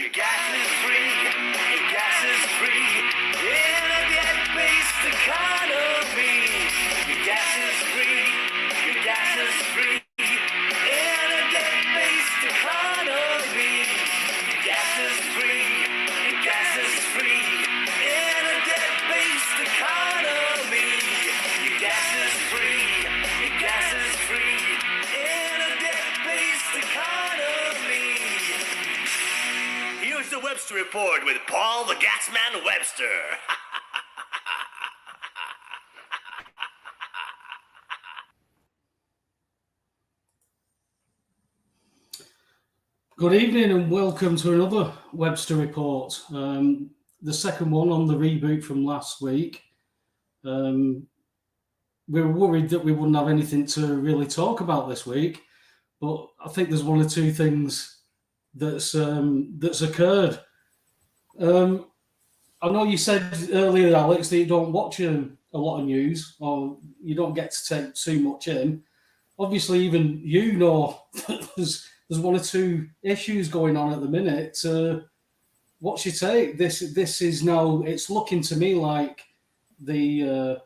Your gas is free. Your gas is free. In a debt-based economy. Your gas is free. Your gas is free. In a debt-based economy. Your gas is free. Your gas is free. In a debt-based economy. Your gas is free. Your gas is free. In a debt-based economy. Here's the Webster Report with Paul the Gasman Webster. Good evening and welcome to another Webster Report. The second one on the reboot from last week. We were worried that we wouldn't have anything to really talk about this week, but I think there's one or two things that's occurred. I know you said earlier, Alex, that you don't watch a lot of news or you don't get to take too much in. Obviously, even you know that there's one or two issues going on at the minute. What's your take? This is now, it's looking to me like the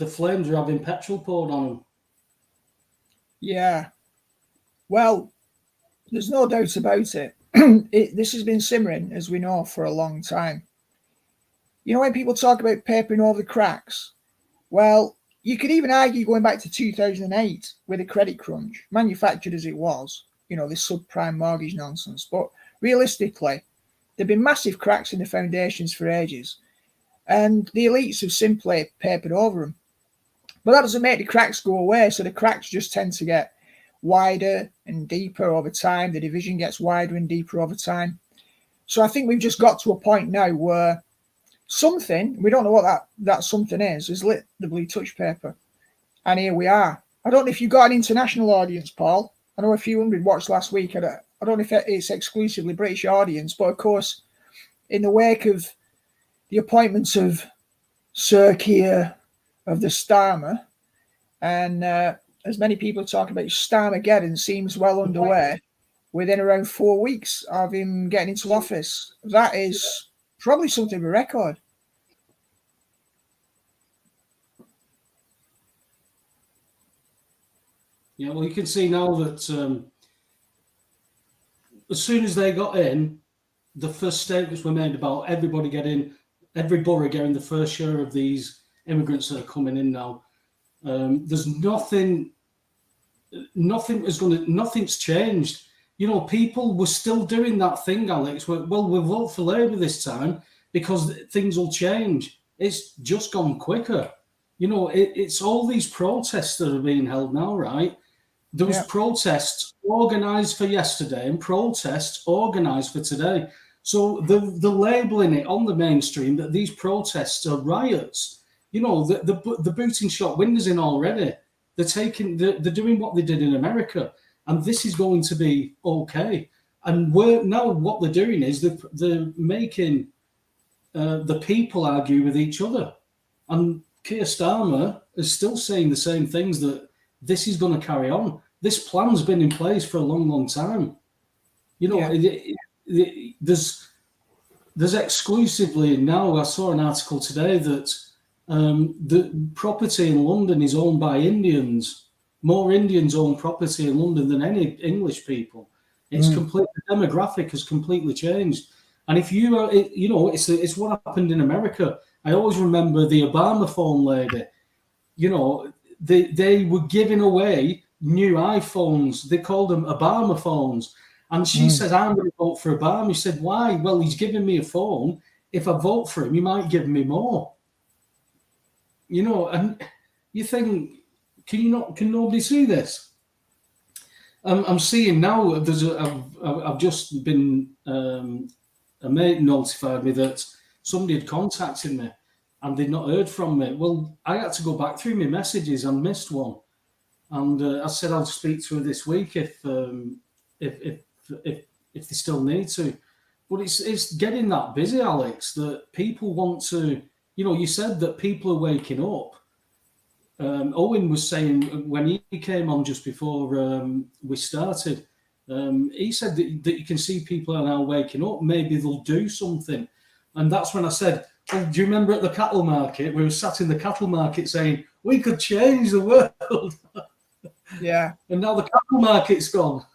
Flames are having petrol poured on them. Yeah. Well, there's no doubt about it. This has been simmering, as we know, for a long time. You know, when people talk about papering over the cracks, well, you could even argue going back to 2008 with a credit crunch, manufactured as it was, you know, this subprime mortgage nonsense. But realistically, there have been massive cracks in the foundations for ages, and the elites have simply papered over them. But that doesn't make the cracks go away, so the cracks just tend to get wider and deeper over time. The division gets wider and deeper over time. So I think we've just got to a point now where something, we don't know what that something is lit the blue touch paper. And here we are. I don't know if you got an international audience, Paul. I know a few hundred watched last week. I don't know if it's exclusively British audience, but of course, in the wake of the appointments of Sir Keir of the Starmer, and as many people are talking about, Starmageddon seems well underway within around 4 weeks of him getting into office. That is probably something of a record. Yeah, well, you can see now that as soon as they got in, the first statements were made about every borough getting the first share of these immigrants that are coming in now. There's nothing's changed. You know, people were still doing that thing, Alex. Well, we'll vote for Labour this time because things will change. It's just gone quicker. You know, it's all these protests that are being held now, right? There was protests organised for yesterday and protests organised for today. So they're labelling it on the mainstream that these protests are riots. You know, the booting shop windows in already. They're doing what they did in America, and this is going to be okay. And what they're doing is they're making the people argue with each other. And Keir Starmer is still saying the same things, that this is going to carry on. This plan's been in place for a long, long time. You know, there's exclusively now. I saw an article today that the property in London is owned by Indians. More Indians own property in London than any English people. It's the demographic has completely changed. And if you are, you know, it's what happened in America. I always remember the Obama phone lady. You know, they were giving away new iPhones. They called them Obama phones. And she said, I'm going to vote for Obama. He said, why? Well, he's giving me a phone. If I vote for him, he might give me more. You know, and you think, can nobody see this? I'm seeing now, I've just been, a mate notified me that somebody had contacted me and they'd not heard from me. Well, I had to go back through my messages and missed one. And I said I'll speak to her this week if they still need to. But it's getting that busy, Alex, that people want to, you know, you said that people are waking up. Owen was saying when he came on just before we started, He said that you can see people are now waking up. Maybe they'll do something. And that's when I said, oh, do you remember at the cattle market? We were sat in the cattle market saying, we could change the world. Yeah. And now the cattle market's gone.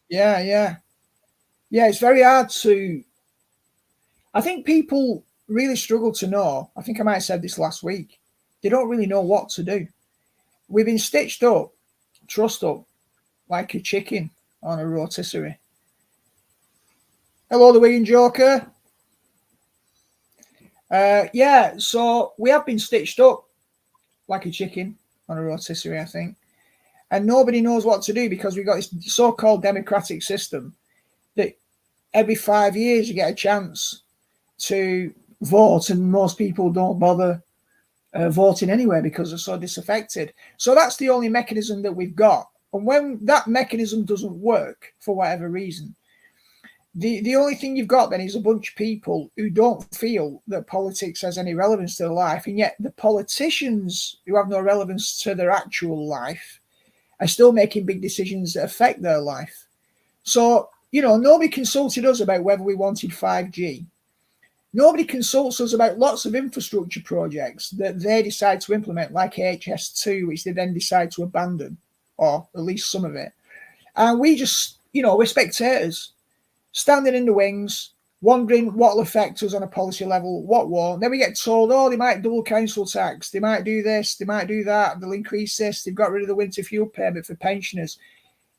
Yeah. It's very hard to... I think people really struggle to know. I think I might have said this last week. They don't really know what to do. We've been stitched up, trussed up, like a chicken on a rotisserie. Hello, the Wigan Joker. So we have been stitched up like a chicken on a rotisserie, I think. And nobody knows what to do because we've got this so-called democratic system that every 5 years you get a chance to vote, and most people don't bother voting anyway because they're so disaffected. So that's the only mechanism that we've got. And when that mechanism doesn't work for whatever reason, the only thing you've got then is a bunch of people who don't feel that politics has any relevance to their life, and yet the politicians who have no relevance to their actual life are still making big decisions that affect their life. So, nobody consulted us about whether we wanted 5G. Nobody consults us about lots of infrastructure projects that they decide to implement, like HS2, which they then decide to abandon, or at least some of it. And we just, we're spectators, standing in the wings, wondering what will affect us on a policy level, what won't. Then we get told, they might double council tax, they might do this, they might do that, they'll increase this, they've got rid of the winter fuel payment for pensioners.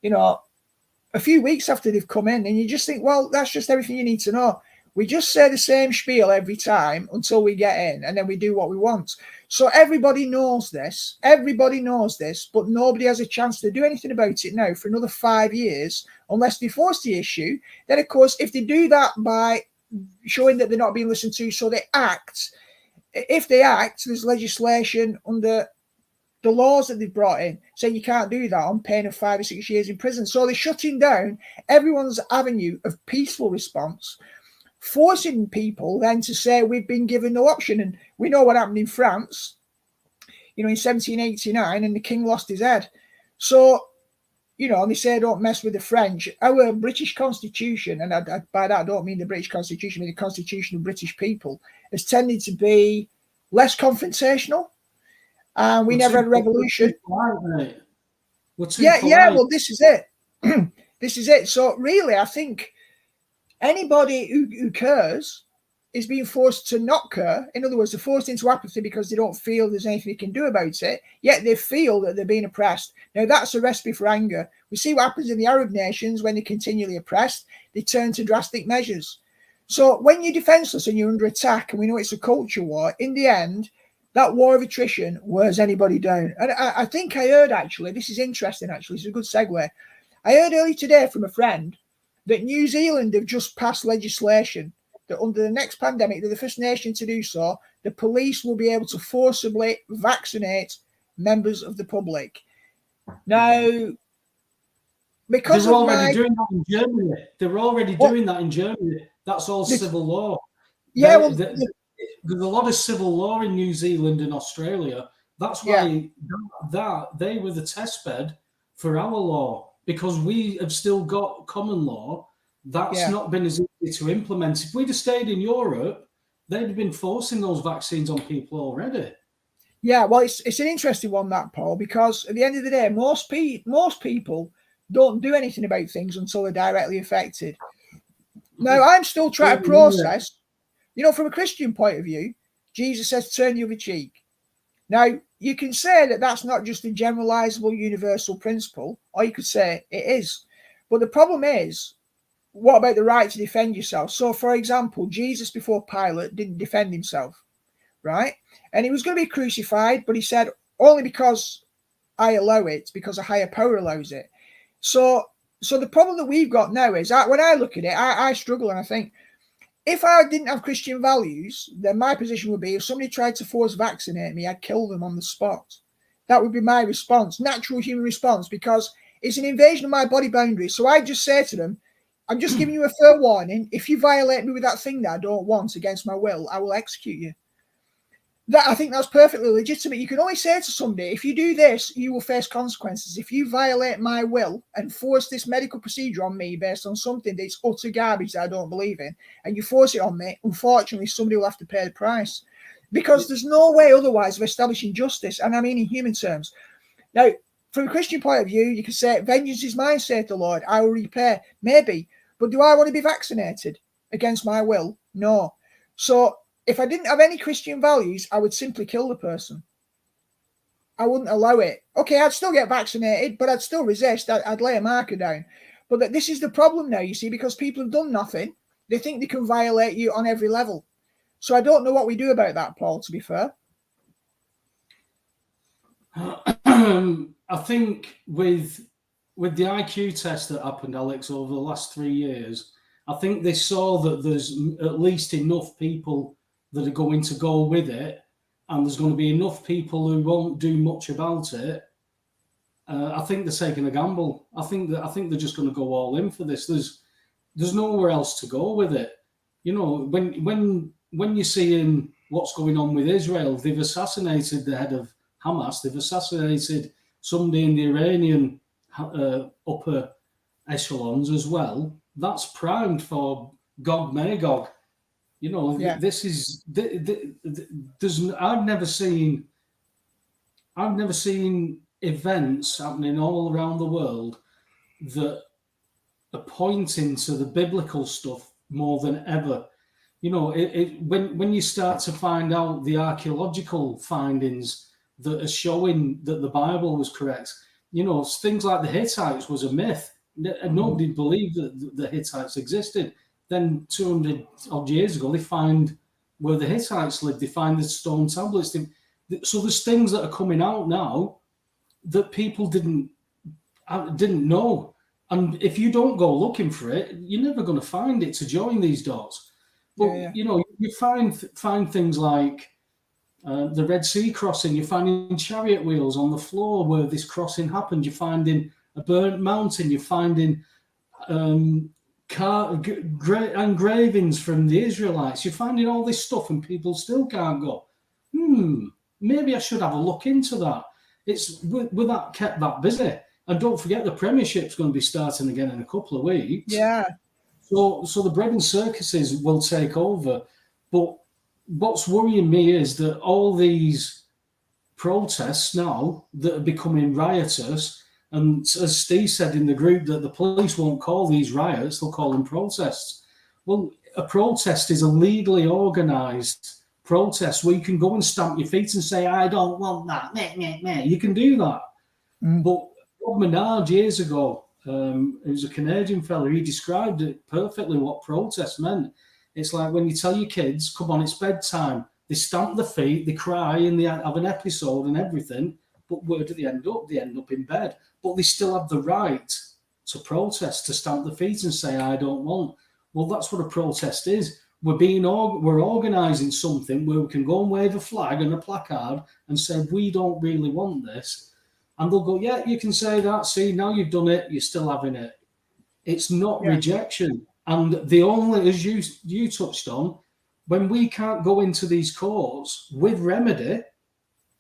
A few weeks after they've come in, and you just think, well, that's just everything you need to know. We just say the same spiel every time until we get in, and then we do what we want. So everybody knows this, but nobody has a chance to do anything about it now for another 5 years, unless they force the issue. Then, of course, if they do that by showing that they're not being listened to, so they act. If they act, there's legislation under the laws that they've brought in saying you can't do that on pain of 5 or 6 years in prison. So they're shutting down everyone's avenue of peaceful response, forcing people then to say we've been given no option. And we know what happened in France, in 1789, and the king lost his head. So, and they say don't mess with the French. Our British Constitution, and by that I don't mean the British Constitution, I mean the Constitution of British people, has tended to be less confrontational. And we never had a revolution. Well, this is it. This is it. So really, I think anybody who cares is being forced to not care. In other words, they're forced into apathy because they don't feel there's anything they can do about it, yet they feel that they're being oppressed. Now, that's a recipe for anger. We see what happens in the Arab nations when they're continually oppressed. They turn to drastic measures. So when you're defenseless and you're under attack, and we know it's a culture war, in the end, that war of attrition wears anybody down. And I think I heard, actually, this is interesting, actually, it's a good segue. I heard earlier today from a friend that New Zealand have just passed legislation that under the next pandemic, they're the first nation to do so, the police will be able to forcibly vaccinate members of the public. Now, because they're already doing that in Germany. They're already doing that in Germany. That's all civil law. Yeah, there's a lot of civil law in New Zealand and Australia. That's why that they were the test bed for our law, because we have still got common law. That's not been as easy to implement. If we'd have stayed in Europe, they'd have been forcing those vaccines on people already. Yeah, well, it's an interesting one, that, Paul, because at the end of the day, most people don't do anything about things until they're directly affected. Now, I'm still trying to process, from a Christian point of view, Jesus says, turn the other cheek. Now, you can say that that's not just a generalizable universal principle, or you could say it is. But the problem is, what about the right to defend yourself? So, for example, Jesus before Pilate didn't defend himself, right? And he was going to be crucified, but he said, only because I allow it, because a higher power allows it. So the problem that we've got now is, when I look at it, I struggle, and I think, if I didn't have Christian values, then my position would be, if somebody tried to force vaccinate me, I'd kill them on the spot. That would be my response, natural human response, because it's an invasion of my body boundaries. So I just say to them, I'm just giving you a fair warning. If you violate me with that thing that I don't want against my will, I will execute you. That, I think that's perfectly legitimate. You can only say to somebody, if you do this, you will face consequences. If you violate my will and force this medical procedure on me based on something that's utter garbage that I don't believe in, and you force it on me, unfortunately, somebody will have to pay the price. Because there's no way otherwise of establishing justice, and I mean in human terms. Now, from a Christian point of view, you can say, vengeance is mine, saith the Lord, I will repay. Maybe. But do I want to be vaccinated against my will? No. So if I didn't have any Christian values, I would simply kill the person. I wouldn't allow it. Okay, I'd still get vaccinated, but I'd still resist. I'd lay a marker down. But this is the problem now, you see, because people have done nothing. They think they can violate you on every level. So I don't know what we do about that, Paul, to be fair. I think with the IQ test that happened, Alex, over the last 3 years, I think they saw that there's at least enough people that are going to go with it, and there's going to be enough people who won't do much about it. I think they're taking a gamble. I think they're just going to go all in for this. There's nowhere else to go with it. You know, when you're seeing what's going on with Israel, they've assassinated the head of Hamas. They've assassinated somebody in the Iranian upper echelons as well. That's primed for Gog Magog. You know, Yeah. this is there's I've never seen events happening all around the world that are pointing to the biblical stuff more than ever. You know, when you start to find out the archaeological findings that are showing that the Bible was correct, you know, things like the Hittites was a myth. Nobody believed that the Hittites existed. Then 200 odd years ago, they find where the Hittites lived. They find the stone tablets. So there's things that are coming out now that people didn't know. And if you don't go looking for it, you're never going to find it to join these dots. But you know, you find things like the Red Sea crossing. You're finding chariot wheels on the floor where this crossing happened. You're finding a burnt mountain. You're finding engravings from the Israelites. You're finding all this stuff, and people still can't go. Maybe I should have a look into that. It's with that kept that busy. And don't forget, the Premiership's going to be starting again in a couple of weeks. Yeah. So the bread and circuses will take over. But what's worrying me is that all these protests now that are becoming riotous, and as Steve said in the group, that the police won't call these riots, they'll call them protests. Well, a protest is a legally organised protest where you can go and stamp your feet and say, I don't want that. You can do that. But Rob Menard years ago, who was a Canadian fella, he described it perfectly what protest meant. It's like when you tell your kids, come on, it's bedtime. They stamp their feet, they cry, and they have an episode and everything. But where do they end up? They end up in bed. But they still have the right to protest, to stamp their feet and say, I don't want. Well, that's what a protest is. We're organising something where we can go and wave a flag and a placard and say, we don't really want this. And they'll go, yeah, you can say that. See, now you've done it, you're still having it. It's not rejection. And the only, as you touched on, when we can't go into these courts with remedy,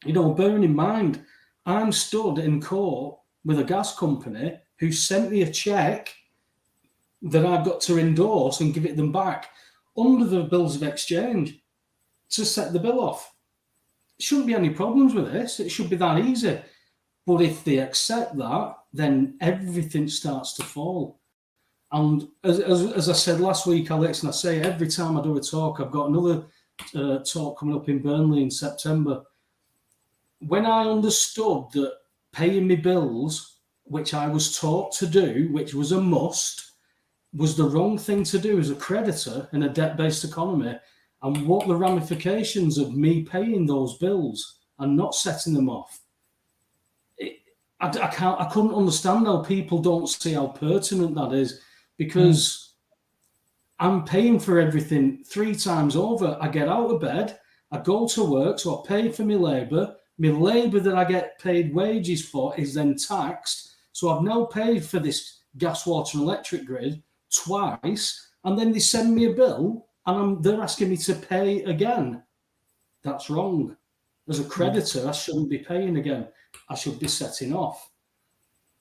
you know, bearing in mind, I'm stood in court with a gas company who sent me a cheque that I've got to endorse and give it them back under the bills of exchange to set the bill off. Shouldn't be any problems with this. It should be that easy. But if they accept that, then everything starts to fall. And as I said last week, Alex, and I say every time I do a talk, I've got another talk coming up in Burnley in September. When I understood that paying me bills, which I was taught to do, which was a must, was the wrong thing to do as a creditor in a debt-based economy, and what the ramifications of me paying those bills and not setting them off, I couldn't understand how people don't see how pertinent that is, because I'm paying for everything 3 times over. I get out of bed, I go to work, so I pay for my labour. My labour that I get paid wages for is then taxed. So I've now paid for this gas, water and electric grid twice, and then they send me a bill and they're asking me to pay again. That's wrong. As a creditor, I shouldn't be paying again. I should be setting off.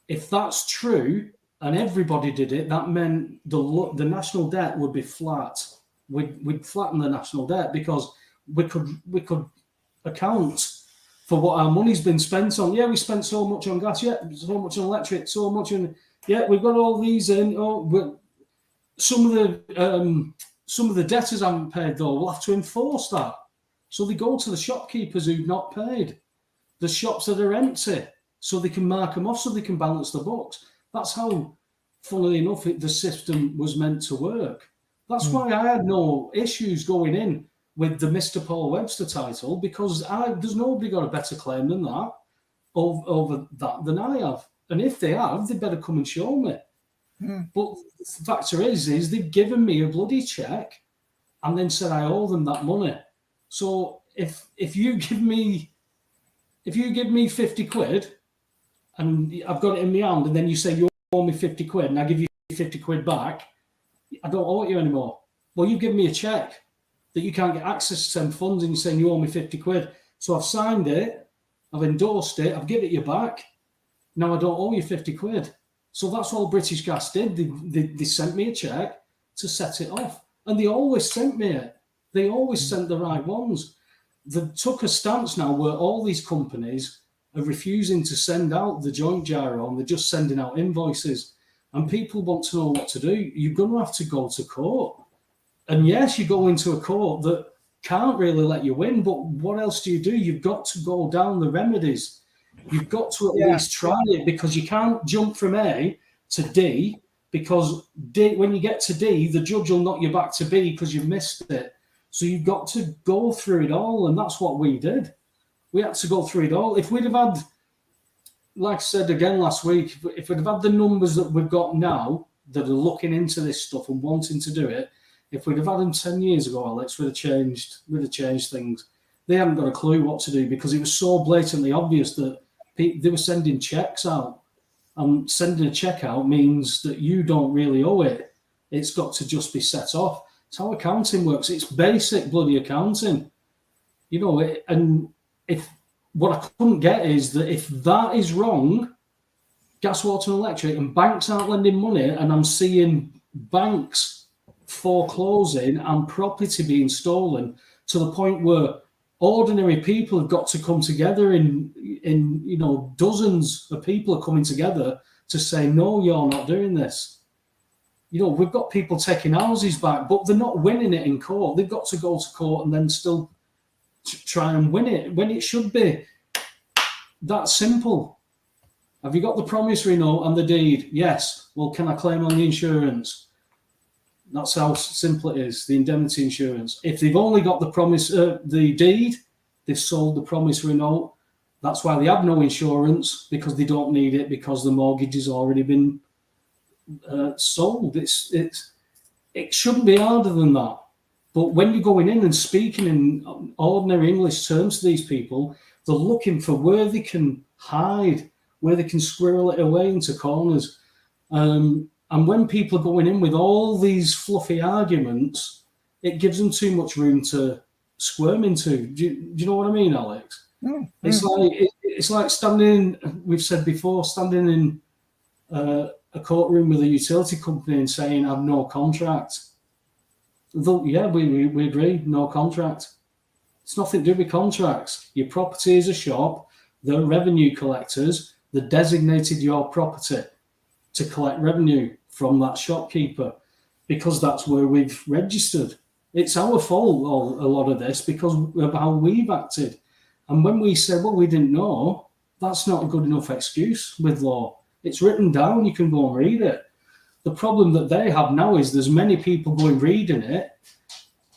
If that's true and everybody did it, that meant the national debt would be flat. We'd flatten the national debt because we could account for what our money's been spent on. Yeah, we spent so much on gas. Yeah, so much on electric. So much on. Yeah, we've got all these in. Oh, some of the debtors haven't paid though. We'll have to enforce that. So they go to the shopkeepers who've not paid, the shops that are empty, so they can mark them off, so they can balance the books. That's how, funnily enough, the system was meant to work. That's why I had no issues going in with the Mr. Paul Webster title, because there's nobody got a better claim than that over that than I have. And if they have, they better come and show me. But the factor is they've given me a bloody check and then said I owe them that money. So if you give me 50 quid and I've got it in my hand, and then you say you owe me 50 quid and I give you 50 quid back, I don't owe it you anymore. Well, you've given me a check that you can't get access to some funds, and you're saying you owe me 50 quid. So I've signed it, I've endorsed it, I've given it you back. Now I don't owe you 50 quid. So that's all British Gas did. They sent me a check to set it off. And they always sent me it. They always sent the right ones. They took a stance now where all these companies are refusing to send out the joint gyro, and they're just sending out invoices. And people want to know what to do. You're going to have to go to court. And yes, you go into a court that can't really let you win, but what else do? You've got to go down the remedies. You've got to at least try it, because you can't jump from A to D, because when you get to D, the judge will knock you back to B because you missed it. So you've got to go through it all, and that's what we did. We had to go through it all. If we'd have had, like I said again last week, if we'd have had the numbers that we've got now that are looking into this stuff and wanting to do it, if we'd have had them 10 years ago, Alex, we'd have changed things. They haven't got a clue what to do, because it was so blatantly obvious that they were sending checks out. And sending a check out means that you don't really owe it. It's got to just be set off. It's how accounting works. It's basic bloody accounting. And if what I couldn't get is that if that is wrong, gas, water and electric, and banks aren't lending money, and I'm seeing banks foreclosing and property being stolen to the point where ordinary people have got to come together in dozens of people are coming together to say, no, you're not doing this. We've got people taking houses back, but they're not winning it in court. They've got to go to court and then still try and win it, when it should be that simple. Have you got the promissory note and the deed? Yes. Well, can I claim on the insurance? That's how simple it is, the indemnity insurance. If they've only got the deed, they've sold the promissory note. That's why they have no insurance, because they don't need it, because the mortgage has already been sold. It shouldn't be harder than that. But when you're going in and speaking in ordinary English terms to these people, they're looking for where they can hide, where they can squirrel it away into corners. And when people are going in with all these fluffy arguments, it gives them too much room to squirm into. Do you know what I mean, Alex? It's like standing, we've said before, standing in a courtroom with a utility company and saying, I've no contract. Yeah, we agree, no contract. It's nothing to do with contracts. Your property is a shop. They're revenue collectors. They designated your property to collect revenue from that shopkeeper, because that's where we've registered. It's our fault, a lot of this, because of how we've acted. And when we say, well, we didn't know, that's not a good enough excuse with law. It's written down, you can go and read it. The problem that they have now is there's many people going reading it,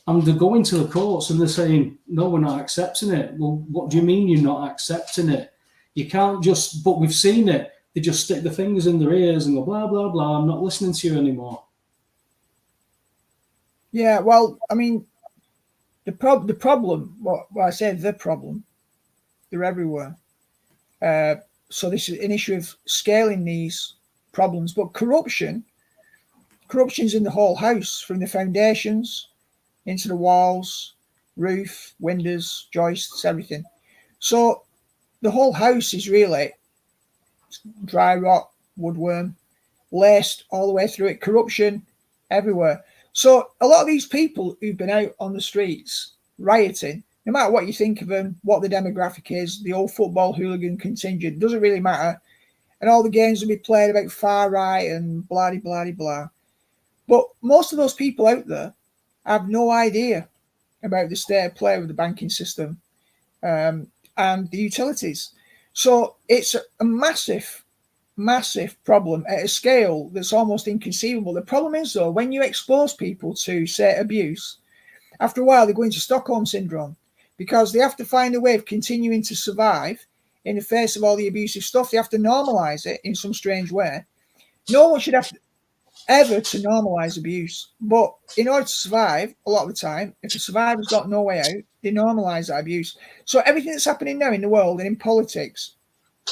and they're going to the courts and they're saying, no, we're not accepting it. Well, what do you mean you're not accepting it? You can't just, but we've seen it. They just stick their fingers in their ears and go, blah, blah, blah, I'm not listening to you anymore. Yeah, well, I mean, the problem, what I said, the problem, they're everywhere. So this is an issue of scaling these problems. But corruption's in the whole house, from the foundations into the walls, roof, windows, joists, everything. So the whole house is really dry rot, woodworm, laced all the way through it, corruption everywhere. So a lot of these people who've been out on the streets rioting, no matter what you think of them, what the demographic is, the old football hooligan contingent, doesn't really matter. And all the games will be played about far right and blah, blah, blah, blah. But most of those people out there have no idea about the state of play with the banking system and the utilities. So it's a massive, massive problem at a scale that's almost inconceivable. The problem is, though, when you expose people to, say, abuse, after a while they go into Stockholm syndrome because they have to find a way of continuing to survive in the face of all the abusive stuff. They have to normalize it in some strange way. No one should have ever to normalize abuse, but in order to survive, a lot of the time, if a survivor's got no way out, they normalize that abuse. So everything that's happening now in the world and in politics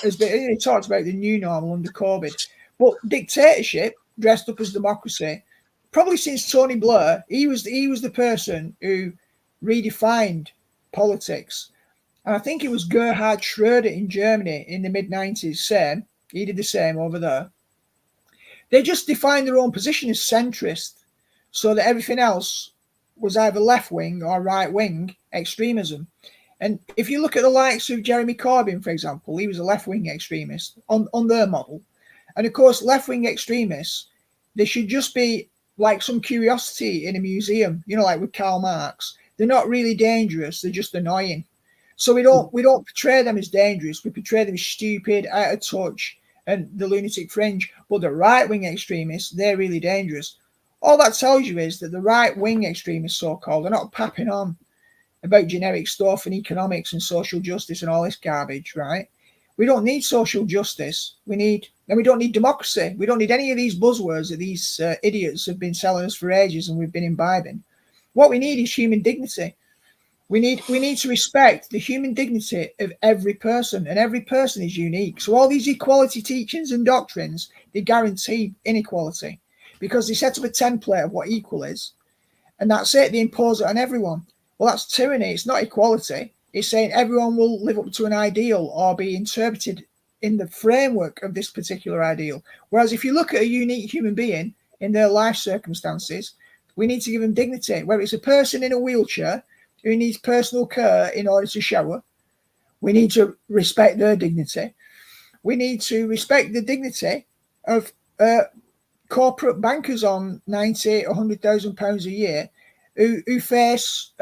has been, he talks about the new normal under COVID, but dictatorship dressed up as democracy, probably since Tony Blair, he was the person who redefined politics. And I think it was Gerhard Schröder in Germany in the mid-90s, he did the same over there. They just defined their own position as centrist, so that everything else was either left-wing or right-wing extremism. And if you look at the likes of Jeremy Corbyn, for example, he was a left-wing extremist on their model. And of course, left-wing extremists, they should just be like some curiosity in a museum, like with Karl Marx. They're not really dangerous, they're just annoying. So we don't portray them as dangerous, we portray them as stupid, out of touch, and the lunatic fringe. But the right-wing extremists, they're really dangerous. All that tells you is that the right-wing extremists, so-called, are not papping on about generic stuff and economics and social justice and all this garbage, right? We don't need social justice. We don't need democracy. We don't need any of these buzzwords that these idiots have been selling us for ages and we've been imbibing. What we need is human dignity. We need to respect the human dignity of every person, and every person is unique. So all these equality teachings and doctrines, they guarantee inequality because they set up a template of what equal is, and that's it. They impose it on everyone. Well, that's tyranny. It's not equality. It's saying everyone will live up to an ideal or be interpreted in the framework of this particular ideal. Whereas if you look at a unique human being in their life circumstances, we need to give them dignity. Whether it's a person in a wheelchair who needs personal care in order to shower, we need to respect their dignity. We need to respect the dignity of corporate bankers on £90,000 or £100,000 a year who face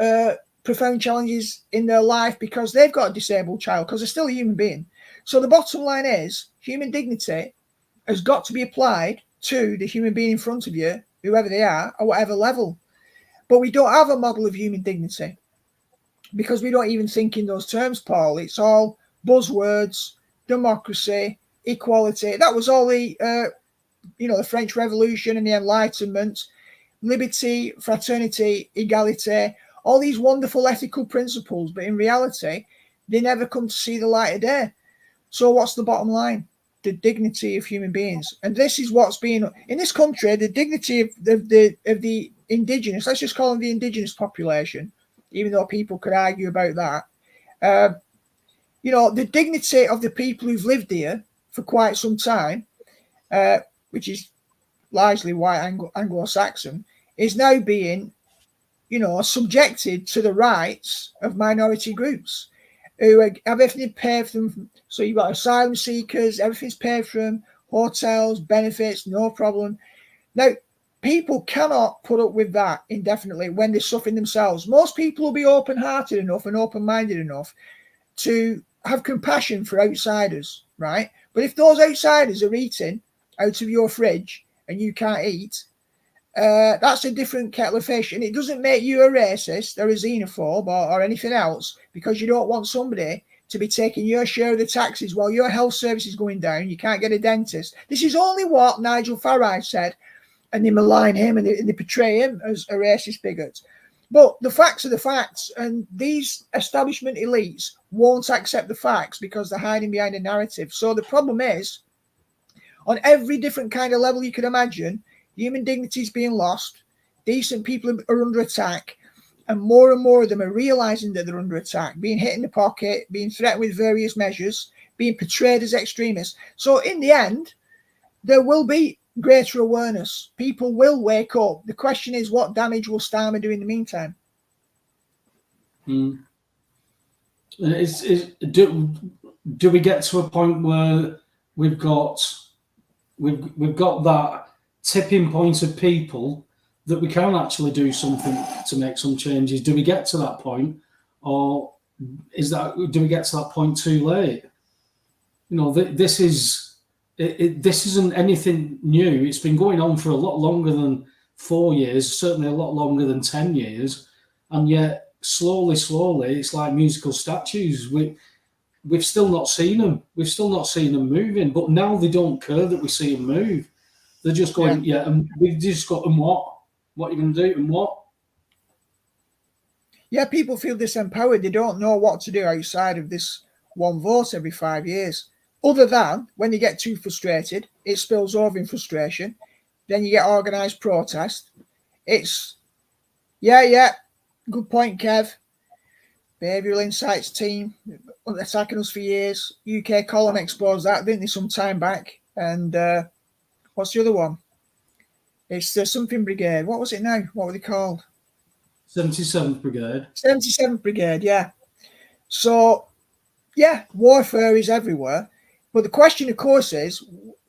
profound challenges in their life because they've got a disabled child, because they're still a human being. So the bottom line is human dignity has got to be applied to the human being in front of you, whoever they are, at whatever level. But we don't have a model of human dignity because we don't even think in those terms, Paul. It's all buzzwords, democracy, equality. That was all the French Revolution and the Enlightenment, liberty, fraternity, equality, all these wonderful ethical principles. But in reality, they never come to see the light of day. So what's the bottom line? The dignity of human beings. And this is what's being, in this country, the dignity of the indigenous, let's just call them the indigenous population, even though people could argue about that. The dignity of the people who've lived here for quite some time, which is largely white Anglo-Saxon, is now being, subjected to the rights of minority groups who have everything paid for them. So you've got asylum seekers, everything's paid for them, hotels, benefits, no problem. Now, people cannot put up with that indefinitely when they're suffering themselves. Most people will be open-hearted enough and open-minded enough to have compassion for outsiders, right? But if those outsiders are eating out of your fridge and you can't eat, that's a different kettle of fish. And it doesn't make you a racist or a xenophobe or anything else because you don't want somebody to be taking your share of the taxes while your health service is going down. You can't get a dentist. This is only what Nigel Farage said, and they malign him and they portray him as a racist bigot. But the facts are the facts, and these establishment elites won't accept the facts because they're hiding behind a narrative. So the problem is, on every different kind of level you can imagine, human dignity is being lost. Decent people are under attack. and more of them are realizing that they're under attack, being hit in the pocket, being threatened with various measures, being portrayed as extremists. So in the end, there will be greater awareness. People will wake up. The question is, what damage will Starmer do in the meantime? Do we get to a point where we've got that tipping point of people that we can actually do something to make some changes? Do we get to that point, or do we get to that point too late? You know, this isn't anything new. It's been going on for a lot longer than 4 years, certainly a lot longer than 10 years, and yet slowly, it's like musical statues. We've still not seen them. We've still not seen them moving. But now they don't care that we see them move. They're just going, and we just got, and what? What are you going to do? And what? Yeah, people feel disempowered. They don't know what to do outside of this one vote every 5 years. Other than when they get too frustrated, it spills over in frustration. Then you get organised protest. It's, good point, Kev. Behavioural Insights team attacking us for years. UK column exposed that, didn't they, some time back? And what's the other one? It's the something brigade. What was it now? What were they called? 77th Brigade. 77th Brigade, yeah. So, yeah, warfare is everywhere. But the question, of course, is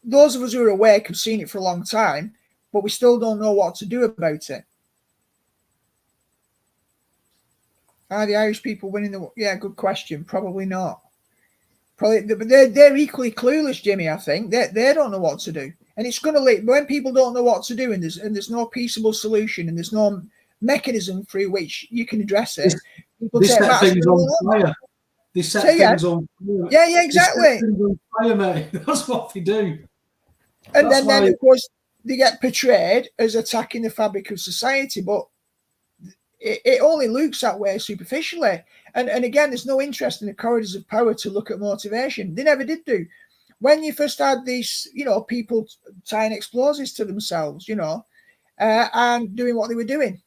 those of us who are awake have seen it for a long time, but we still don't know what to do about it. Are the Irish people winning the... Yeah, good question. Probably not. Probably, but they're equally clueless, Jimmy, I think. They don't know what to do. And it's going to lead... When people don't know what to do and there's no peaceable solution and there's no mechanism through which you can address it, people they take set things on fire. They set things on fire. Yeah, exactly. They set things on fire, mate. That's what they do. And then, of course, they get portrayed as attacking the fabric of society, but it only looks that way superficially. And again, there's no interest in the corridors of power to look at motivation. They never did do. When you first had these, people tying explosives to themselves, and doing what they were doing,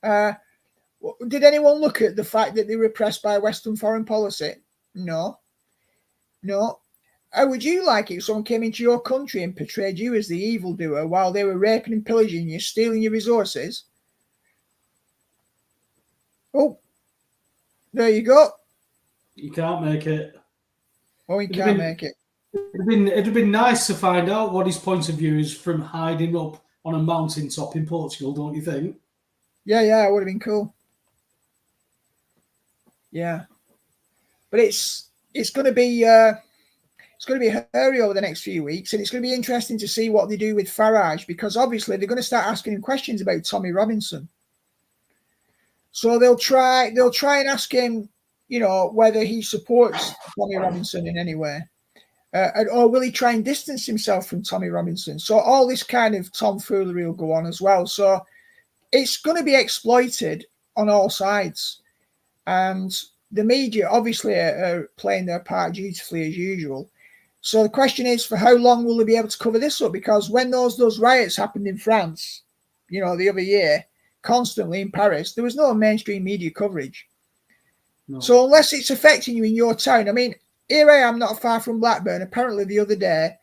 did anyone look at the fact that they were oppressed by Western foreign policy? No. How would you like it if someone came into your country and portrayed you as the evildoer while they were raping and pillaging you, stealing your resources? Oh, there you go. You can't make it. Oh, you can't make it. It'd have been nice to find out what his point of view is from hiding up on a mountaintop in Portugal, don't you think? Yeah, it would have been cool. Yeah, but it's going to be hairy over the next few weeks, and it's going to be interesting to see what they do with Farage, because obviously they're going to start asking him questions about Tommy Robinson. So they'll try and ask him, whether he supports Tommy Robinson in any way, or will he try and distance himself from Tommy Robinson? So all this kind of tomfoolery will go on as well. So it's going to be exploited on all sides, and the media obviously are playing their part dutifully as usual. So the question is, for how long will they be able to cover this up? Because when those riots happened in France, the other year, constantly in Paris, there was no mainstream media coverage. No. So unless it's affecting you in your town, I mean, here I am not far from Blackburn. Apparently the other day,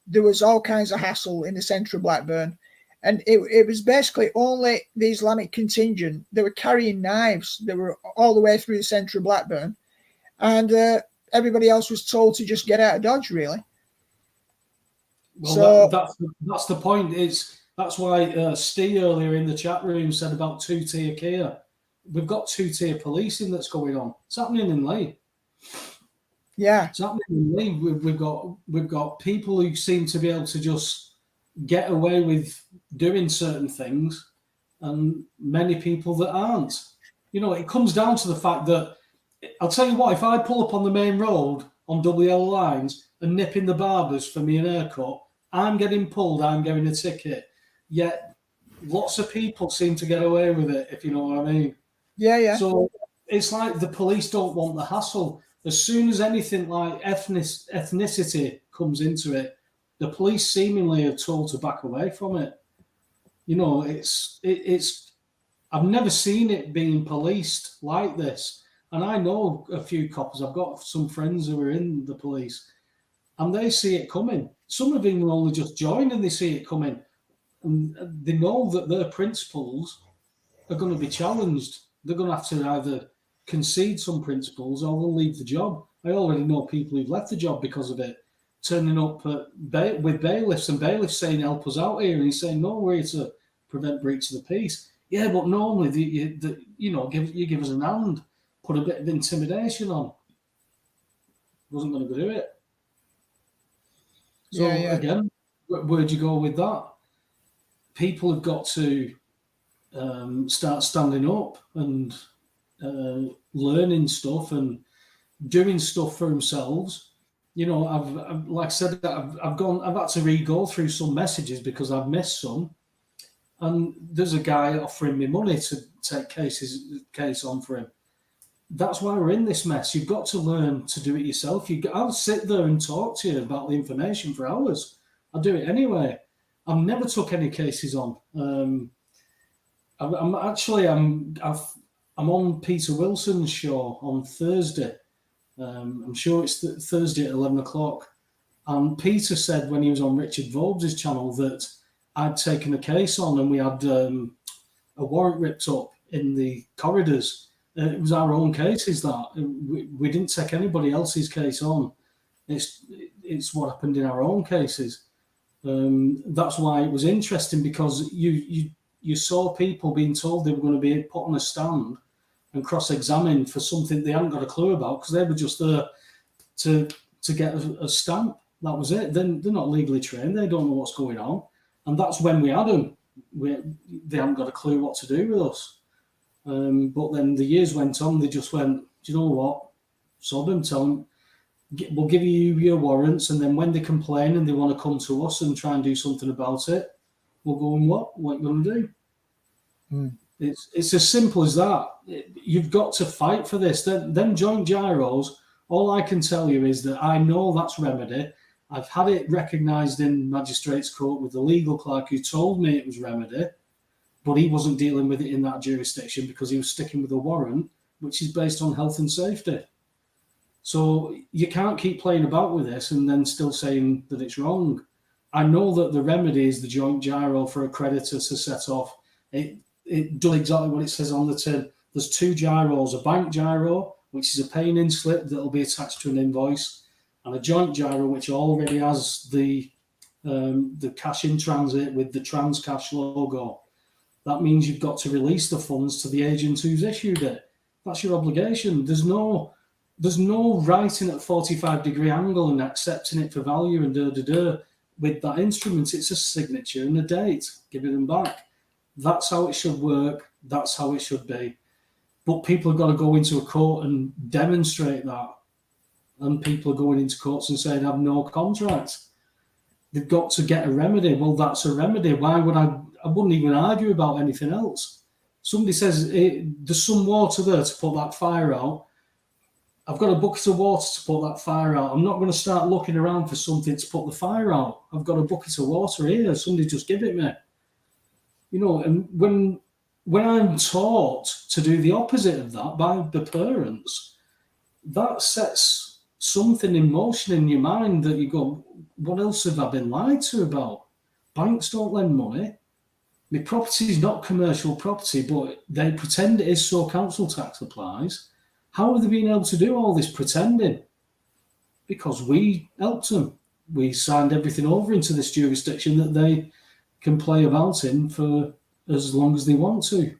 there was all kinds of hassle in the centre of Blackburn. And it was basically only the Islamic contingent. They were carrying knives. They were all the way through the centre of Blackburn. And everybody else was told to just get out of Dodge, really. Well, so that's the point. That's why Steve earlier in the chat room said about two-tier care. We've got two-tier policing that's going on. It's happening in Leigh. Yeah, it's happening in Leigh. We've got people who seem to be able to just get away with doing certain things, and many people that aren't. It comes down to the fact that, I'll tell you what, if I pull up on the main road on double yellow lines and nip in the barbers for me an haircut, I'm getting pulled, I'm getting a ticket. Yet lots of people seem to get away with it, if you know what I mean. Yeah. So it's like the police don't want the hassle. As soon as anything like ethnicity comes into it, the police seemingly are told to back away from it. It's I've never seen it being policed like this. And I know a few coppers. I've got some friends who are in the police, and they see it coming. Some of them only just joined and they see it coming. And they know that their principles are going to be challenged. They're going to have to either concede some principles or they'll leave the job. I already know people who've left the job because of it, turning up with bailiffs, and bailiffs saying, help us out here. And he's saying, no, we're here to prevent breach of the peace. Yeah, but normally, you give us an hand, put a bit of intimidation on. Wasn't going to do it. So again, where'd you go with that? People have got to start standing up and learning stuff and doing stuff for themselves. You know, I've like I said, I've had to re-go through some messages because I've missed some. And there's a guy offering me money to take case on for him. That's why we're in this mess. You've got to learn to do it yourself. I'll sit there and talk to you about the information for hours. I'll do it anyway. I've never took any cases on. I'm on Peter Wilson's show on Thursday. I'm sure it's Thursday at 11 o'clock. And Peter said when he was on Richard Vobes' channel that I'd taken a case on and we had a warrant ripped up in the corridors. It was our own cases that we didn't take anybody else's case on. It's what happened in our own cases. That's why it was interesting, because you saw people being told they were going to be put on a stand and cross-examined for something they hadn't got a clue about, because they were just there to get a stamp. That was it. Then they're not legally trained. They don't know what's going on. And that's when we had them. They haven't got a clue what to do with us. But then the years went on. They just went, do you know what? Sod them, tell them, we'll give you your warrants. And then when they complain and they want to come to us and try and do something about it, we'll go, and what are you going to do? It's as simple as that. You've got to fight for this. Them joint gyros, all I can tell you is that I know that's remedy. I've had it recognised in magistrates' court with the legal clerk who told me it was remedy, but he wasn't dealing with it in that jurisdiction because he was sticking with a warrant, which is based on health and safety. So you can't keep playing about with this and then still saying that it's wrong. I know that the remedy is the joint gyro for a creditor to set off. It does exactly what it says on the tin. There's two gyros, a bank gyro, which is a pay-in slip that will be attached to an invoice, and a joint gyro, which already has the cash in transit with the Transcash logo. That means you've got to release the funds to the agent who's issued it. That's your obligation. There's no writing at 45-degree angle and accepting it for value and with that instrument. It's a signature and a date. Give it them back. That's how it should work. That's how it should be. But people have got to go into a court and demonstrate that. And people are going into courts and saying, I have no contract. They've got to get a remedy. Well, that's a remedy. Why would I wouldn't even argue about anything else. Somebody says, there's some water there to put that fire out. I've got a bucket of water to put that fire out. I'm not going to start looking around for something to put the fire out. I've got a bucket of water here. Somebody just give it me. You know, and when I'm taught to do the opposite of that by the parents, that sets something in motion in your mind that you go, what else have I been lied to about? Banks don't lend money. My property is not commercial property, but they pretend it is, so council tax applies. How have they been able to do all this pretending? Because we helped them. We signed everything over into this jurisdiction that they can play about in for as long as they want to.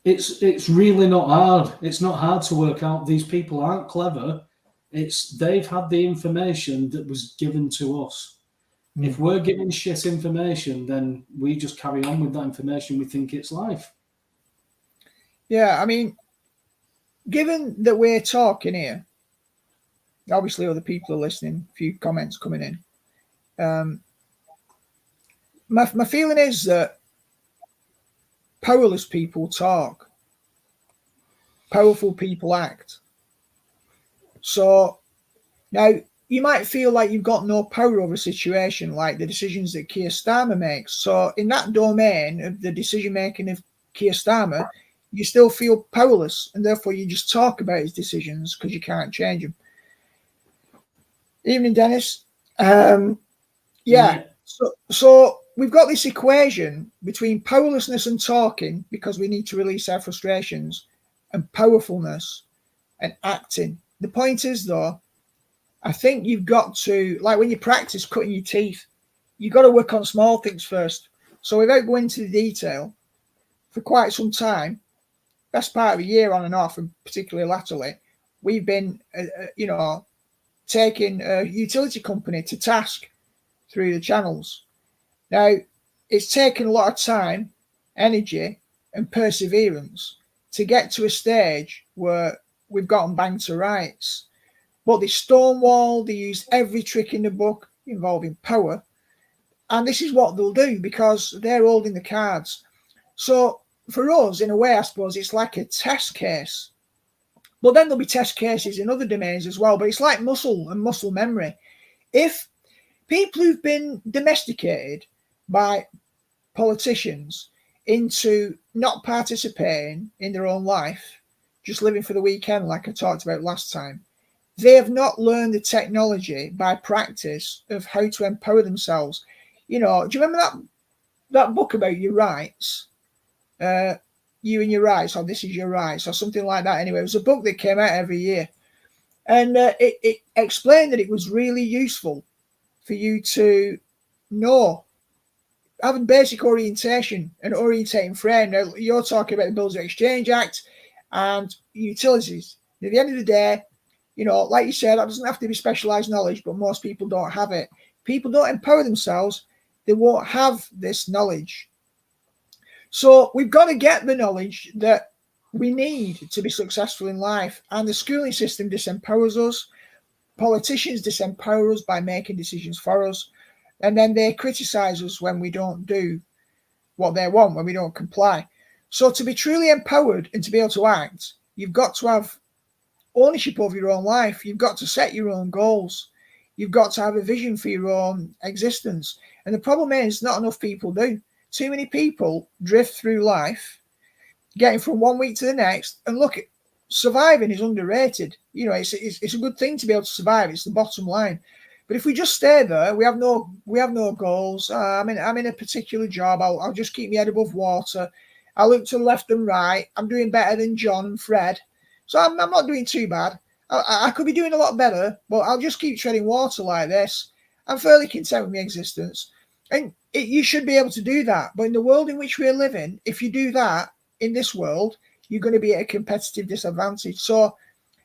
It's really not hard. It's not hard to work out. These people aren't clever. They've had the information that was given to us. If we're giving shit information, then we just carry on with that information. We think it's life. Yeah, I mean, given that we're talking here, obviously other people are listening, a few comments coming in. My feeling is that powerless people talk, powerful people act. So now you might feel like you've got no power over a situation, like the decisions that Keir Starmer makes. So in that domain of the decision making of Keir Starmer, you still feel powerless, and therefore you just talk about his decisions because you can't change them. Evening, Dennis. Yeah. So we've got this equation between powerlessness and talking because we need to release our frustrations, and powerfulness and acting. The point is, though, I think you've got to, like when you practice cutting your teeth, you've got to work on small things first. So without going into the detail, for quite some time, best part of a year on and off, and particularly latterly, we've been, taking a utility company to task through the channels. Now, it's taken a lot of time, energy, and perseverance to get to a stage where we've gotten banged to rights. But they stonewall, they use every trick in the book involving power. And this is what they'll do because they're holding the cards. So for us, in a way, I suppose it's like a test case. But then there'll be test cases in other domains as well. But it's like muscle and muscle memory. If people who've been domesticated by politicians into not participating in their own life, just living for the weekend, like I talked about last time, they have not learned the technology by practice of how to empower themselves. Do you remember that book about your rights? You and Your Rights, or This Is Your Rights, or something like that. Anyway, it was a book that came out every year. And it explained that it was really useful for you to know, having basic orientation and orientating frame. Now, you're talking about the Bills of Exchange Act and utilities. At the end of the day, like you said, that doesn't have to be specialised knowledge, but most people don't have it. People don't empower themselves, they won't have this knowledge. So we've got to get the knowledge that we need to be successful in life. And the schooling system disempowers us. Politicians disempower us by making decisions for us. And then they criticise us when we don't do what they want, when we don't comply. So to be truly empowered and to be able to act, you've got to have ownership over your own life. You've got to set your own goals. You've got to have a vision for your own existence. And the problem is not enough people do. Too many people drift through life, getting from one week to the next. And look, surviving is underrated. It's a good thing to be able to survive. It's the bottom line. But if we just stay there, we have no goals. I'm in a particular job. I'll just keep my head above water. I look to the left and right. I'm doing better than John and Fred. So I'm not doing too bad. I could be doing a lot better, but I'll just keep treading water like this. I'm fairly content with my existence. And you should be able to do that. But in the world in which we're living, if you do that in this world, you're going to be at a competitive disadvantage. So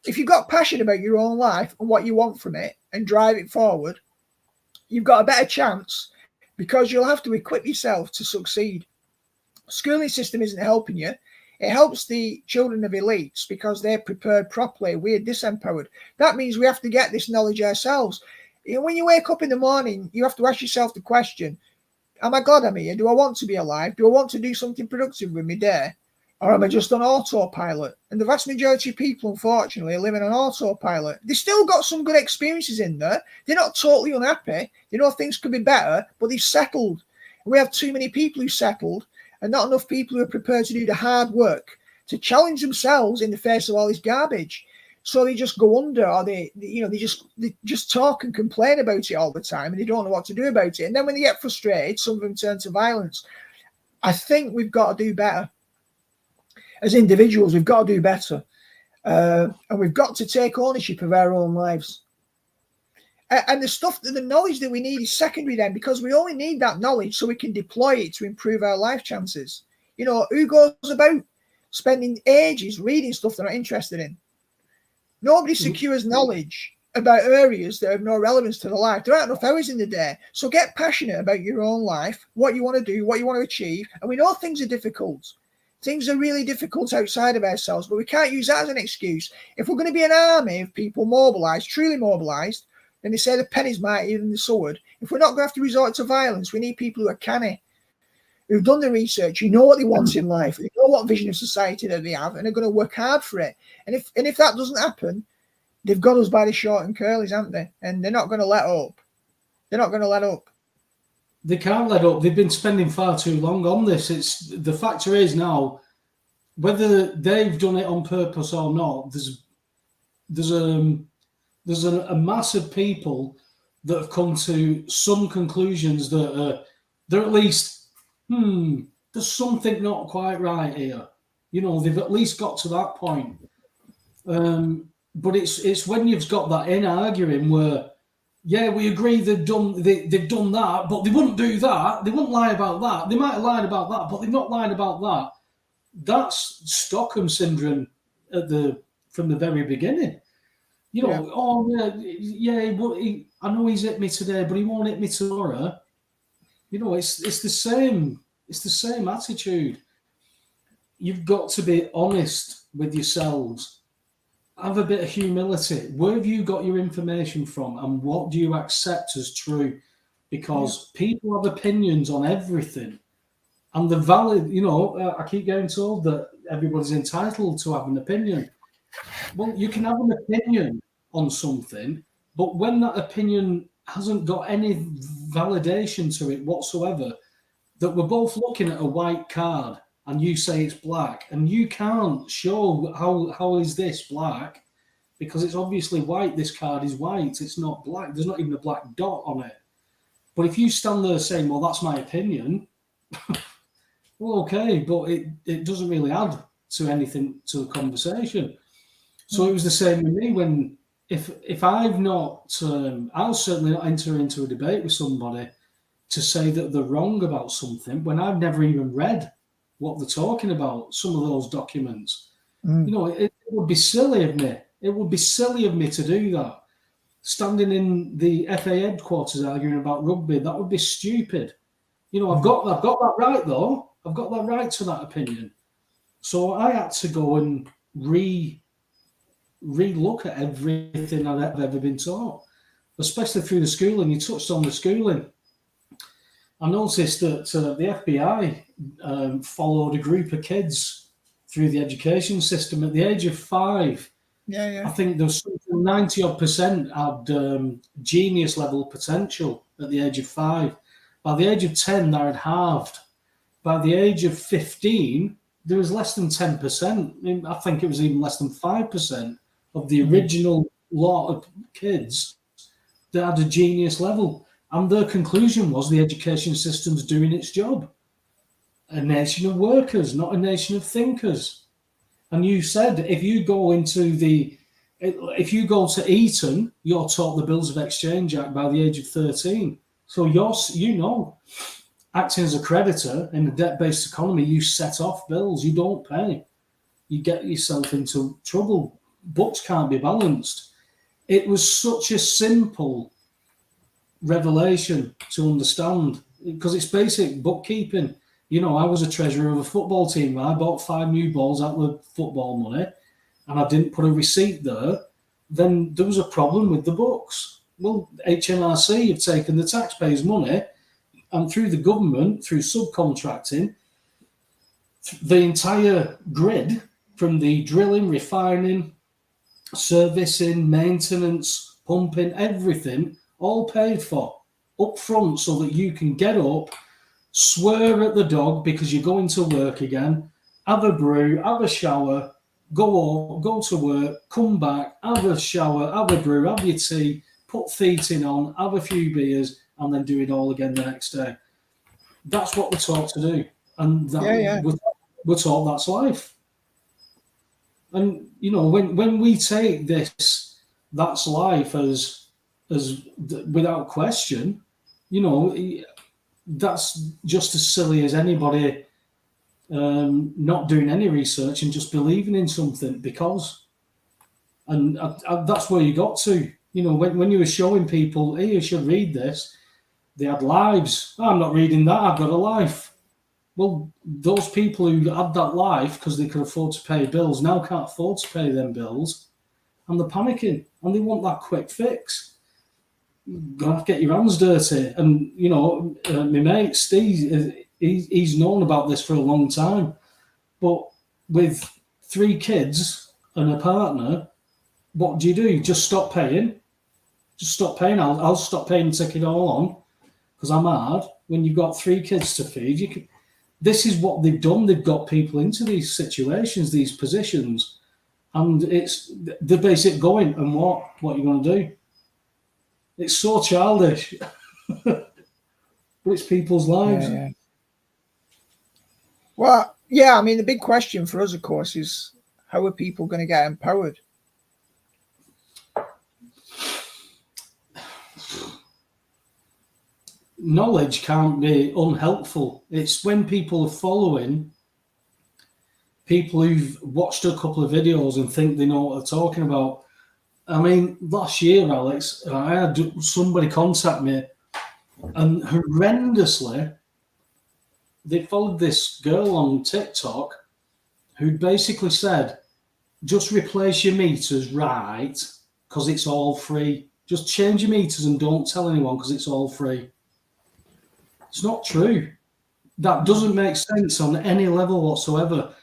if you've got passion about your own life and what you want from it and drive it forward, you've got a better chance because you'll have to equip yourself to succeed. Schooling system isn't helping you. It helps the children of elites because they're prepared properly. We're disempowered. That means we have to get this knowledge ourselves. When you wake up in the morning, you have to ask yourself the question, am I glad I'm here? Do I want to be alive? Do I want to do something productive with my day? Or am I just on autopilot? And the vast majority of people, unfortunately, are living on autopilot. They've still got some good experiences in there. They're not totally unhappy. They know things could be better, but they've settled. We have too many people who settled and not enough people who are prepared to do the hard work to challenge themselves in the face of all this garbage. So they just go under, or they just talk and complain about it all the time, and they don't know what to do about it. And then when they get frustrated, some of them turn to violence. I think we've got to do better. As individuals, we've got to do better. And we've got to take ownership of our own lives. And the knowledge that we need is secondary then, because we only need that knowledge so we can deploy it to improve our life chances. Who goes about spending ages reading stuff they're not interested in? Nobody secures knowledge about areas that have no relevance to their life. There aren't enough hours in the day. So get passionate about your own life, what you want to do, what you want to achieve. And we know things are difficult. Things are really difficult outside of ourselves, but we can't use that as an excuse. If we're going to be an army of people mobilised, truly mobilised, then they say the penny's mightier than the sword. If we're not going to have to resort to violence, we need people who are canny, who've done the research, who know what they want in life, who know what vision of society that they have, and are going to work hard for it. And if that doesn't happen, they've got us by the short and curlies, haven't they? And they're not going to let up. They're not going to let up. They can't let up. They've been spending far too long on this. It's the factor is now, whether they've done it on purpose or not, there's a mass of people that have come to some conclusions that they're at least, there's something not quite right here. They've at least got to that point. But it's when you've got that in arguing where, yeah, we agree they've done that, but they wouldn't do that. They wouldn't lie about that. They might have lied about that, but they've not lied about that. That's Stockholm syndrome from the very beginning. I know he's hit me today, but he won't hit me tomorrow. It's the same. It's the same attitude. You've got to be honest with yourselves. Have a bit of humility. Where have you got your information from, and what do you accept as true? Because people have opinions on everything, and the valid. I keep getting told that everybody's entitled to have an opinion. Well, you can have an opinion on something, but when that opinion hasn't got any validation to it whatsoever, that we're both looking at a white card and you say it's black, and you can't show how is this black, because it's obviously white. This card is white. It's not black. There's not even a black dot on it. But if you stand there saying, well, that's my opinion, well, okay, but it doesn't really add to anything to the conversation. So it was the same with me when, if I've not, I'll certainly not enter into a debate with somebody to say that they're wrong about something when I've never even read what they're talking about, some of those documents. It would be silly of me. It would be silly of me to do that. Standing in the FA headquarters arguing about rugby, that would be stupid. I've got that right though. I've got that right to that opinion. So I had to go and re-look at everything I've ever been taught, especially through the schooling. You touched on the schooling. I noticed that the FBI followed a group of kids through the education system at the age of 5. I think there was 90% had genius level potential at the age of 5. By the age of 10, they had halved. By the age of 15, there was less than 10%. I think it was even less than 5% of the original lot of kids that had a genius level. And their conclusion was the education system's doing its job. A nation of workers, not a nation of thinkers. And you said if you go to Eton, you're taught the Bills of Exchange Act by the age of 13. So acting as a creditor in a debt-based economy, you set off bills, you don't pay. You get yourself into trouble. Books can't be balanced. It was such a simple revelation to understand because it's basic bookkeeping. I was a treasurer of a football team. I bought 5 new balls out of football money and I didn't put a receipt there. Then there was a problem with the books. Well, HMRC have taken the taxpayers' money and through the government, through subcontracting, the entire grid from the drilling, refining, servicing, maintenance, pumping, everything, all paid for up front so that you can get up, swear at the dog because you're going to work again, have a brew, have a shower, go to work, come back, have a shower, have a brew, have your tea, put feet on, have a few beers, and then do it all again the next day. That's what we're taught to do. And we're taught that's life. And, when we take that's life as without question, that's just as silly as anybody not doing any research and just believing in something that's where you got to. When you were showing people, hey, you should read this, they had lives. Oh, I'm not reading that, I've got a life. Well, those people who had that life because they could afford to pay bills now can't afford to pay them bills, and they're panicking and they want that quick fix. You're gonna have to get your hands dirty. And my mate Steve, he's known about this for a long time, but with 3 kids and a partner, what do? Just stop paying. Just stop paying. I'll stop paying and take it all on. because I'm hard. When you've got 3 kids to feed, this is what they've done. They've got people into these situations, these positions, and it's the basic going. And what are you going to do? It's so childish, but it's people's lives. Yeah. Well, yeah. I mean, the big question for us, of course, is how are people going to get empowered? Knowledge can't be unhelpful. It's when people are following people who've watched a couple of videos and think they know what they're talking about. I mean, last year, Alex, I had somebody contact me, and horrendously, they followed this girl on TikTok who basically said, just replace your meters right, because it's all free. Just change your meters and don't tell anyone because it's all free. It's not true. That doesn't make sense on any level whatsoever.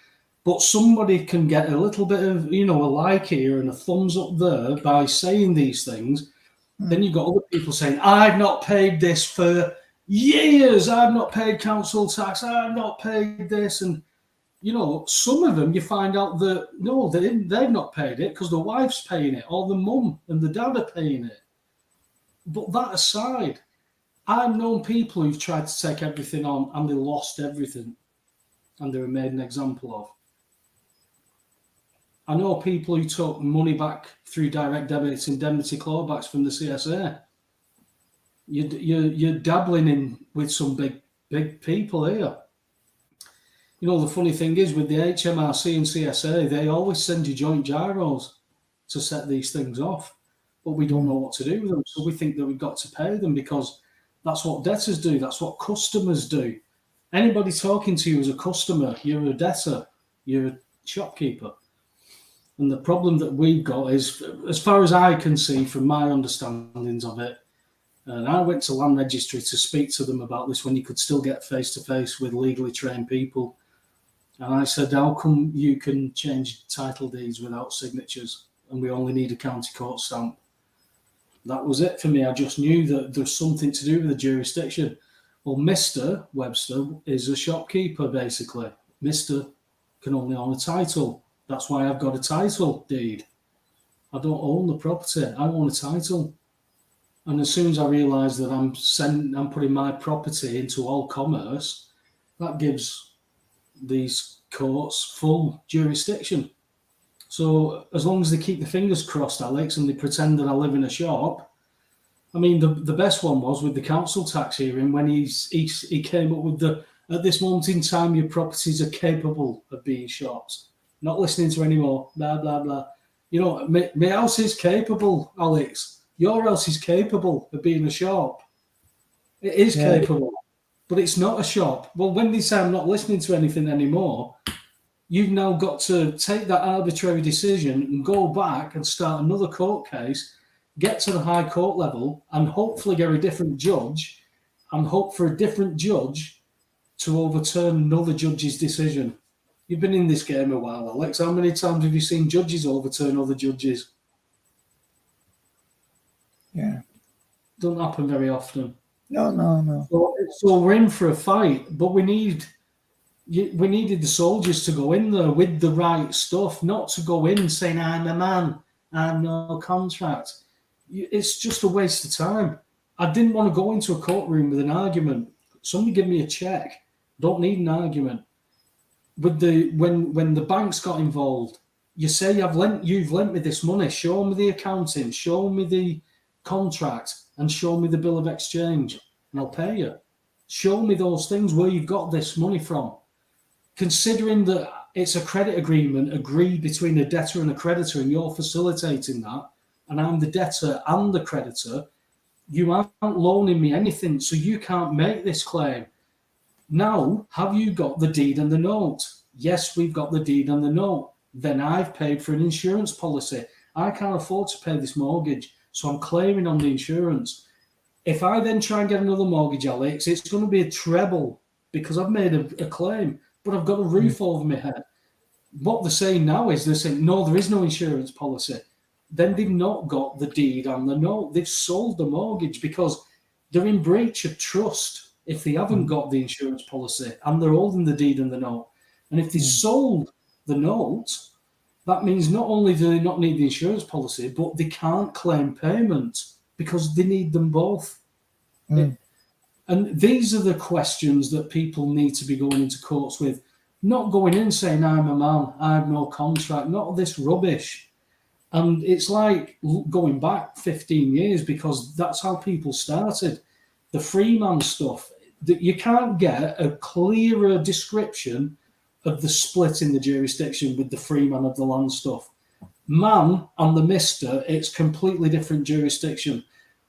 But somebody can get a little bit of, a like here and a thumbs up there by saying these things. Then you've got other people saying, I've not paid this for years. I've not paid council tax. I've not paid this. And, some of them you find out that, no, they've not paid it because the wife's paying it or the mum and the dad are paying it. But that aside, I've known people who've tried to take everything on and they lost everything and they were made an example of. I know people who took money back through direct debits, indemnity clawbacks from the CSA. You're dabbling in with some big people here. The funny thing is with the HMRC and CSA, they always send you joint gyros to set these things off, but we don't know what to do with them. So we think that we've got to pay them because that's what debtors do. That's what customers do. Anybody talking to you as a customer, you're a debtor, you're a shopkeeper. And the problem that we've got is, as far as I can see from my understandings of it, and I went to Land Registry to speak to them about this when you could still get face-to-face with legally trained people. And I said, how come you can change title deeds without signatures and we only need a county court stamp? That was it for me. I just knew that there's something to do with the jurisdiction. Well, Mr. Webster is a shopkeeper, basically. Mr. can only own a title. That's why I've got a title deed. I don't own the property. I own a title. And as soon as I realise that I'm putting my property into all commerce, that gives these courts full jurisdiction. So as long as they keep their fingers crossed, Alex, and they pretend that I live in a shop. I mean, the best one was with the council tax hearing when he came up with at this moment in time, your properties are capable of being shops. Not listening to any more, blah, blah, blah. My house is capable, Alex. Your house is capable of being a shop. It is capable, but it's not a shop. Well, when they say I'm not listening to anything anymore, you've now got to take that arbitrary decision and go back and start another court case, get to the high court level, and hopefully get a different judge, and hope for a different judge to overturn another judge's decision. You've been in this game a while, Alex. How many times have you seen judges overturn other judges? Yeah. Doesn't happen very often. No. So we're in for a fight, but we needed the soldiers to go in there with the right stuff, not to go in saying, I'm a man, I'm no contract. It's just a waste of time. I didn't want to go into a courtroom with an argument. Somebody give me a check. Don't need an argument. When the banks got involved, you say you've lent me this money. Show me the accounting, show me the contract, and show me the bill of exchange, and I'll pay you. Show me those things where you've got this money from. Considering that it's a credit agreement agreed between a debtor and a creditor, and you're facilitating that, and I'm the debtor and the creditor, you aren't loaning me anything, so you can't make this claim. Now, have you got the deed and the note? Yes, we've got the deed and the note. Then I've paid for an insurance policy. I can't afford to pay this mortgage, so I'm claiming on the insurance. If I then try and get another mortgage, Alex, it's going to be a treble because I've made a claim, but I've got a roof over my head. What they're saying now is they're saying, no, there is no insurance policy. Then they've not got the deed and the note. They've sold the mortgage because they're in breach of trust if they haven't got the insurance policy and they're holding the deed and the note. And if they sold the note, that means not only do they not need the insurance policy, but they can't claim payment because they need them both. And these are the questions that people need to be going into courts with, not going in saying, I'm a man, I have no contract, not this rubbish. And it's like going back 15 years because that's how people started. The freeman stuff, that you can't get a clearer description of the split in the jurisdiction with the freeman of the land stuff. Man and the mister, it's completely different jurisdiction.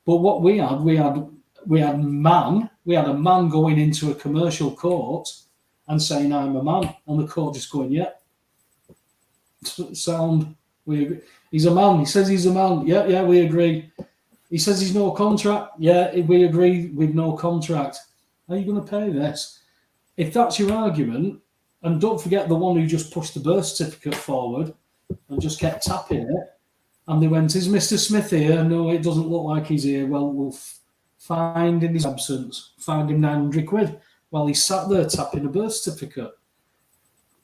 But what we had a man going into a commercial court and saying, I'm a man, and the court just going, yeah, sound, we agree. He's a man. He says he's a man. Yeah, we agree. He says he's no contract. Yeah, we agree with no contract. How are you going to pay this? If that's your argument, and don't forget the one who just pushed the birth certificate forward and just kept tapping it, and they went, is Mr. Smith here? No, it doesn't look like he's here. Well, we'll find in his absence, find him 900 quid while he sat there tapping a birth certificate.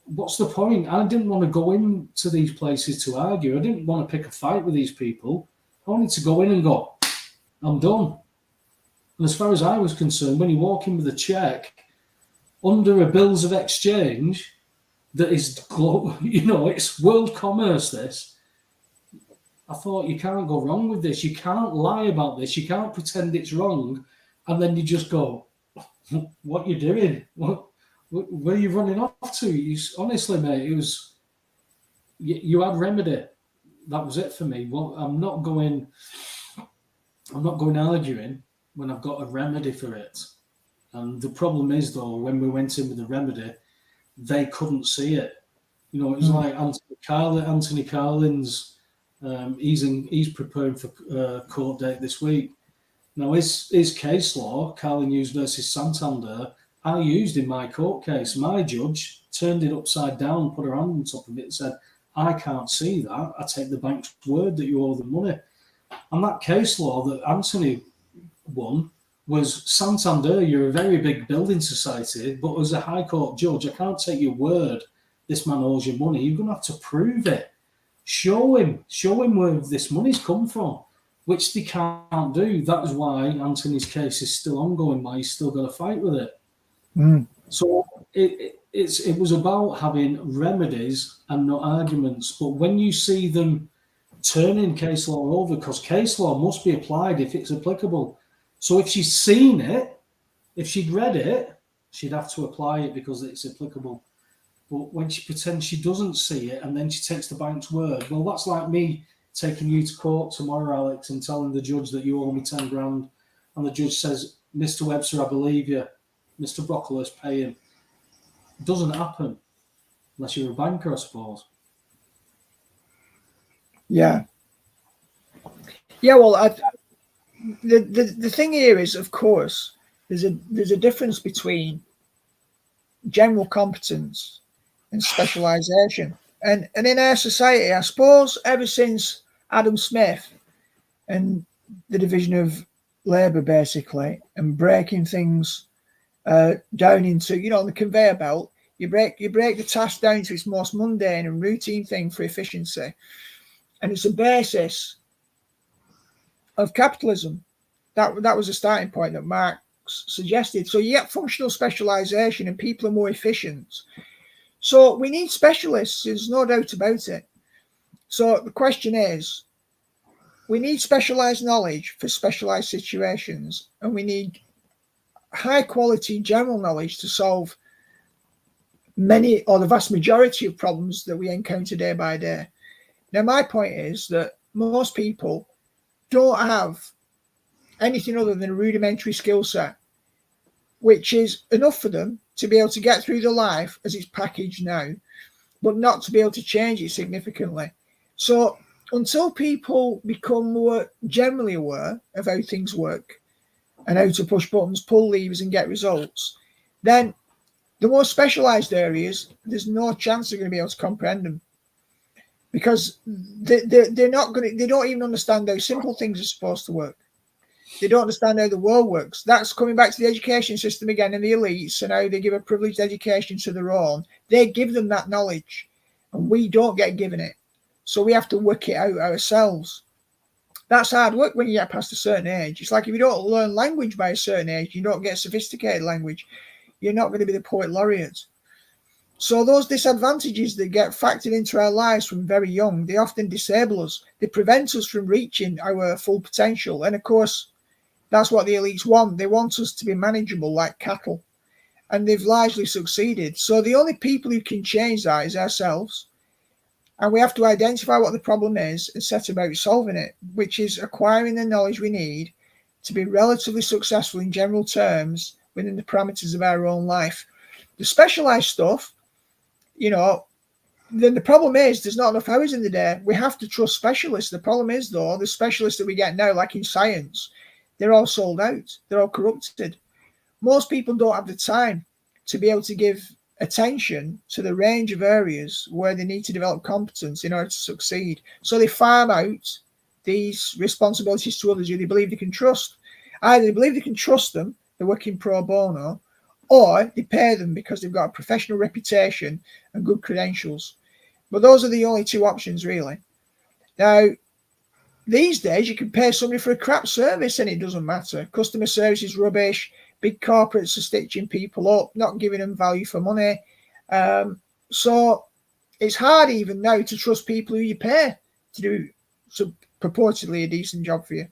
What's the point? I didn't want to go into these places to argue. I didn't want to pick a fight with these people. I wanted to go in and go, I'm done. And as far as I was concerned, when you walk in with a cheque under a bills of exchange that is, it's world commerce, this, I thought, you can't go wrong with this. You can't lie about this. You can't pretend it's wrong. And then you just go, what you doing? Where are you running off to? Honestly, mate, it was, you had remedy. That was it for me. Well, I'm not going arguing when I've got a remedy for it. And the problem is, though, when we went in with the remedy, they couldn't see it. It was like Anthony Carlin's. He's preparing for court date this week. Now, his case law, Carlin Hughes versus Santander, I used in my court case. My judge turned it upside down, put her hand on top of it and said, I can't see that. I take the bank's word that you owe the money. And that case law that Anthony won was Santander, you're a very big building society, but as a high court judge, I can't take your word this man owes you money. You're going to have to prove it. Show him where this money's come from, which they can't do. That is why Anthony's case is still ongoing, why he's still got to fight with it. So it was about having remedies and not arguments. But when you see them turning case law over, because case law must be applied if it's applicable. So if she's seen it, if she'd read it, she'd have to apply it because it's applicable. But when she pretends she doesn't see it and then she takes the bank's word, well, that's like me taking you to court tomorrow, Alex, and telling the judge that you owe me 10 grand. And the judge says, Mr. Webster, I believe you. Mr. Brocklehurst, pay him. It doesn't happen unless you're a banker, I suppose. Yeah. Yeah, well, the thing here is, of course, there's a difference between general competence and specialisation. And in our society, I suppose, ever since Adam Smith and the division of labour, basically, and breaking things down into, the conveyor belt, you break the task down to its most mundane and routine thing for efficiency. And it's a basis of capitalism. That was a starting point that Marx suggested. So you get functional specialisation and people are more efficient. So we need specialists, there's no doubt about it. So the question is, we need specialised knowledge for specialised situations, and we need high quality general knowledge to solve many or the vast majority of problems that we encounter day by day. Now, my point is that most people don't have anything other than a rudimentary skill set, which is enough for them to be able to get through their life as it's packaged now, but not to be able to change it significantly. So until people become more generally aware of how things work and how to push buttons, pull levers and get results, then the more specialised areas, there's no chance they're going to be able to comprehend them, because they're not going to, they don't even understand how simple things are supposed to work. They don't understand how the world works. That's coming back to the education system again and the elites and how they give a privileged education to their own. They give them that knowledge and we don't get given it. So we have to work it out ourselves. That's hard work when you get past a certain age. It's like if you don't learn language by a certain age, you don't get sophisticated language, you're not going to be the poet laureate. So those disadvantages that get factored into our lives from very young, they often disable us. They prevent us from reaching our full potential. And of course, that's what the elites want. They want us to be manageable like cattle. And they've largely succeeded. So the only people who can change that is ourselves. And we have to identify what the problem is and set about solving it, which is acquiring the knowledge we need to be relatively successful in general terms within the parameters of our own life. The specialized stuff, then the problem is there's not enough hours in the day. We have to trust specialists. The problem is, though, the specialists that we get now, like in science, they're all sold out. They're all corrupted. Most people don't have the time to be able to give attention to the range of areas where they need to develop competence in order to succeed. So they farm out these responsibilities to others who they believe they can trust. Either they believe they can trust them, they're working pro bono, or they pay them because they've got a professional reputation and good credentials. But those are the only two options, really. Now, these days, you can pay somebody for a crap service and it doesn't matter. Customer service is rubbish. Big corporates are stitching people up, not giving them value for money. So it's hard even now to trust people who you pay to do purportedly a decent job for you.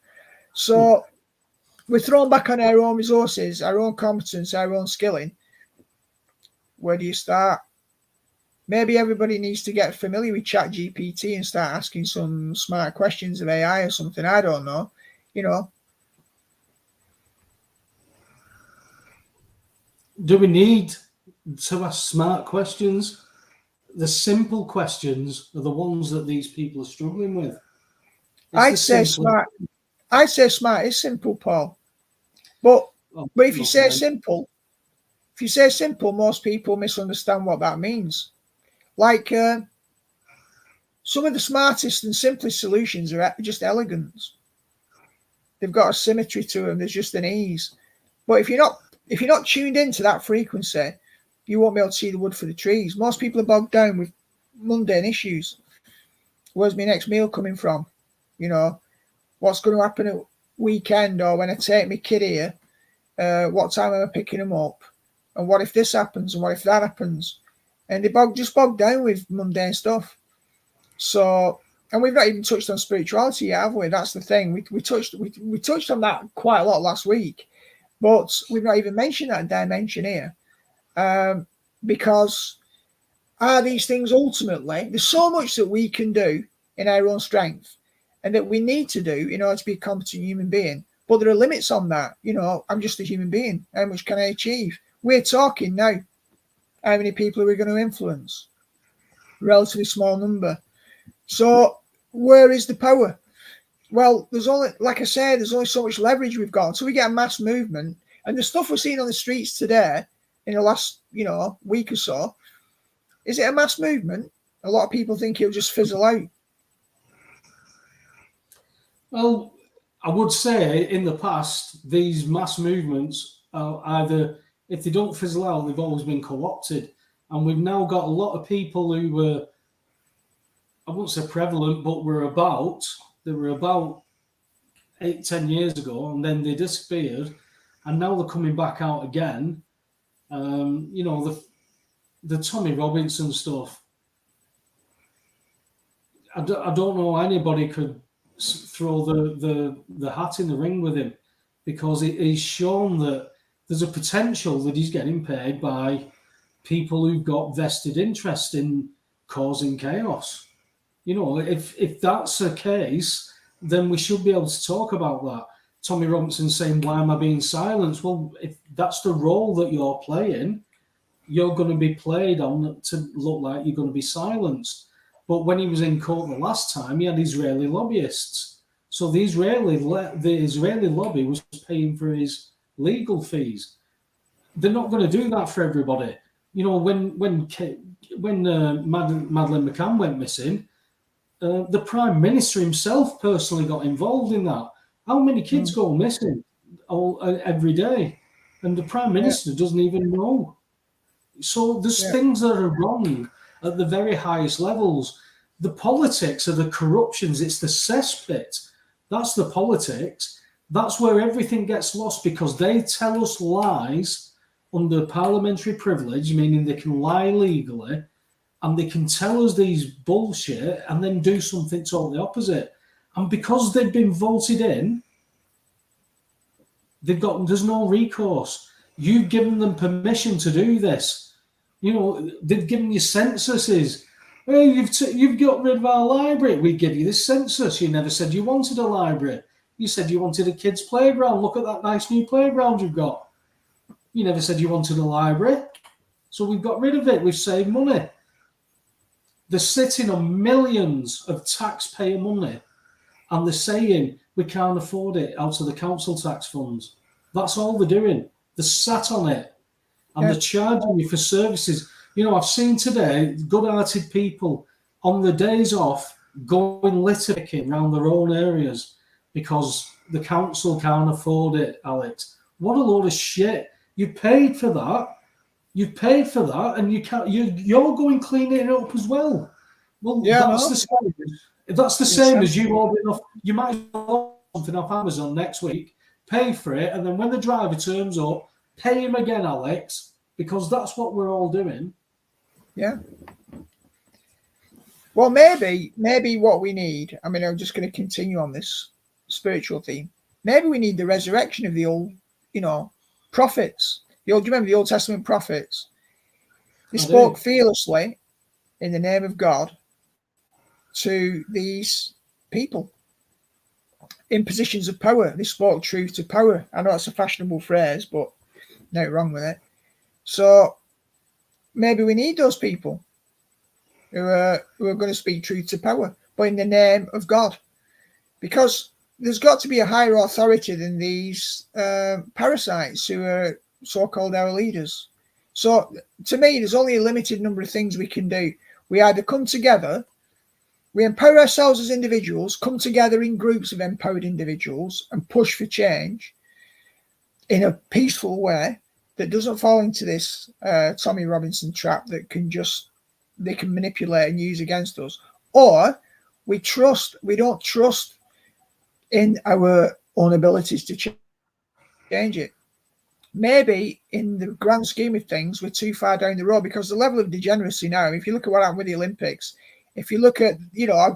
So we're thrown back on our own resources, our own competence, our own skilling. Where do you start? Maybe everybody needs to get familiar with ChatGPT and start asking some smart questions of AI or something. I don't know. Do we need to ask smart questions? The simple questions are the ones that these people are struggling with. I'd say smart is simple, Paul. But if you say simple, most people misunderstand what that means. Like some of the smartest and simplest solutions are just elegance. They've got a symmetry to them. There's just an ease. But if you're not tuned into that frequency, you won't be able to see the wood for the trees. Most people are bogged down with mundane issues. Where's my next meal coming from? What's going to happen at weekend, or when I take my kid here, what time am I picking them up? And what if this happens? And what if that happens? And they just bogged down with mundane stuff. So, and we've not even touched on spirituality yet, have we? That's the thing. We touched on that quite a lot last week. But we've not even mentioned that dimension here. Because are these things ultimately, there's so much that we can do in our own strength and that we need to do in order to be a competent human being. But there are limits on that. I'm just a human being. How much can I achieve? We're talking now. How many people are we going to influence? Relatively small number. So where is the power? Well, there's only so much leverage we've got. So we get a mass movement, and the stuff we're seeing on the streets today in the last, week or so, is it a mass movement? A lot of people think it'll just fizzle out. Well, I would say in the past, these mass movements are either, if they don't fizzle out, they've always been co-opted. And we've now got a lot of people who were, I won't say prevalent, but they were about 8-10 years ago, and then they disappeared, and now they're coming back out again. The Tommy Robinson stuff. I don't know anybody could throw the hat in the ring with him, because he's shown that there's a potential that he's getting paid by people who've got vested interest in causing chaos. If that's the case, then we should be able to talk about that. Tommy Robinson saying, why am I being silenced? Well, if that's the role that you're playing, you're going to be played on to look like you're going to be silenced. But when he was in court the last time, he had Israeli lobbyists. So the Israeli lobby was paying for his legal fees. They're not going to do that for everybody. When Madeleine McCann went missing, the Prime Minister himself personally got involved in that. How many kids go missing every day? And the Prime Minister doesn't even know. So there's things that are wrong at the very highest levels. The politics are the corruptions. It's the cesspit. That's the politics. That's where everything gets lost because they tell us lies under parliamentary privilege, meaning they can lie legally, and they can tell us these bullshit and then do something totally opposite. And because they've been voted in, there's no recourse. You've given them permission to do this. You know, they've given you censuses. Hey, you've got rid of our library. We give you this census. You never said you wanted a library. You said you wanted a kids' playground. Look at that nice new playground you've got. You never said you wanted a library. So we've got rid of it. We've saved money. They're sitting on millions of taxpayer money and they're saying we can't afford it out of the council tax funds. That's all they're doing. They're sat on it. And they're charging you for services. You know, I've seen today good-hearted people on the days off going litter picking around their own areas because the council can't afford it, Alex. What a load of shit. You paid for that. You've paid for that, and you're going cleaning it up as well. Well, that's the same. That's the same as you ordering off. You might order something off Amazon next week, pay for it, and then when the driver turns up, pay him again, Alex, because that's what we're all doing. Yeah. Well, maybe what we need, I mean, I'm just going to continue on this spiritual theme. Maybe we need the resurrection of the old, prophets. Do you remember the Old Testament prophets? They spoke fearlessly in the name of God to these people in positions of power. They spoke truth to power. I know it's a fashionable phrase, but nothing wrong with it. So maybe we need those people who are going to speak truth to power, but in the name of God, because there's got to be a higher authority than these parasites who are so-called our leaders. So to me, there's only a limited number of things we can do. We either come together, we empower ourselves as individuals, come together in groups of empowered individuals and push for change in a peaceful way that doesn't fall into this Tommy Robinson trap that they can manipulate and use against us. Or we don't trust in our own abilities to change it. Maybe in the grand scheme of things, we're too far down the road because the level of degeneracy now, if you look at what happened with the Olympics, if you look at,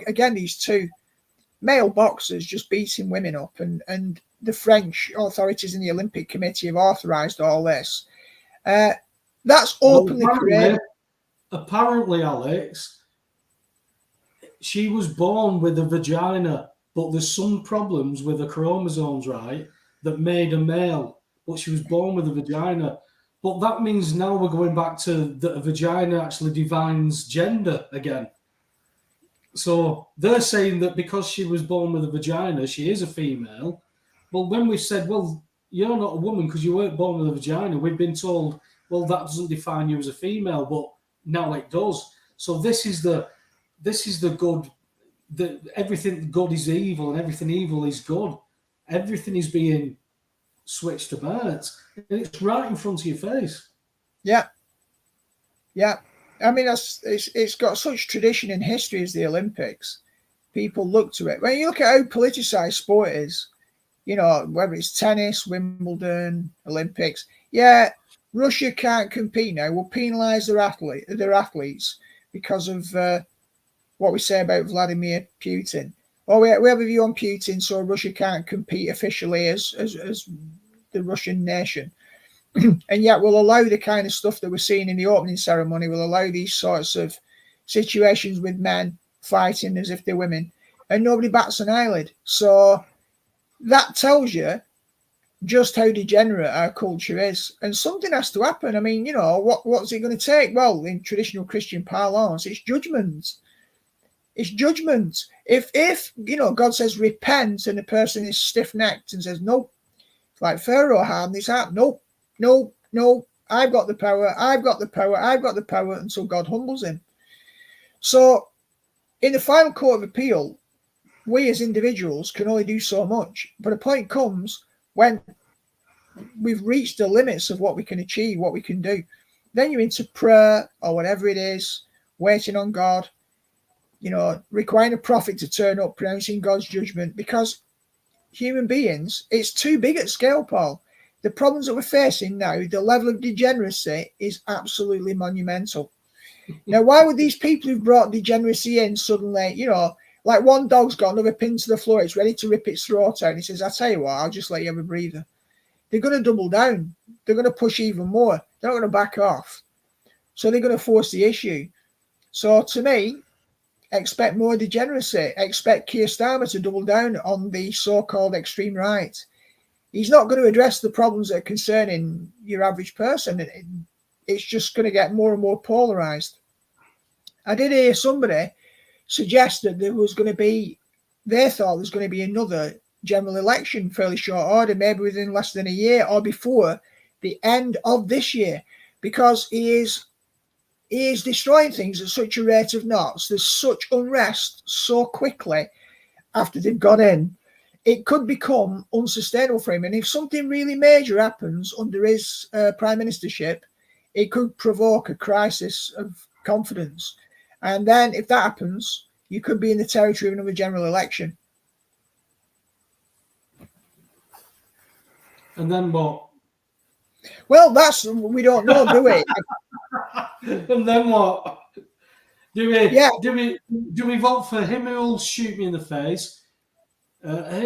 again, these two male boxers just beating women up and the French authorities in the Olympic Committee have authorised all this. That's openly created. Apparently, Alex, she was born with a vagina, but there's some problems with the chromosomes, right, that made her male. But she was born with a vagina. But that means now we're going back to that a vagina actually defines gender again. So they're saying that because she was born with a vagina, she is a female. Well, when we said, well, you're not a woman because you weren't born with a vagina, we've been told, well, that doesn't define you as a female, but now it does. So this is the good. Everything good is evil and everything evil is good. Everything is being switched about. And it's right in front of your face. Yeah. I mean, it's got such tradition and history as the Olympics. People look to it. When you look at how politicized sport is, whether it's tennis, Wimbledon, Olympics, Russia can't compete now. We'll penalise their athletes because of what we say about Vladimir Putin. Oh, we have a view on Putin, so Russia can't compete officially as the Russian nation. And yet we'll allow the kind of stuff that we're seeing in the opening ceremony. We'll allow these sorts of situations with men fighting as if they're women, and nobody bats an eyelid. So that tells you just how degenerate our culture is. And something has to happen. I mean, what's it going to take? Well, in traditional Christian parlance, it's judgment. It's judgment. If God says repent and the person is stiff-necked and says, nope, like Pharaoh had in his heart, nope, I've got the power until God humbles him. So in the final court of appeal, we as individuals can only do so much. But a point comes when we've reached the limits of what we can achieve, what we can do. Then you're into prayer or whatever it is, waiting on God, requiring a prophet to turn up, pronouncing God's judgment, because human beings, it's too big at scale, Paul. The problems that we're facing now, the level of degeneracy is absolutely monumental. Now, why would these people who've brought degeneracy in suddenly, like one dog's got another pin to the floor, it's ready to rip its throat out, and he says, "I'll tell you what, I'll just let you have a breather." They're going to double down. They're going to push even more. They're not going to back off. So they're going to force the issue. So to me, expect more degeneracy. Expect Keir Starmer to double down on the so-called extreme right. He's not going to address the problems that are concerning your average person. It's just going to get more and more polarized. I did hear somebody suggest that they thought there's going to be another general election fairly short order, maybe within less than a year or before the end of this year, because he is destroying things at such a rate of knots. There's such unrest so quickly after they've got in. It could become unsustainable for him. And if something really major happens under his prime ministership, it could provoke a crisis of confidence. And then if that happens, you could be in the territory of another general election. And then what? Well, we don't know, do we? And then what? Do we vote for him who will shoot me in the face? Her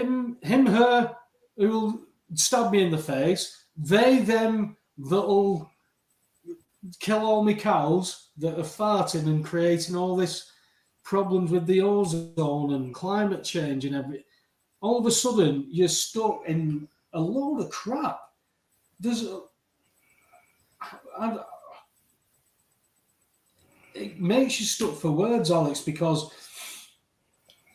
who will stab me in the face? Them that'll kill all my cows that are farting and creating all this problems with the ozone and climate change and everything. All of a sudden, you're stuck in a load of crap. It makes you stuck for words, Alex, because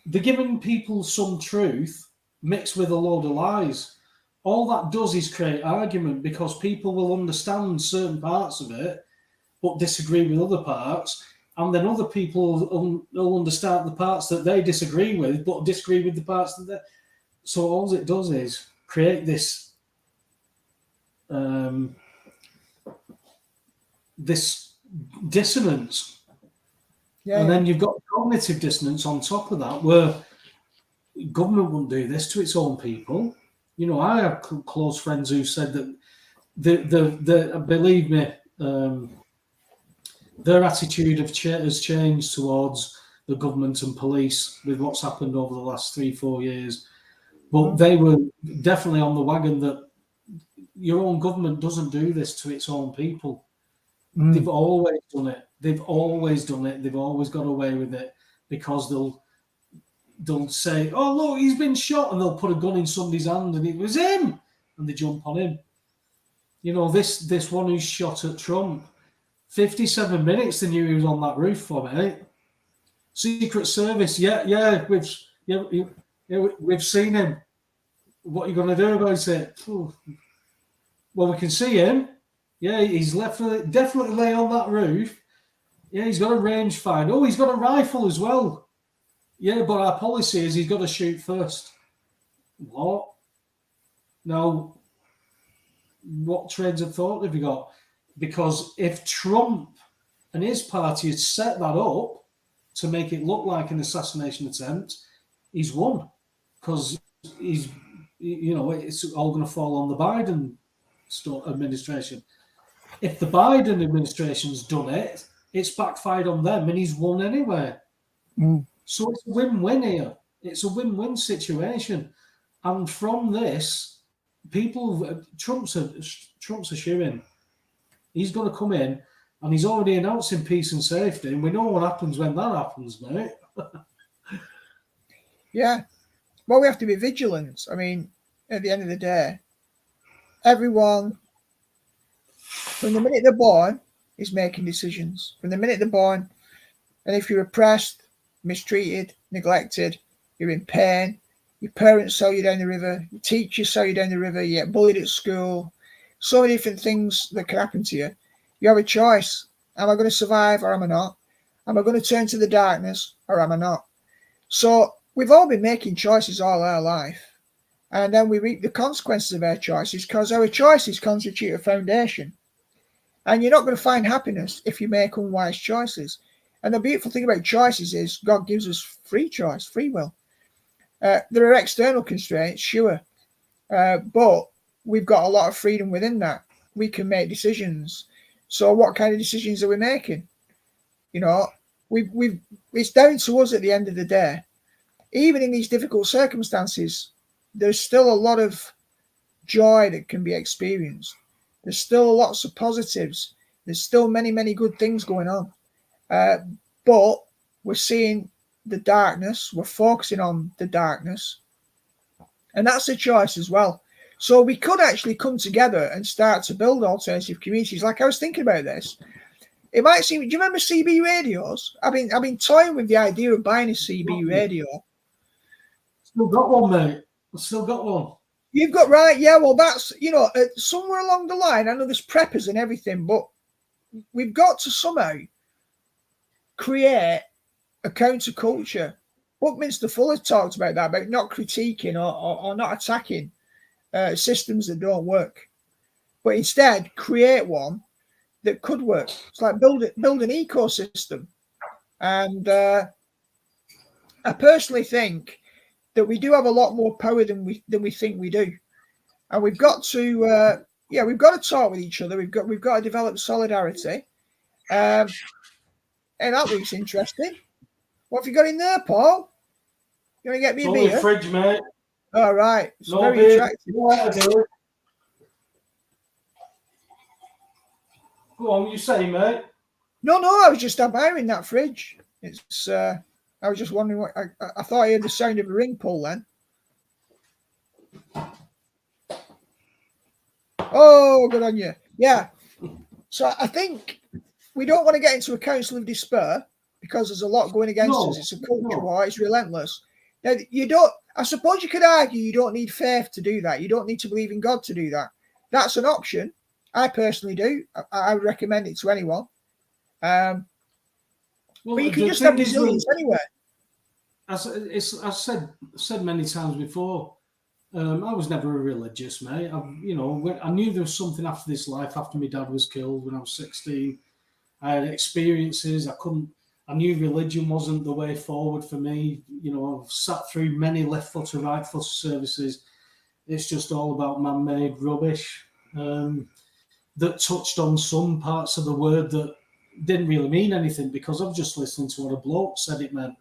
they're giving people some truth mixed with a load of lies. All that does is create argument, because people will understand certain parts of it but disagree with other parts, and then other people will understand the parts that they disagree with but disagree with the parts that they... So all it does is create this this dissonance. Yeah, and then you've got cognitive dissonance on top of that, where government wouldn't do this to its own people. I have close friends who said that believe me, their attitude has changed towards the government and police with what's happened over the last 3-4 years. But they were definitely on the wagon that your own government doesn't do this to its own people. They've always done it. They've always got away with it, because they'll say, "Oh, look, he's been shot," and they'll put a gun in somebody's hand and it was him, and they jump on him. This one who shot at Trump, 57 minutes they knew he was on that roof for, mate. Secret Service, we've seen him. What are you going to do about it? Well, we can see him. Yeah, he's definitely lay on that roof. Yeah, he's got a rangefinder. Oh, he's got a rifle as well. Yeah, but our policy is he's got to shoot first. What? Now, what trains of thought have you got? Because if Trump and his party had set that up to make it look like an assassination attempt, he's won. Because it's all going to fall on the Biden administration. If the Biden administration's done it, it's backfired on them and he's won anyway. So it's a win-win here. It's a win-win situation. And from this, Trump's a shoo-in. He's going to come in, and he's already announcing peace and safety, and we know what happens when that happens, mate. Yeah. Well, we have to be vigilant. I mean, at the end of the day, everyone, from the minute they're born, is making decisions. From the minute they're born, and if you're oppressed, mistreated, neglected, you're in pain, your parents sell you down the river, your teachers sell you down the river, you get bullied at school, so many different things that can happen to you. You have a choice. Am I going to survive or am I not? Am I going to turn to the darkness or am I not? So we've all been making choices all our life, and then we reap the consequences of our choices because our choices constitute a foundation. And you're not going to find happiness if you make unwise choices. And the beautiful thing about choices is God gives us free choice, free will. There are external constraints, sure, but we've got a lot of freedom within that. We can make decisions. So what kind of decisions are we making? You know, it's down to us at the end of the day. Even in these difficult circumstances, there's still a lot of joy that can be experienced. There's still lots of positives. There's still many, many good things going on. But we're seeing the darkness. We're focusing on the darkness. And that's a choice as well. So we could actually come together and start to build alternative communities. Like I was thinking about this. It might seem, do you remember CB radios? I've been toying with the idea of buying a CB radio. Still got one, mate. I've still got one. You've got, right, yeah, well, that's, somewhere along the line, I know there's preppers and everything, but we've got to somehow create a counterculture. Buckminster Fuller talked about that, about not critiquing or not attacking systems that don't work, but instead create one that could work. It's like build an ecosystem. And I personally think that we do have a lot more power than we think we do, and we've got to talk with each other. We've got to develop solidarity, and that looks interesting. What have you got in there, Paul? You want to get me a beer? Fridge, mate. All right, it's no very beer. attractive. Go on, you say, mate. No, I was just admiring that fridge. It's. I was just wondering what I thought I heard the sound of a ring pull then. Oh, good on you. Yeah. So I think we don't want to get into a council of despair because there's a lot going against us. It's a culture war. It's relentless. Now, I suppose you could argue you don't need faith to do that. You don't need to believe in God to do that. That's an option. I personally do. I would recommend it to anyone. But you can just have resilience anyway. As I've said many times before, I was never a religious, mate. I knew there was something after this life, after my dad was killed when I was 16. I had experiences. I knew religion wasn't the way forward for me. I've sat through many left foot to right foot services. It's just all about man-made rubbish that touched on some parts of the word that didn't really mean anything because I was just listening to what a bloke said it meant.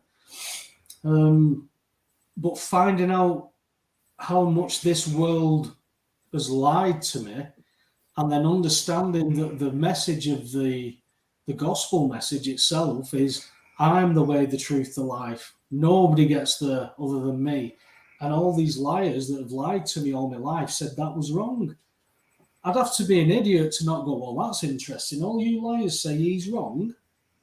But finding out how much this world has lied to me, and then understanding that the message of the gospel message itself is, I'm the way, the truth, the life. Nobody gets there other than me. And all these liars that have lied to me all my life said that was wrong. I'd have to be an idiot to not go, well, that's interesting. All you liars say he's wrong.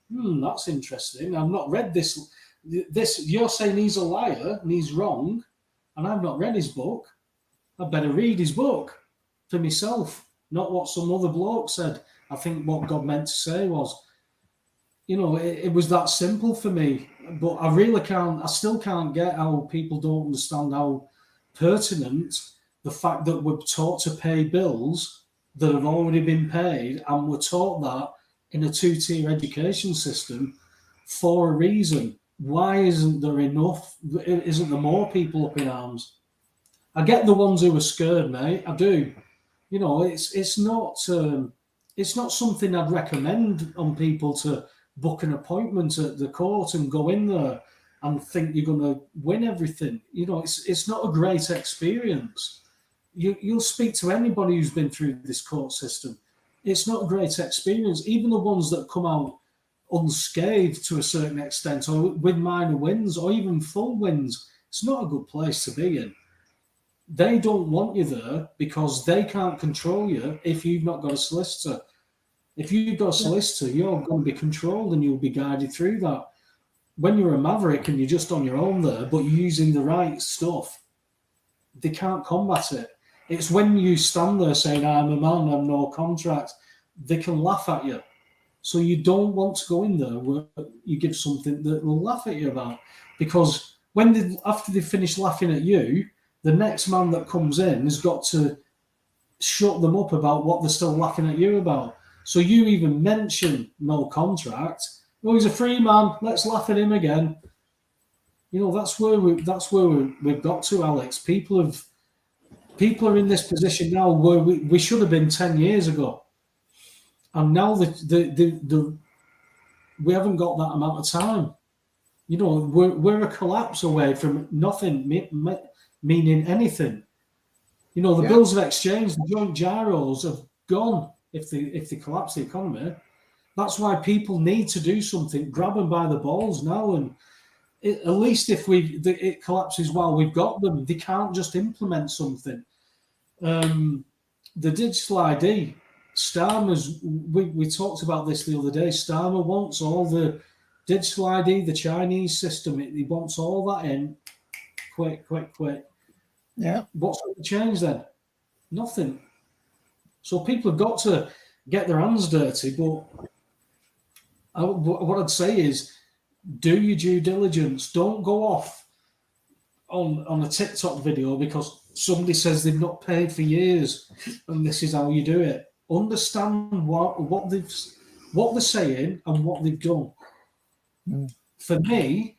That's interesting. I've not read this. You're saying he's a liar and he's wrong, and I've not read his book. I better read his book for myself, not what some other bloke said. I think what God meant to say was, it was that simple for me. But I still can't get how people don't understand how pertinent the fact that we're taught to pay bills that have already been paid, and we're taught that in a two-tier education system for a reason. Why isn't there enough? Isn't there more people up in arms? I get the ones who are scared, mate. I do. It's not something I'd recommend on people to book an appointment at the court and go in there and think you're going to win everything. It's not a great experience. You'll speak to anybody who's been through this court system. It's not a great experience. Even the ones that come out unscathed to a certain extent, or with minor wins, or even full wins, it's not a good place to be in. They don't want you there because they can't control you if you've not got a solicitor. If you've got a solicitor, you're going to be controlled and you'll be guided through that. When you're a maverick and you're just on your own there, but you're using the right stuff, they can't combat it. It's when you stand there saying, I'm a man, I'm no contract, they can laugh at you. So you don't want to go in there where you give something that will laugh at you about, because after they finish laughing at you, the next man that comes in has got to shut them up about what they're still laughing at you about. So you even mention no contract. Oh, he's a free man. Let's laugh at him again. You know, that's where we've got to, Alex. People are in this position now where we should have been 10 years ago, and now we haven't got that amount of time. You know, we're a collapse away from nothing meaning anything. You know, the bills of exchange, the joint gyros have gone if they collapse the economy. That's why people need to do something, grab them by the balls now, and at least if it collapses while we've got them, they can't just implement something. The digital ID, Starmer's, we talked about this the other day. Starmer wants all the digital ID, the Chinese system. He wants all that in quick. Yeah. What's going to change then? Nothing. So people have got to get their hands dirty. But what I'd say is, do your due diligence. Don't go off on a TikTok video because somebody says they've not paid for years and this is how you do it. Understand what they're saying and what they've done. For me,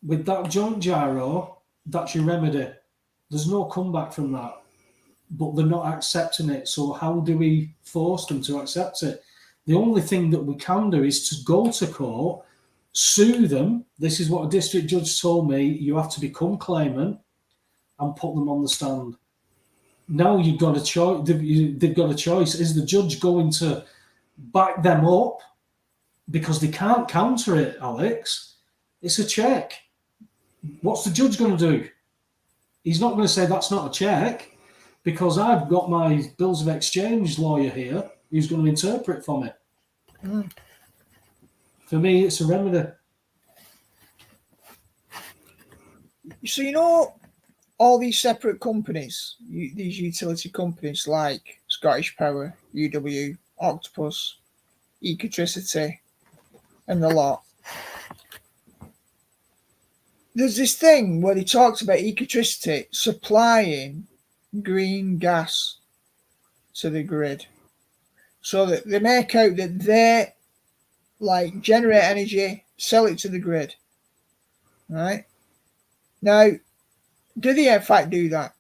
with that joint gyro, that's your remedy. There's no comeback from that. But they're not accepting it. So how do we force them to accept it? The only thing that we can do is to go to court, sue them. This is what a district judge told me. You have to become claimant and put them on the stand. Now you've got a choice. They've got a choice. Is the judge going to back them up because they can't counter it, Alex? It's a check. What's the judge going to do? He's not going to say that's not a check because I've got my bills of exchange lawyer here who's going to interpret for me. For me, it's a remedy. So, you know, all these separate companies, these utility companies like Scottish Power, UW, Octopus, Ecotricity, and the lot. There's this thing where they talked about Ecotricity supplying green gas to the grid. So that they make out that they like generate energy, sell it to the grid. Right? Now, do they in fact do that?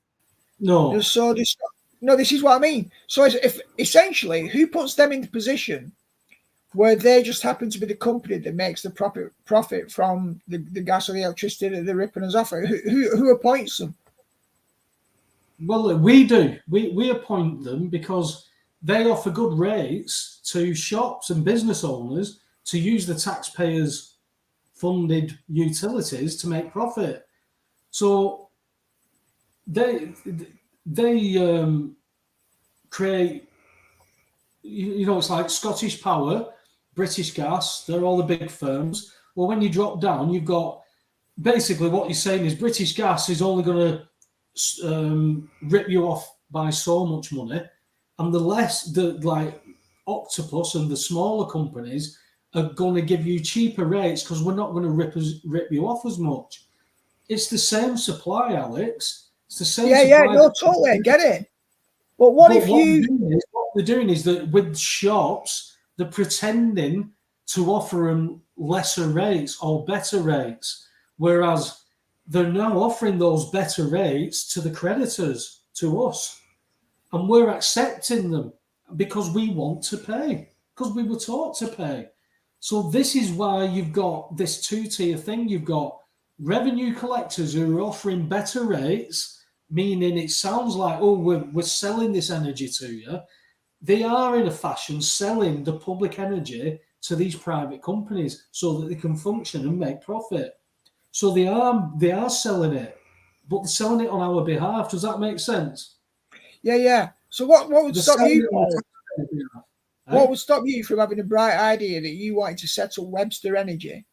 No. This is what I mean. So if essentially, who puts them in the position where they just happen to be the company that makes the profit from the gas or the electricity that they're ripping us off? Who appoints them? Well, we do. We appoint them because they offer good rates to shops and business owners to use the taxpayers' funded utilities to make profit. So they create, you know, it's like Scottish Power, British Gas, they're all the big firms. Well, when you drop down, you've got basically what you're saying is British Gas is only going to rip you off by so much money, and like Octopus and the smaller companies are going to give you cheaper rates because we're not going to rip you off as much. It's the same supply, Alex. It's the same supply. Yeah, no, totally, I get it. But what they're doing is that with shops, they're pretending to offer them lesser rates or better rates, whereas they're now offering those better rates to the creditors, to us. And we're accepting them because we want to pay, because we were taught to pay. So this is why you've got this two-tier thing. You've got revenue collectors who are offering better rates, meaning it sounds like, oh, we're selling this energy to you. They are, in a fashion, selling the public energy to these private companies so that they can function and make profit. So they are selling it, but they're selling it on our behalf. Does that make sense? Yeah. So what would stop you? What would stop you from having a bright idea that you wanted to set up WEBSTER Energy,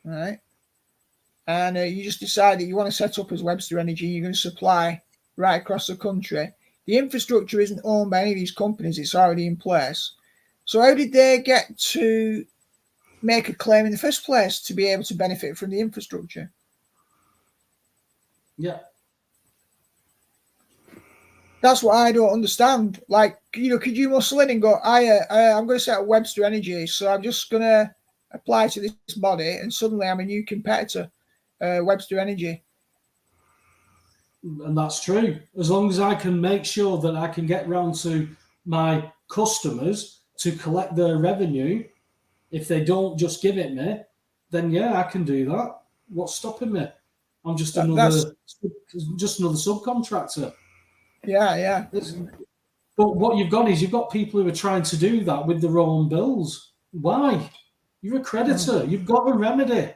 right? And you just decide that you want to set up as WEBSTER Energy. You're going to supply right across the country. The infrastructure isn't owned by any of these companies. It's already in place. So how did they get to make a claim in the first place to be able to benefit from the infrastructure? Yeah. That's what I don't understand. Like, could you muscle in and go, I'm going to set up Webster Energy, so I'm just going to apply to this body, and suddenly I'm a new competitor, Webster Energy. And that's true. As long as I can make sure that I can get round to my customers to collect their revenue, if they don't just give it me, then yeah, I can do that. What's stopping me? I'm just another subcontractor. Yeah. But what you've got is you've got people who are trying to do that with their own bills. Why? You're a creditor. You've got a remedy.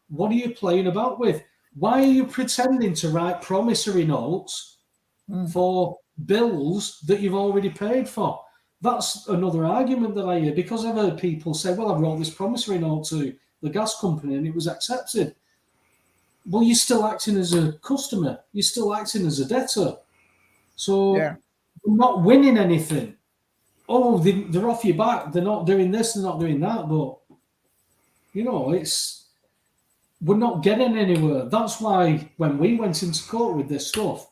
What are you playing about with? Why are you pretending to write promissory notes for bills that you've already paid for? That's another argument that I hear, because I've heard people say, well, I wrote this promissory note to the gas company and it was accepted. Well, you're still acting as a customer. You're still acting as a debtor. So Yeah. we're not winning anything. Oh, they're off your back. They're not doing this, they're not doing that. But, we're not getting anywhere. That's why when we went into court with this stuff,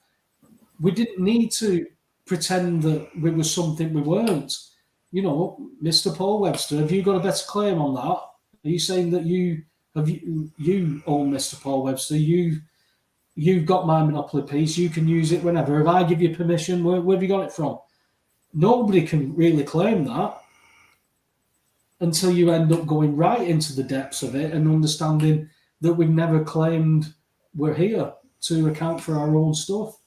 we didn't need to pretend that we were something we weren't. Mr. Paul Webster, have you got a better claim on that? Are you saying that you own Mr. Paul Webster? You've got my monopoly piece. You can use it whenever. If I give you permission, where have you got it from? Nobody can really claim that until you end up going right into the depths of it and understanding that we've never claimed we're here to account for our own stuff.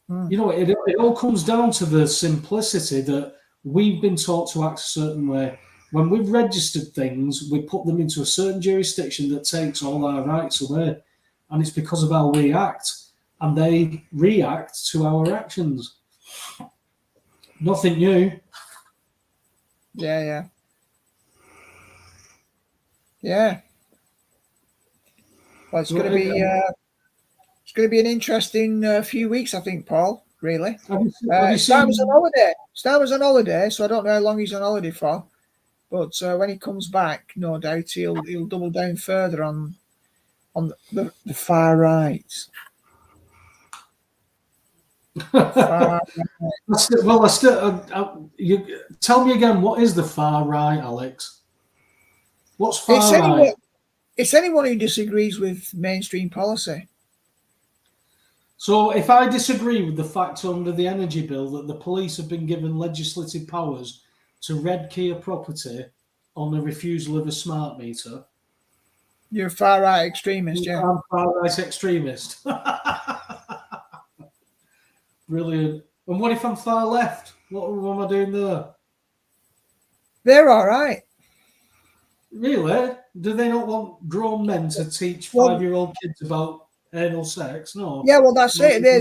It all comes down to the simplicity that we've been taught to act a certain way. When we've registered things, we put them into a certain jurisdiction that takes all our rights away. And it's because of how we act, and they react to our actions. Nothing new. Yeah. Well, it's going to be an interesting few weeks, I think, Paul. Really. Stan was on holiday, so I don't know how long he's on holiday for. But when he comes back, no doubt he'll double down further on the far right. You tell me again, what is the far right, Alex? What's far right? It's anyone who disagrees with mainstream policy. So if I disagree with the fact under the energy bill that the police have been given legislative powers to red key a property on the refusal of a smart meter, you're a far right extremist, yeah. I'm a far right extremist. Brilliant. And what if I'm far left? What am I doing there? They're all right. Really? Do they not want grown men to teach 5-year-old kids about anal sex? No. Yeah, well, that's it. They're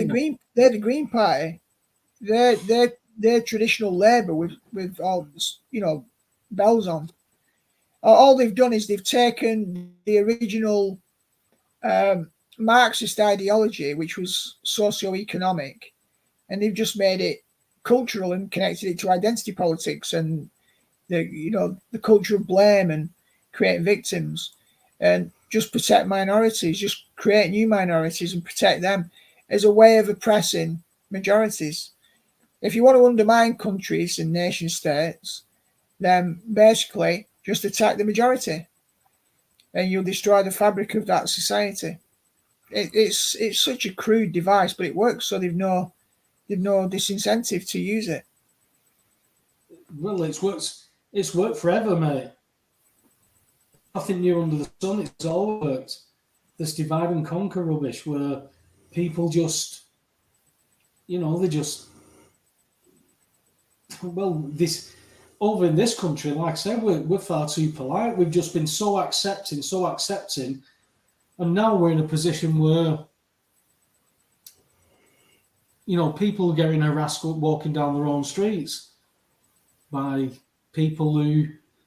the Green Party. They're traditional Labour with all bells on. All they've done is they've taken the original Marxist ideology, which was socio-economic, and they've just made it cultural and connected it to identity politics and the culture of blame and create victims and just protect minorities, just create new minorities and protect them as a way of oppressing majorities. If you want to undermine countries and nation states, then basically just attack the majority and you'll destroy the fabric of that society. It's such a crude device, but it works, so they've no disincentive to use it. Well, it's worked forever, mate. Nothing new under the sun. It's all worked. This divide and conquer rubbish where people just, this over in this country, like I said, we're far too polite. We've just been so accepting, and now we're in a position where, people are getting harassed walking down their own streets by people who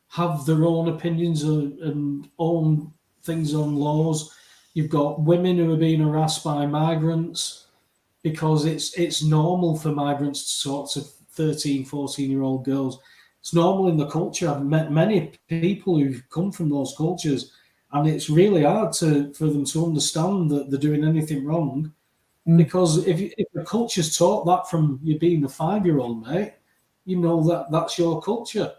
have their own opinions and own things on laws. You've got women who are being harassed by migrants because it's normal for migrants to talk to 13, 14-year-old girls. It's normal in the culture. I've met many people who've come from those cultures, and it's really hard for them to understand that they're doing anything wrong. Because if the culture's taught that from you being a 5-year-old, mate, you know that that's your culture.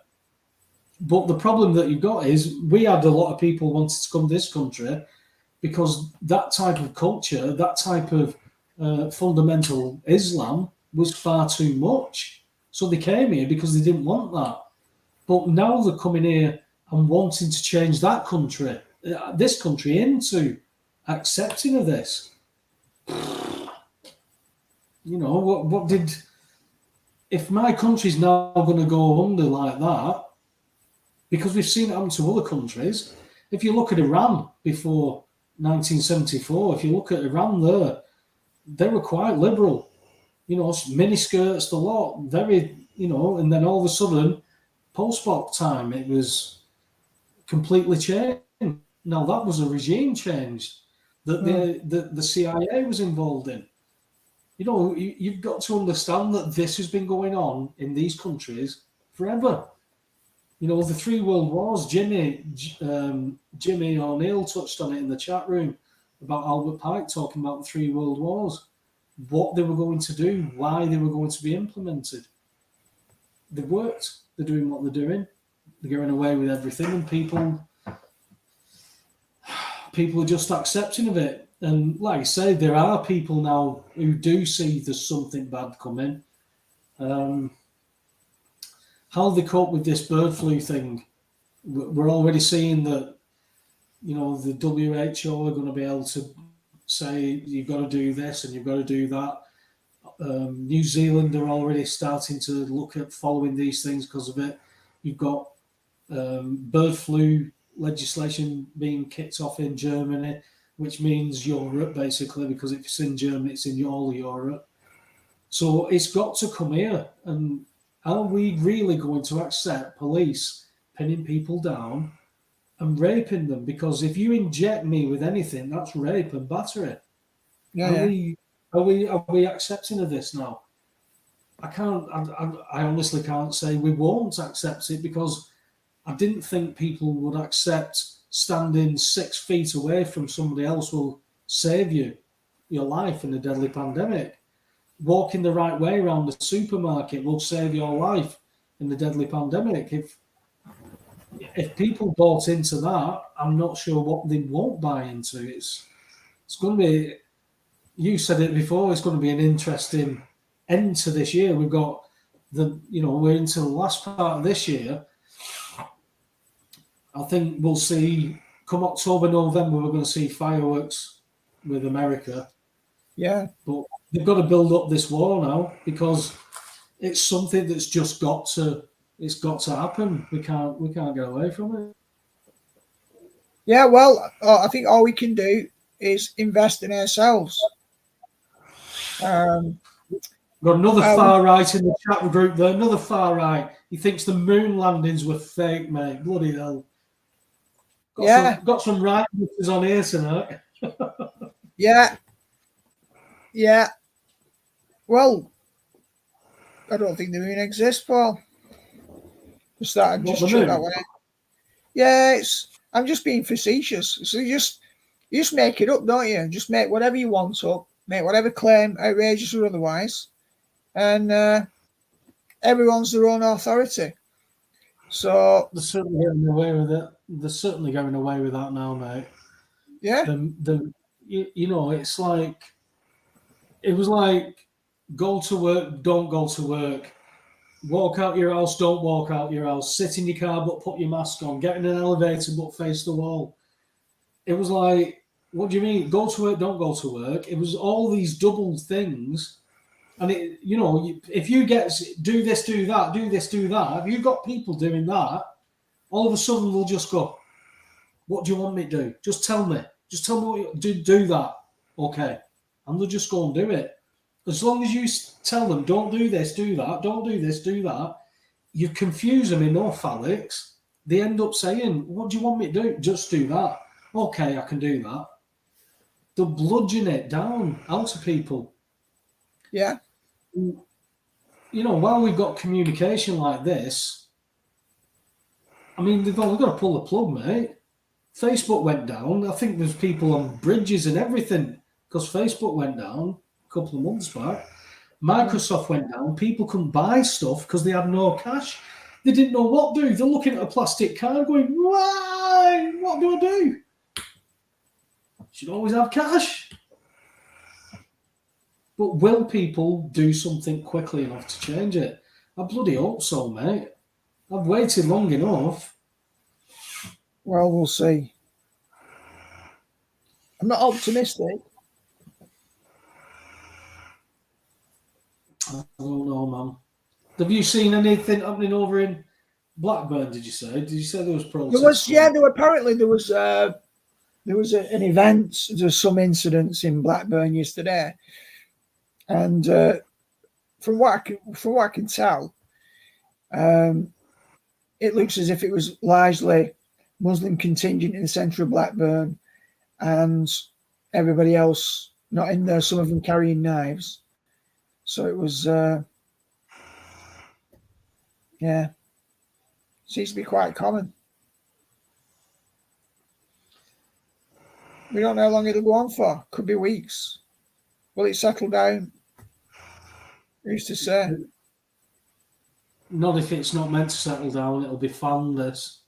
But the problem that you've got is we had a lot of people wanted to come to this country because that type of culture, that type of fundamental Islam was far too much. So they came here because they didn't want that. But now they're coming here and wanting to change that country, this country, into accepting of this. You know, what did... If my country's now going to go under like that, because we've seen it happen to other countries. If you look at Iran before 1974, if you look at Iran there, they were quite liberal. You know, miniskirts, the lot, very, you know, and then all of a sudden, post-Spock time, it was completely changed. Now, that was a regime change that the CIA was involved in. You know, you've got to understand that this has been going on in these countries forever. You know, the 3 world wars, Jimmy O'Neill touched on it in the chat room about Albert Pike talking about the 3 world wars, what they were going to do, why they were going to be implemented. They worked. They're doing what they're doing. They're getting away with everything, and people are just accepting of it. And like I say, there are people now who do see there's something bad coming. How they cope with this bird flu thing, we're already seeing that, you know, the WHO are going to be able to say you've got to do this and you've got to do that. New Zealand are already starting to look at following these things because of it. You've got bird flu legislation being kicked off in Germany, which means Europe, basically, because if it's in Germany, it's in all Europe. So it's got to come here. And are we really going to accept police pinning people down and raping them? Because if you inject me with anything, that's rape and battery. Are we accepting of this now? I honestly can't say we won't accept it, because I didn't think people would accept standing 6 feet away from somebody else will save your life in a deadly pandemic. Walking the right way around the supermarket will save your life in the deadly pandemic. If people bought into that, I'm not sure what they won't buy into. It's going to be, you said it before, it's going to be an interesting end to this year. We've got we're into the last part of this year. I think we'll see, come October, November, we're going to see fireworks with America. Yeah. But they've got to build up this war now, because it's something that's just got to happen. We can't get away from it. Yeah, well, I think all we can do is invest in ourselves. Got another far right in the chat group there. Another far right. He thinks the moon landings were fake, mate. Bloody hell. Got some right on here tonight. Yeah. Well, I don't think the moon exists, Paul. Just that, just chuck that one in. Yeah, I'm just being facetious. So you just make it up, don't you? Just make whatever you want up, make whatever claim, outrageous or otherwise, and everyone's their own authority. So they're certainly getting away with it. They're certainly going away with that now, mate. Yeah. It's like, it was like, go to work, don't go to work. Walk out your house, don't walk out your house. Sit in your car, but put your mask on. Get in an elevator, but face the wall. It was like, what do you mean? Go to work, don't go to work. It was all these double things. And if you do this, do that, do this, do that, if you've got people doing that, all of a sudden they'll just go, what do you want me to do? Just tell me. Just tell me what you do that. Okay. And they'll just go and do it. As long as you tell them, don't do this, do that, don't do this, do that, you confuse them enough, Alex, they end up saying, what do you want me to do? Just do that. Okay, I can do that. They'll bludgeon it down out of people. Yeah. While we've got communication like this, I mean, they've got to pull the plug, mate. Facebook went down. I think there's people on bridges and everything because Facebook went down. couple of months back. Microsoft went down. People couldn't buy stuff because they had no cash. They didn't know what to do. They're looking at a plastic card going, why? What do I do? Should always have cash. But will people do something quickly enough to change it? I bloody hope so, mate. I've waited long enough. Well, we'll see. I'm not optimistic. I don't know, man. Have you seen anything happening over in Blackburn? Did you say? Did you say there was protests? There was an event. There's some incidents in Blackburn yesterday, and from what I can tell, it looks as if it was largely Muslim contingent in the centre of Blackburn, and everybody else not in there. Some of them carrying knives. So it was, seems to be quite common. We don't know how long it'll go on for. Could be weeks. Will it settle down? Who's to say? Not if it's not meant to settle down. It'll be foundless.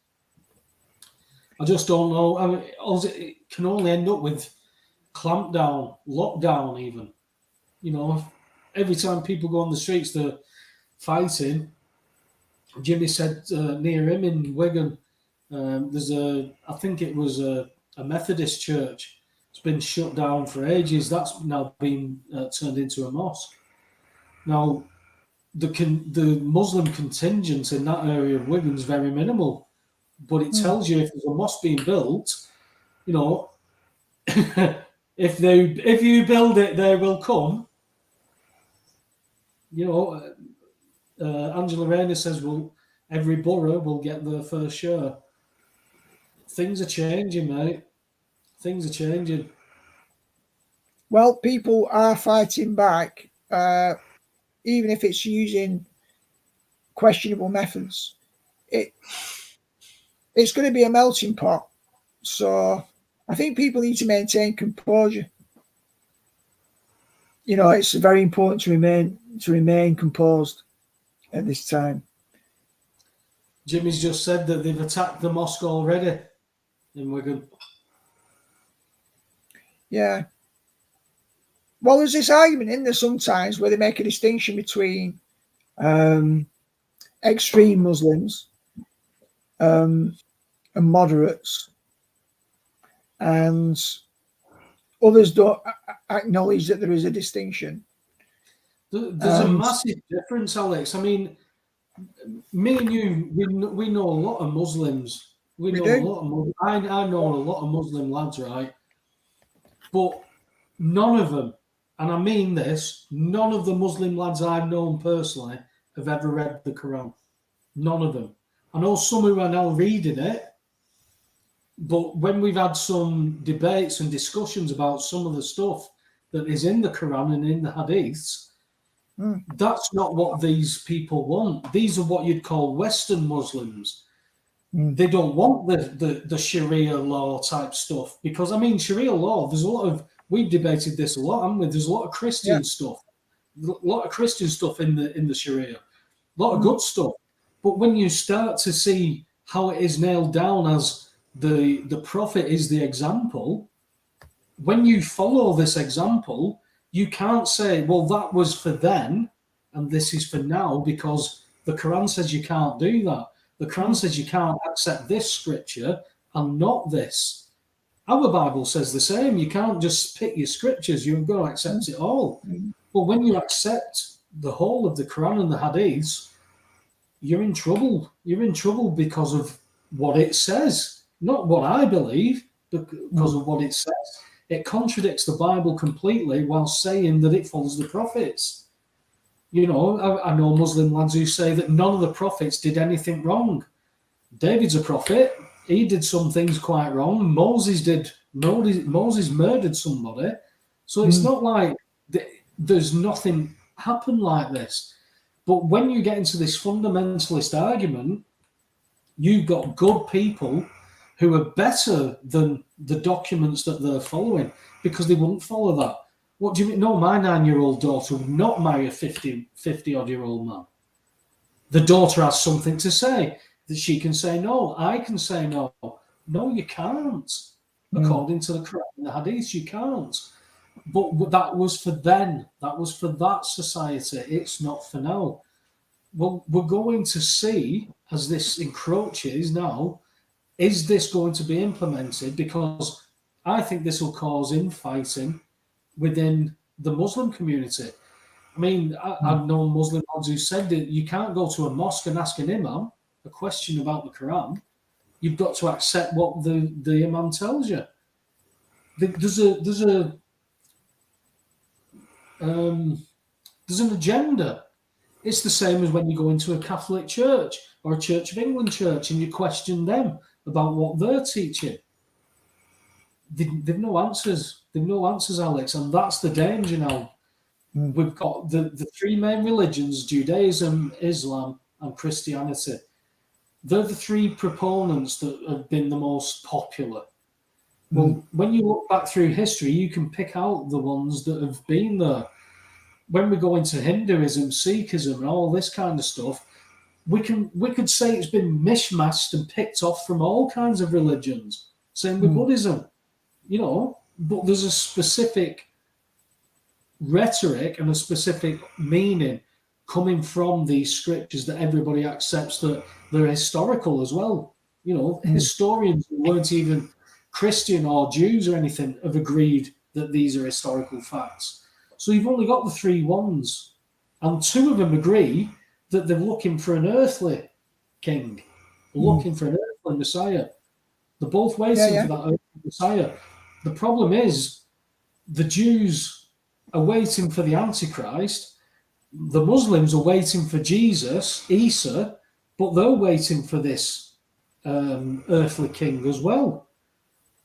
I just don't know. I mean, it can only end up with clampdown, lockdown, even. You know, every time people go on the streets, they're fighting. Jimmy said near him in Wigan, there's I think it was a Methodist church. It's been shut down for ages. That's now been turned into a mosque. Now, the Muslim contingent in that area of Wigan is very minimal, but it tells you if there's a mosque being built, you know, if you build it, they will come. You know, Angela Rayner says, well, every borough will get their first share. Things are changing, mate. Things are changing. Well, people are fighting back, even if it's using questionable methods. It's going to be a melting pot. So I think people need to maintain composure. You know, it's very important to remain composed at this time. Jimmy's just said that they've attacked the mosque already in Wigan. Yeah. Well, there's this argument in there sometimes where they make a distinction between extreme Muslims and moderates, and others don't acknowledge that there is a distinction. There's a massive difference, Alex. I mean, me and you, we know a lot of Muslims. I know a lot of Muslim lads, right? But none of them, and I mean this, none of the Muslim lads I've known personally have ever read the Quran. None of them. I know some who are now reading it, but when we've had some debates and discussions about some of the stuff that is in the Quran and in the Hadiths, that's not what these people want. These are what you'd call Western Muslims. They don't want the Sharia law type stuff, because, I mean, Sharia law, there's a lot of, we've debated this a lot, haven't we? There's a lot of Christian stuff, a lot of Christian stuff in the Sharia, a lot of good stuff. But when you start to see how it is nailed down as the Prophet is the example, when you follow this example, you can't say, well, that was for then and this is for now, because the Quran says you can't do that. The Quran says you can't accept this scripture and not this. Our Bible says the same. You can't just pick your scriptures. You've got to accept it all. But when you accept the whole of the Quran and the Hadiths, you're in trouble. You're in trouble because of what it says, not what I believe, but because of what it says. It contradicts the Bible completely while saying that it follows the prophets. You know, I know Muslim lads who say that none of the prophets did anything wrong. David's a prophet. He did some things quite wrong. Moses murdered somebody. So it's not like there's nothing happened like this. But when you get into this fundamentalist argument, you've got good people who are better than the documents that they're following, because they won't follow that. What do you mean? No, my 9-year-old daughter would not marry a 50-odd-year-old man. The daughter has something to say, that she can say no. I can say no. No, you can't. According to the Quran and the Hadith, you can't. But that was for then. That was for that society. It's not for now. Well, we're going to see, as this encroaches now, is this going to be implemented? Because I think this will cause infighting within the Muslim community. I mean, I've known Muslim lads who said that you can't go to a mosque and ask an imam a question about the Quran. You've got to accept what the imam tells you. There's an agenda. It's the same as when you go into a Catholic church or a Church of England church and you question them about what they're teaching. They've no answers. They've no answers, Alex, and that's the danger now. We've got the three main religions, Judaism, Islam, and Christianity. They're the three proponents that have been the most popular. Well, when you look back through history, you can pick out the ones that have been there. When we go into Hinduism, Sikhism, and all this kind of stuff, we could say it's been mishmashed and picked off from all kinds of religions. Same with Buddhism, but there's a specific rhetoric and a specific meaning coming from these scriptures that everybody accepts that they're historical as well. Historians who weren't even Christian or Jews or anything have agreed that these are historical facts. So you've only got the three ones, and two of them agree that they're looking for an earthly king, looking for an earthly Messiah. They're both waiting for that earthly Messiah. The problem is the Jews are waiting for the Antichrist. The Muslims are waiting for Jesus, Isa, but they're waiting for this earthly king as well.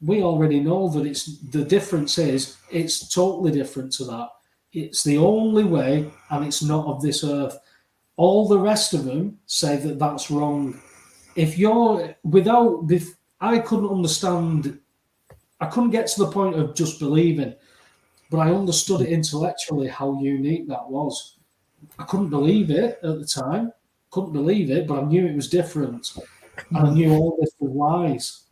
We already know that the difference is it's totally different to that. It's the only way, and it's not of this earth. All the rest of them say that that's wrong. I couldn't understand. I couldn't get to the point of just believing, but I understood it intellectually how unique that was. I couldn't believe it at the time. Couldn't believe it, but I knew it was different, and I knew all this was lies.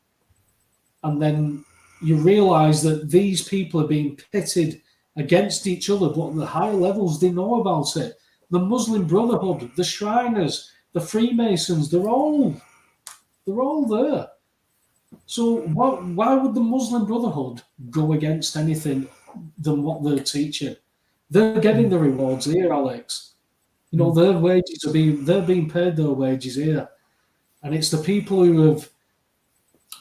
And then you realise that these people are being pitted against each other, but at the higher levels they know about it. The Muslim Brotherhood, the Shriners, the Freemasons, they're all there. So why would the Muslim Brotherhood go against anything than what they're teaching? They're getting the rewards here, Alex. Their wages they're being paid their wages here. And it's the people who have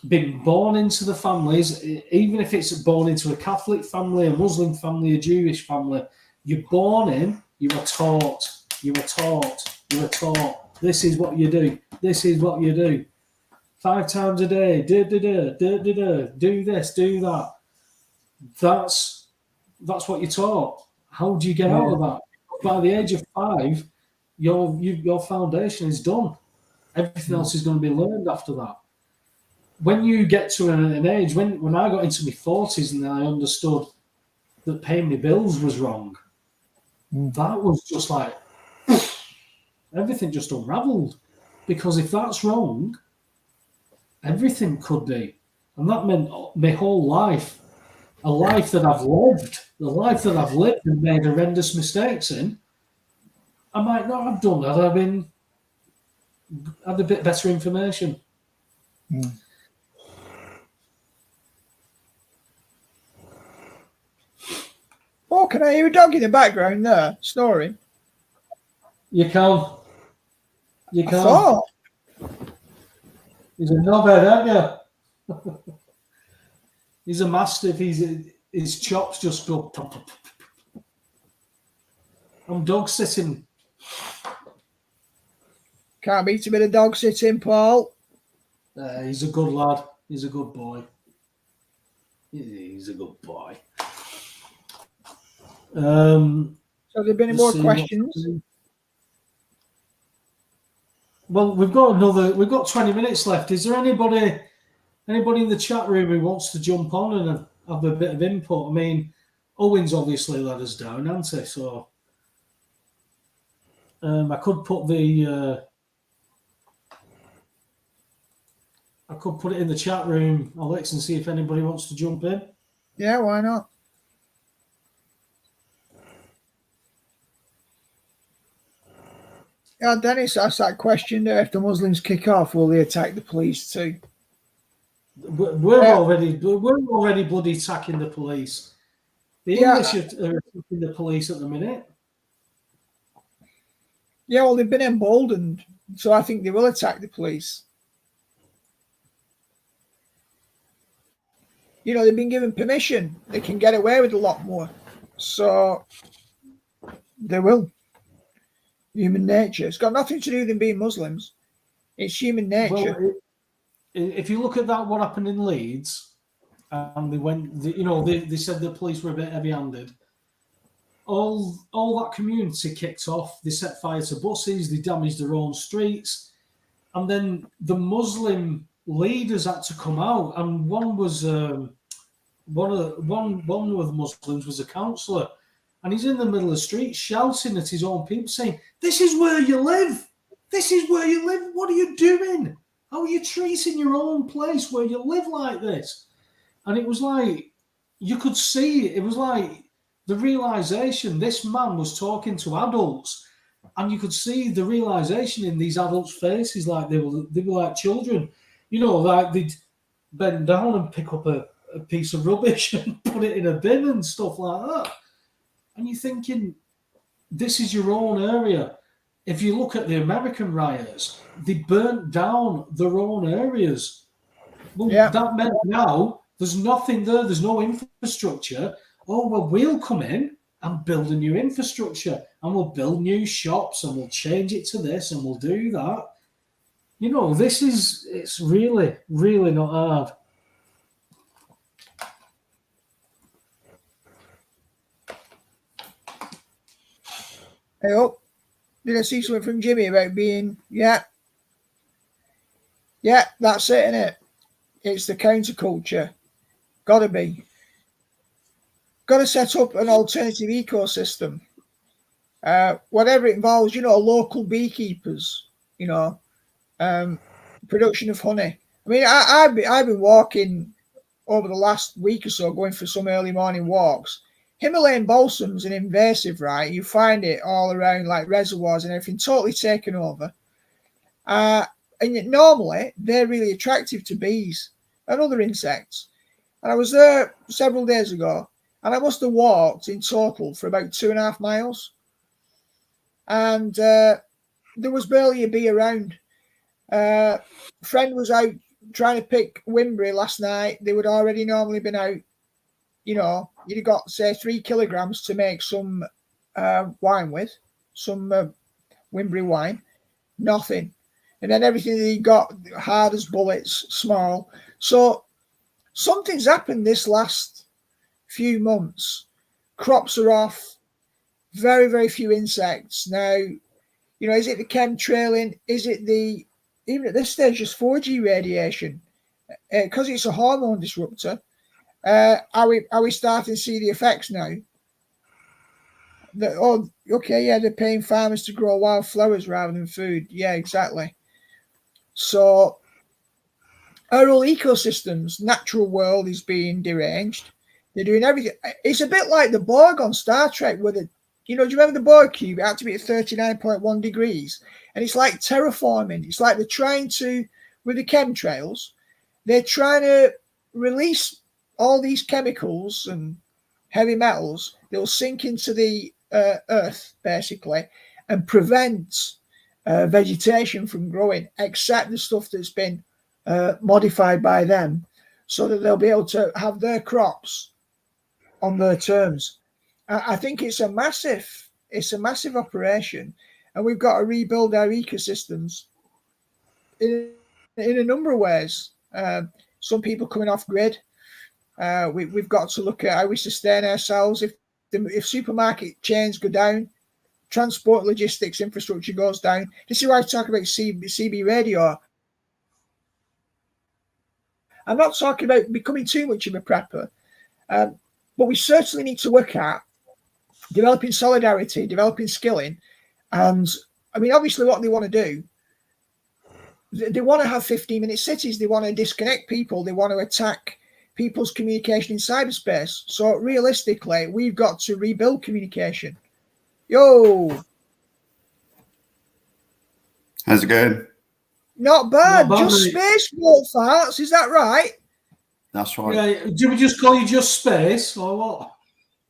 been born into the families, even if it's born into a Catholic family, a Muslim family, a Jewish family, you're born in, you are taught. This is what you do. This is what you do. 5 times a day, do this, do that. That's what you're taught. How do you get out of that? By the age of 5, your foundation is done. Everything else is going to be learned after that. When you get to an age, when I got into my 40s and I understood that paying my bills was wrong, that was just like, everything just unraveled. Because if that's wrong, everything could be. And that meant my whole life, a life that I've lived and made horrendous mistakes in, I might not have done that. Had a bit better information. Oh, can I hear a dog in the background there snoring? You can. I thought. He's a knobhead, aren't you? He's a mastiff. His chops just go. I'm dog sitting. Can't beat a bit of dog sitting, Paul. He's a good lad. He's a good boy. He's a good boy. So have there been any more questions? Well, we've got 20 minutes left. Is there anybody in the chat room who wants to jump on and have a bit of input? I mean, Owen's obviously let us down, hasn't he? So I could put it in the chat room, Alex, and see if anybody wants to jump in. Yeah, why not? Yeah, Dennis asked that question there. If the Muslims kick off, will they attack the police too? We're already bloody attacking the police. The English are attacking the police at the minute. Yeah, well, they've been emboldened, so I think they will attack the police. You know, they've been given permission. They can get away with a lot more. So they will. Human nature. It's got nothing to do with them being Muslims. It's human nature. Well, if you look at that, what happened in Leeds, and they said the police were a bit heavy-handed. All that community kicked off. They set fire to buses. They damaged their own streets, and then the Muslim leaders had to come out. And one was one of the Muslims was a councillor, and he's in the middle of the street shouting at his own people, saying, "This is where you live. This is where you live. What are you doing? How are you treating your own place where you live like this?" And it was like, you could see, it was like the realization, this man was talking to adults, and you could see the realization in these adults' faces, like they were like children, like they'd bend down and pick up a piece of rubbish and put it in a bin and stuff like that. And you're thinking, this is your own area. If you look at the American riots, they burnt down their own areas. Well, that meant now there's nothing there. There's no infrastructure. Oh, well, we'll come in and build a new infrastructure, and we'll build new shops, and we'll change it to this, and we'll do that. It's really, really not hard. Hey, oh, did I see something from Jimmy about being, yeah, that's it, innit? It's the counterculture. Gotta be. Gotta set up an alternative ecosystem. Whatever it involves, local beekeepers, production of honey. I mean, I've been walking over the last week or so, going for some early morning walks. Himalayan balsam's an invasive, right? You find it all around, like reservoirs and everything, totally taken over. And normally, they're really attractive to bees and other insects. And I was there several days ago, and I must have walked in total for about 2.5 miles. And there was barely a bee around. A friend was out trying to pick wimberry last night. They would already normally been out. You'd got, say, 3 kilograms to make some wine with, some wimberry wine. Nothing. And then everything that he got, hard as bullets, small. So something's happened this last few months. Crops are off. Very, very few insects. Now, is it the chemtrailing? Is it even at this stage, just 4G radiation? Because it's a hormone disruptor. Are we starting to see the effects now? They're paying farmers to grow wildflowers rather than food. Yeah, exactly. So our whole ecosystems, natural world is being deranged. They're doing everything. It's a bit like the Borg on Star Trek, where do you remember the Borg cube? It had to be at 39.1 degrees. And it's like terraforming. It's like they're trying to, with the chemtrails, they're trying to release all these chemicals and heavy metals. They'll sink into the earth, basically, and prevent vegetation from growing, except the stuff that's been modified by them, so that they'll be able to have their crops on their terms. I think it's a massive operation, and we've got to rebuild our ecosystems in a number of ways. Some people coming off grid. We've got to look at how we sustain ourselves. If supermarket chains go down, transport, logistics, infrastructure goes down. This is why I talk about CB radio. I'm not talking about becoming too much of a prepper. But we certainly need to look at developing solidarity, developing skilling. And I mean, obviously, what they want to do, they want to have 15-minute cities. They want to disconnect people. They want to attack people's communication in cyberspace. So realistically, we've got to rebuild communication. Yo. How's it going? Not bad. Not bad, Just mate. space walk farts. Is that right? That's right. Yeah, do we just call you Just Space or what?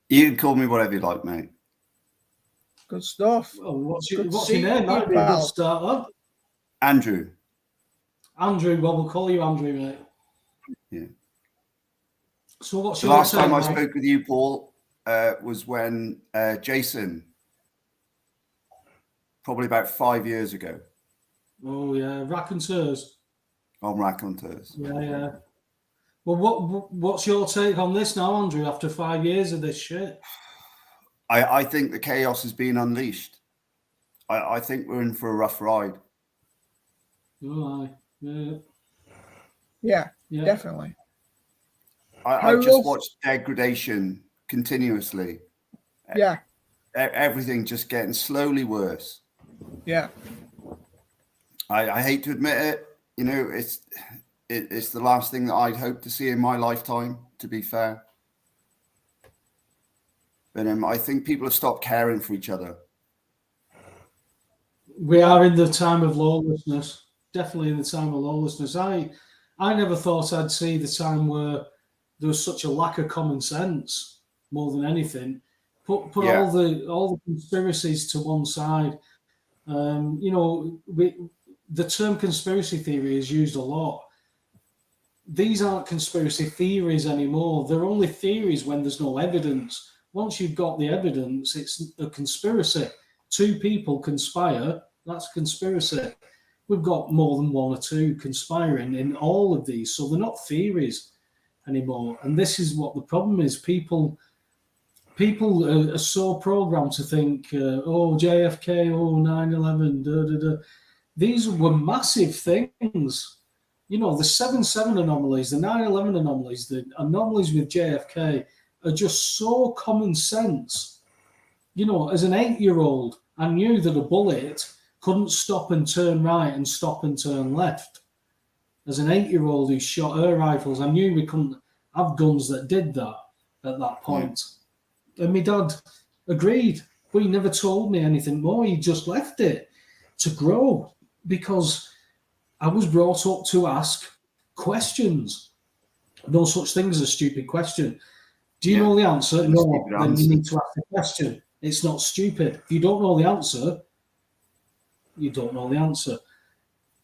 You can call me whatever you like, mate. Good stuff. Oh, what's Good your to see name? you, That'd be a pal. good start, lad. Andrew. Andrew, well, we'll call you Andrew, mate. Yeah. So what's The your last time I take, mate? spoke with you, Paul, was when Jason, probably about 5 years ago, Oh, yeah, raconteurs. on Raconteurs. Yeah, yeah. Well, what's your take on this now, Andrew, after 5 years of this shit? I think the chaos has been unleashed. I think we're in for a rough ride. Oh, aye. Yeah, Yeah, yeah. definitely. I've just watched degradation continuously. Yeah, Everything just getting slowly worse. yeah. I hate to admit it. You know, it's the last thing that I'd hope to see in my lifetime, to be fair. But I think people have stopped caring for each other. We are in the time of lawlessness. Definitely in the time of lawlessness. I never thought I'd see the time where there was such a lack of common sense more than anything. Put Yeah. all the conspiracies to one side. You know, the term conspiracy theory is used a lot. These aren't conspiracy theories anymore. They're only theories when there's no evidence. Once you've got the evidence, it's a conspiracy. Two people conspire, that's a conspiracy. We've got more than one or two conspiring in all of these, so they're not theories anymore. And this is what the problem is. People are so programmed to think, oh, JFK, oh, 9/11, da, da, da. These were massive things. You know, the 7/7 anomalies, the 9/11 anomalies, the anomalies with JFK are just so common sense. You know, as an 8-year-old, I knew that a bullet couldn't stop and turn right and stop and turn left. As an 8-year-old who shot air rifles, I knew we couldn't have guns that did that at that point. And my dad agreed, but he never told me anything more. He just left it to grow because I was brought up to ask questions. No such thing as a stupid question. Do you know the answer? No, then you need to ask the question. It's not stupid. If you don't know the answer, you don't know the answer.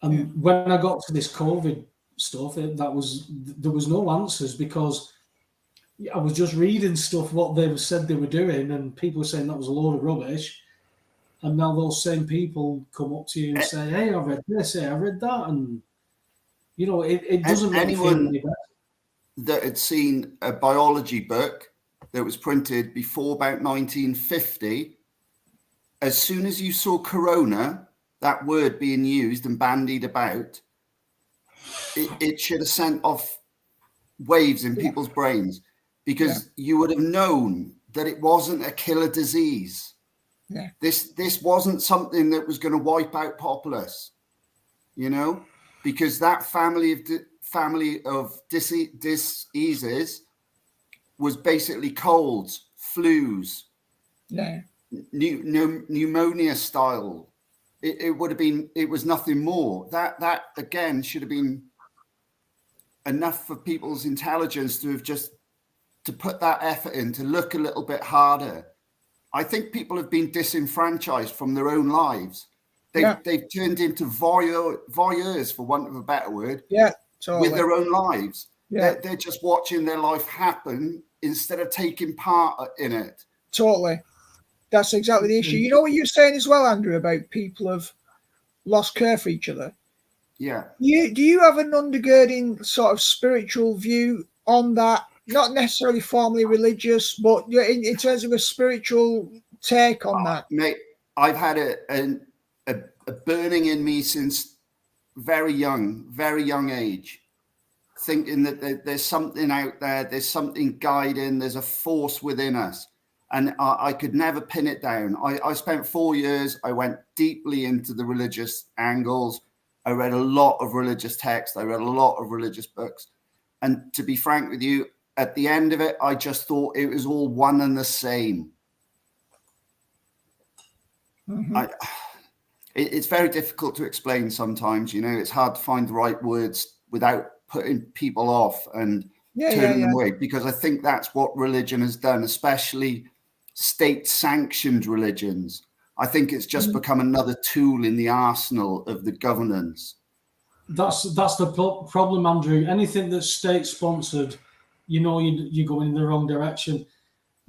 And when I got to this COVID stuff, there was no answers because I was just reading stuff, what they said they were doing, and people were saying that was a load of rubbish. And now those same people come up to you and say, hey, I read this, hey, I read that. And, you know, it doesn't make me feel any better. That had seen a biology book that was printed before about 1950, as soon as you saw corona, that word being used and bandied about, it should have sent off waves in people's brains, because you would have known that it wasn't a killer disease. Yeah. This wasn't something that was going to wipe out populace, you know, because that family of diseases was basically colds, flus, pneumonia style. It would have been, it was nothing more. That again should have been enough for people's intelligence to have just to put that effort in, to look a little bit harder. I think people have been disenfranchised from their own lives. They've turned into voyeurs, for want of a better word, totally. with their own lives. Yeah. They're just watching their life happen instead of taking part in it. Totally. That's exactly the issue. You know what you're saying as well, Andrew, about people have lost care for each other? Yeah. Do you have an undergirding sort of spiritual view on that? Not necessarily formally religious, but in terms of a spiritual take on that. Mate, I've had a burning in me since very young age. thinking that there's something out there, there's something guiding, there's a force within us. And I could never pin it down. I spent 4 years, I went deeply into the religious angles. I read a lot of religious texts. I read a lot of religious books. And to be frank with you, at the end of it, I just thought it was all one and the same. Mm-hmm. It's very difficult to explain sometimes, it's hard to find the right words without putting people off and turning them away, because I think that's what religion has done, especially state-sanctioned religions. I think it's just become another tool in the arsenal of the governance. That's the problem, Andrew. Anything that's state-sponsored, you're going in the wrong direction.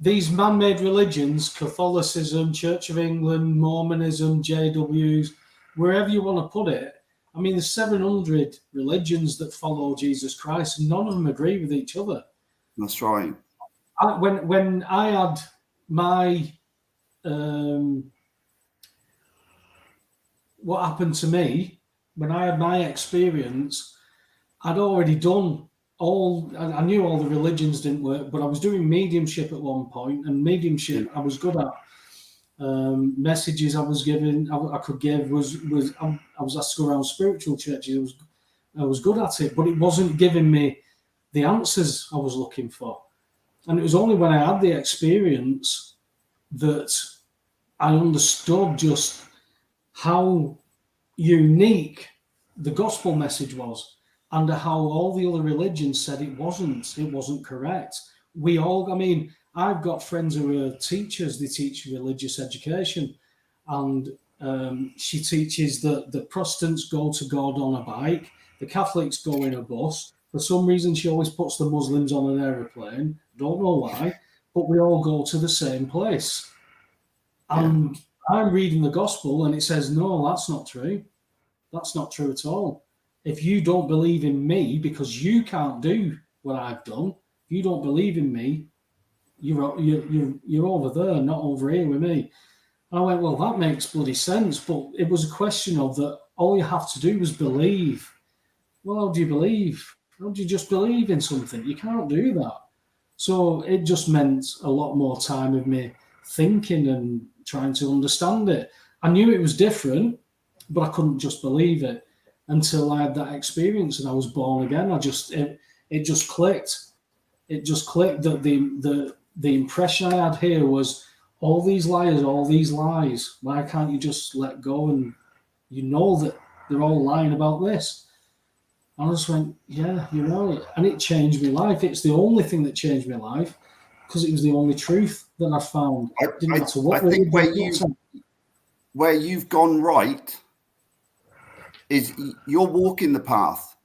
These man-made religions, Catholicism, Church of England, Mormonism, JWs, wherever you want to put it, I mean, there's 700 religions that follow Jesus Christ, and none of them agree with each other. That's right. When I had my what happened to me, when I had my experience, I'd already done I knew all the religions didn't work, but I was doing mediumship at one point, and mediumship I was good at. Messages I was given, I could give I was asked to go around spiritual churches. I was good at it, but it wasn't giving me the answers I was looking for. And it was only when I had the experience that I understood just how unique the gospel message was, and how all the other religions said it wasn't correct. I've got friends who are teachers. They teach religious education, and she teaches that the Protestants go to God on a bike, the Catholics go in a bus. For some reason, she always puts the Muslims on an aeroplane. Don't know why, but we all go to the same place. And I'm reading the gospel, and it says, no, that's not true. That's not true at all. If you don't believe in me because you can't do what I've done, if you don't believe in me, you're over there, not over here with me. And I went, well, that makes bloody sense. But it was a question of that all you have to do is believe. Well, how do you believe? How do you just believe in something? You can't do that. So it just meant a lot more time of me thinking and trying to understand it. I knew it was different, but I couldn't just believe it until I had that experience and I was born again. It just clicked. It just clicked that the impression I had here was all these liars, all these lies. Why can't you just let go and that they're all lying about this? And I just went, yeah, you're right. And it changed my life. It's the only thing that changed my life because it was the only truth that I found. It didn't matter what I think where you've gone right is you're walking the path.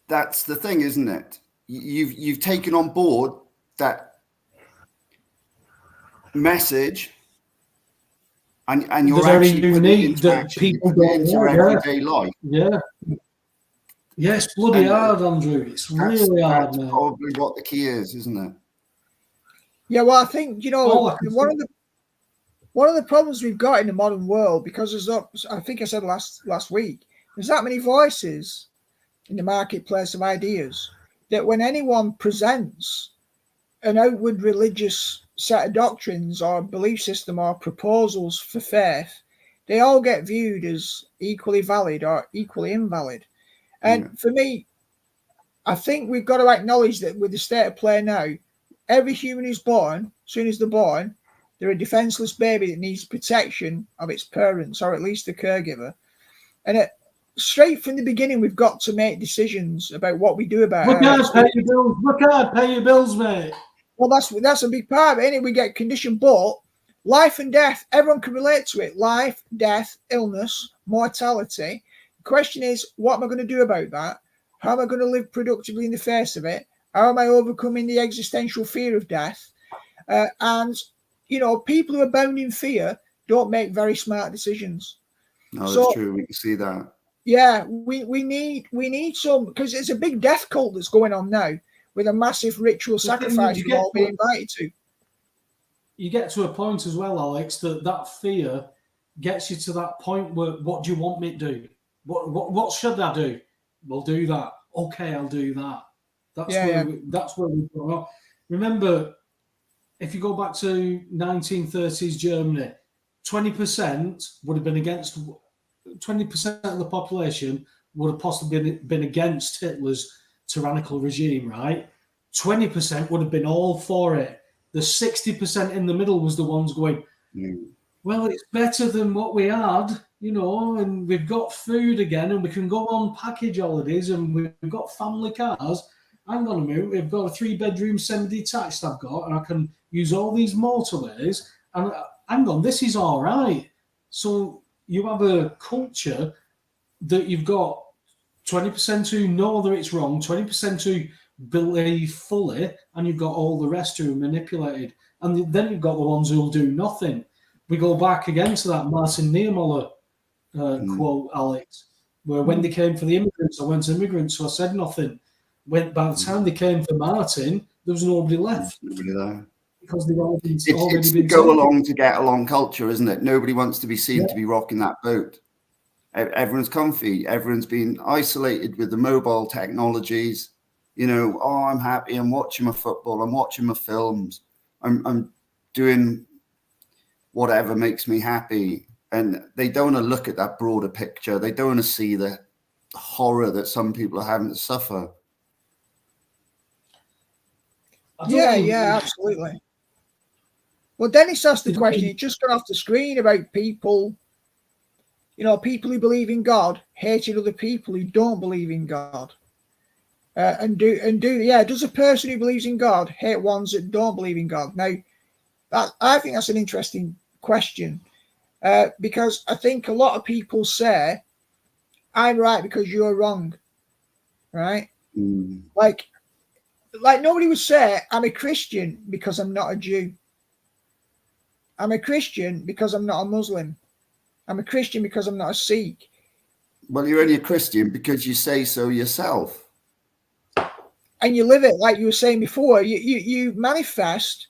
That's the thing, isn't it? You've taken on board that message, and you're actually unique that people don't into everyday life. Yeah. Yes, bloody hard, Andrew. It's really hard, that's man. Probably what the key is, isn't it? Yeah, well, I think one of the problems we've got in the modern world, because there's not, I think I said last week, there's that many voices in the marketplace of ideas that when anyone presents an outward religious set of doctrines or belief system or proposals for faith, they all get viewed as equally valid or equally invalid. And for me, I think we've got to acknowledge that with the state of play now, every human who's born, as soon as they're born, they're a defenseless baby that needs protection of its parents or at least a caregiver. And straight from the beginning, we've got to make decisions about what we do about it. We can't pay your bills. We can't pay your bills, mate. Well, that's a big part of it, isn't it? We get conditioned, but life and death, everyone can relate to it. Life, death, illness, mortality. The question is, what am I going to do about that? How am I going to live productively in the face of it? How am I overcoming the existential fear of death? And, people who are bound in fear don't make very smart decisions. No, that's true. We can see that. Yeah, we need some, because it's a big death cult that's going on now with a massive ritual sacrifice we've all been invited to. You get to a point as well, Alex, that fear gets you to that point where, what do you want me to do? What should I do? We'll do that. Okay, I'll do that. That's Yeah, that's where we've gone. Remember, if you go back to 1930s Germany, 20% would have been against 20% of the population would have possibly been against Hitler's tyrannical regime, right? 20% would have been all for it. The 60% in the middle was the ones going, well, it's better than what we had, and we've got food again, and we can go on package holidays, and we've got family cars. Hang on a minute, we've got a 3-bedroom semi-detached I've got, and I can use all these motorways, and hang on, this is all right. So you have a culture that you've got 20% who know that it's wrong, 20% who believe fully, and you've got all the rest who are manipulated. And then you've got the ones who'll do nothing. We go back again to that Martin Niemöller quote, Alex, where when they came for the immigrants, I went to immigrants, so I said nothing. By the time they came for Martin, there was nobody left. Nobody there. Because they've already It's been the go along to get along culture, isn't it? Nobody wants to be seen to be rocking that boat. Everyone's comfy. Everyone's been isolated with the mobile technologies. I'm happy. I'm watching my football. I'm watching my films. I'm doing whatever makes me happy. And they don't want to look at that broader picture. They don't want to see the horror that some people are having to suffer. Yeah, absolutely. Well, Dennis asked the question, it just got off the screen about people, people who believe in God hating other people who don't believe in God. Does a person who believes in God hate ones that don't believe in God? Now, I think that's an interesting question, because I think a lot of people say, I'm right because you're wrong, right? Like nobody would say, I'm a Christian because I'm not a Jew. I'm a Christian because I'm not a Muslim. I'm a Christian because I'm not a Sikh. Well, you're only a Christian because you say so yourself. And you live it, like you were saying before. You manifest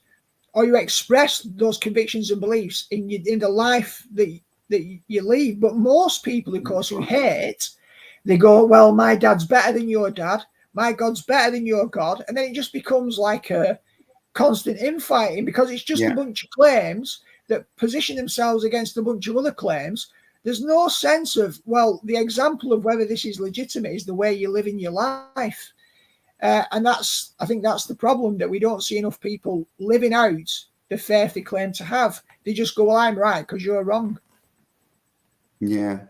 or you express those convictions and beliefs in the life that you lead. But most people, of course, who hate, they go, well, my dad's better than your dad. My God's better than your God. And then it just becomes like a constant infighting, because it's just a bunch of claims that position themselves against a bunch of other claims. There's no sense of, well, the example of whether this is legitimate is the way you live in your life. And I think that's the problem, that we don't see enough people living out the faith they claim to have. They just go, well, I'm right because you're wrong. Yeah,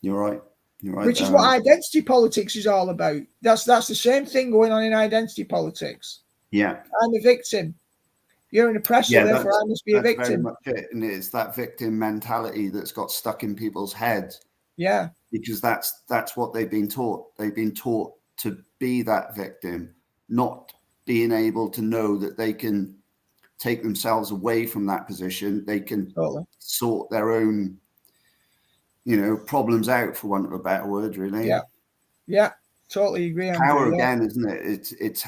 you're right. You're right. Which is what identity politics is all about. That's the same thing going on in identity politics. Yeah. I'm a victim. You're an oppressor, therefore I must be a victim. Very much it. And it's that victim mentality that's got stuck in people's heads. Yeah. Because that's what they've been taught. They've been taught to be that victim, not being able to know that they can take themselves away from that position. They can sort their own, problems out, for want of a better word, really. Yeah. Yeah. Totally agree. Power again, isn't it? It's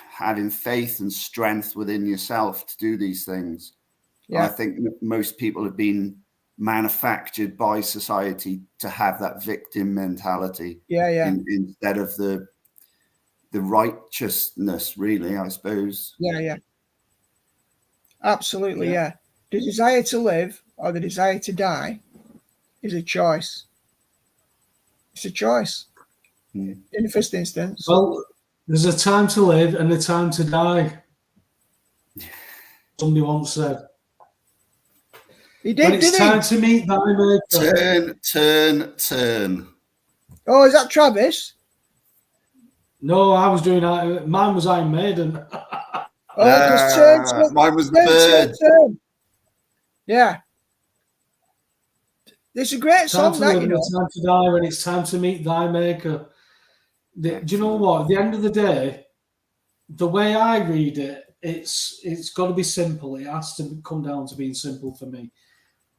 having faith and strength within yourself to do these things. Yeah. I think most people have been manufactured by society to have that victim mentality. Yeah. Instead of the righteousness, really, I suppose. Yeah. Absolutely, yeah. The desire to live or the desire to die is a choice. It's a choice. In the first instance. Well, there's a time to live and a time to die. Somebody once said. He did, it's time to meet thy maker. Turn. Oh, is that Travis? No, I was doing that. Mine was Iron Maiden. Mine was the Bird. Yeah. It's a great song, that, you know. It's time to die when it's time to meet thy maker. Do you know what? At the end of the day, the way I read it, it's got to be simple. It has to come down to being simple for me.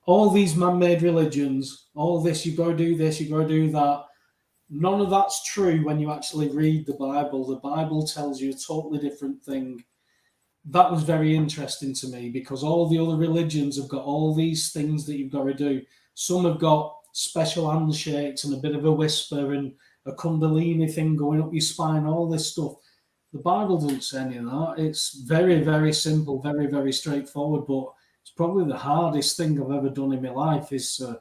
All these man-made religions, all this, you've got to do this, you've got to do that. None of that's true when you actually read the Bible. The Bible tells you a totally different thing. That was very interesting to me, because all the other religions have got all these things that you've got to do. Some have got special handshakes and a bit of a whisper and a kundalini thing going up your spine, all this stuff. The Bible doesn't say any of that. It's very, very simple, very, very straightforward. But it's probably the hardest thing I've ever done in my life is to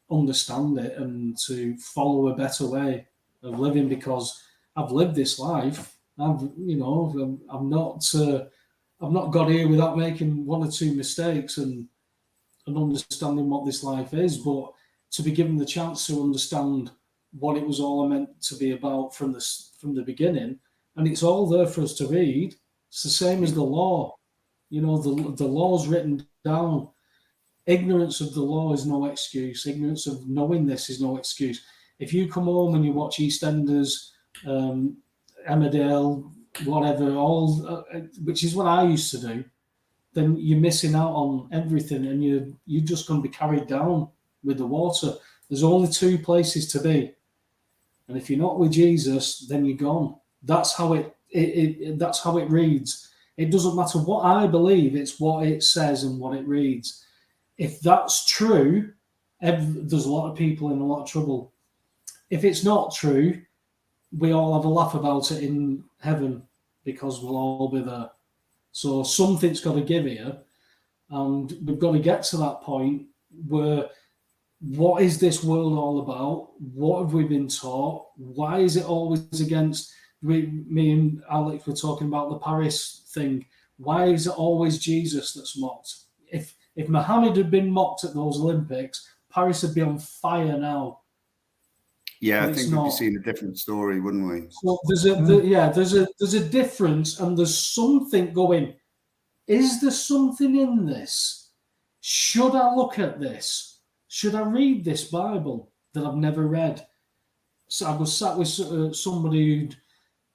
understand it and to follow a better way of living, because I've lived this life. I've not got here without making one or two mistakes and understanding what this life is. But to be given the chance to understand what it was all meant to be about from the beginning, and it's all there for us to read. It's the same as the law. The law's written down. Ignorance of the law is no excuse. Ignorance of knowing this is no excuse. If you come home and you watch EastEnders, Emmerdale, whatever, which is what I used to do, then you're missing out on everything, and you're just going to be carried down with the water. There's only two places to be, and if you're not with Jesus, then you're gone. That's how that's how it reads. It doesn't matter what I believe; it's what it says and what it reads. If that's true, there's a lot of people in a lot of trouble. If it's not true, we all have a laugh about it in heaven because we'll all be there. So something's got to give here, and we've got to get to that point where, what is this world all about? What have we been taught? Why is it always against? Me and Alex were talking about the Paris thing. Why is it always Jesus that's mocked? If Muhammad had been mocked at those Olympics, Paris would be on fire now. Yeah, I think we'd be seeing a different story, wouldn't we? So there's a difference, and there's something going. Is there something in this? Should I look at this? Should I read this Bible that I've never read? So I was sat with somebody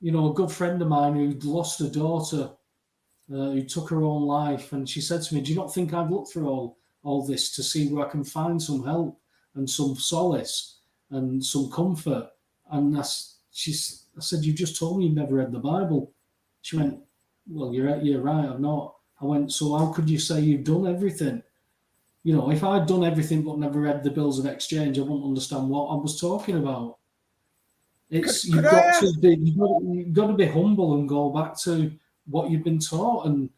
a good friend of mine who'd lost a daughter, who took her own life, and she said to me, "Do you not think I've looked through all this to see where I can find some help and some solace and some comfort?" And I said, "You just told me you've never read the Bible." She went, "Well, you're right, I've not." I went, "So how could you say you've done everything? If I'd done everything but never read the bills of exchange, I wouldn't understand what I was talking about." You've got to be humble and go back to what you've been taught. And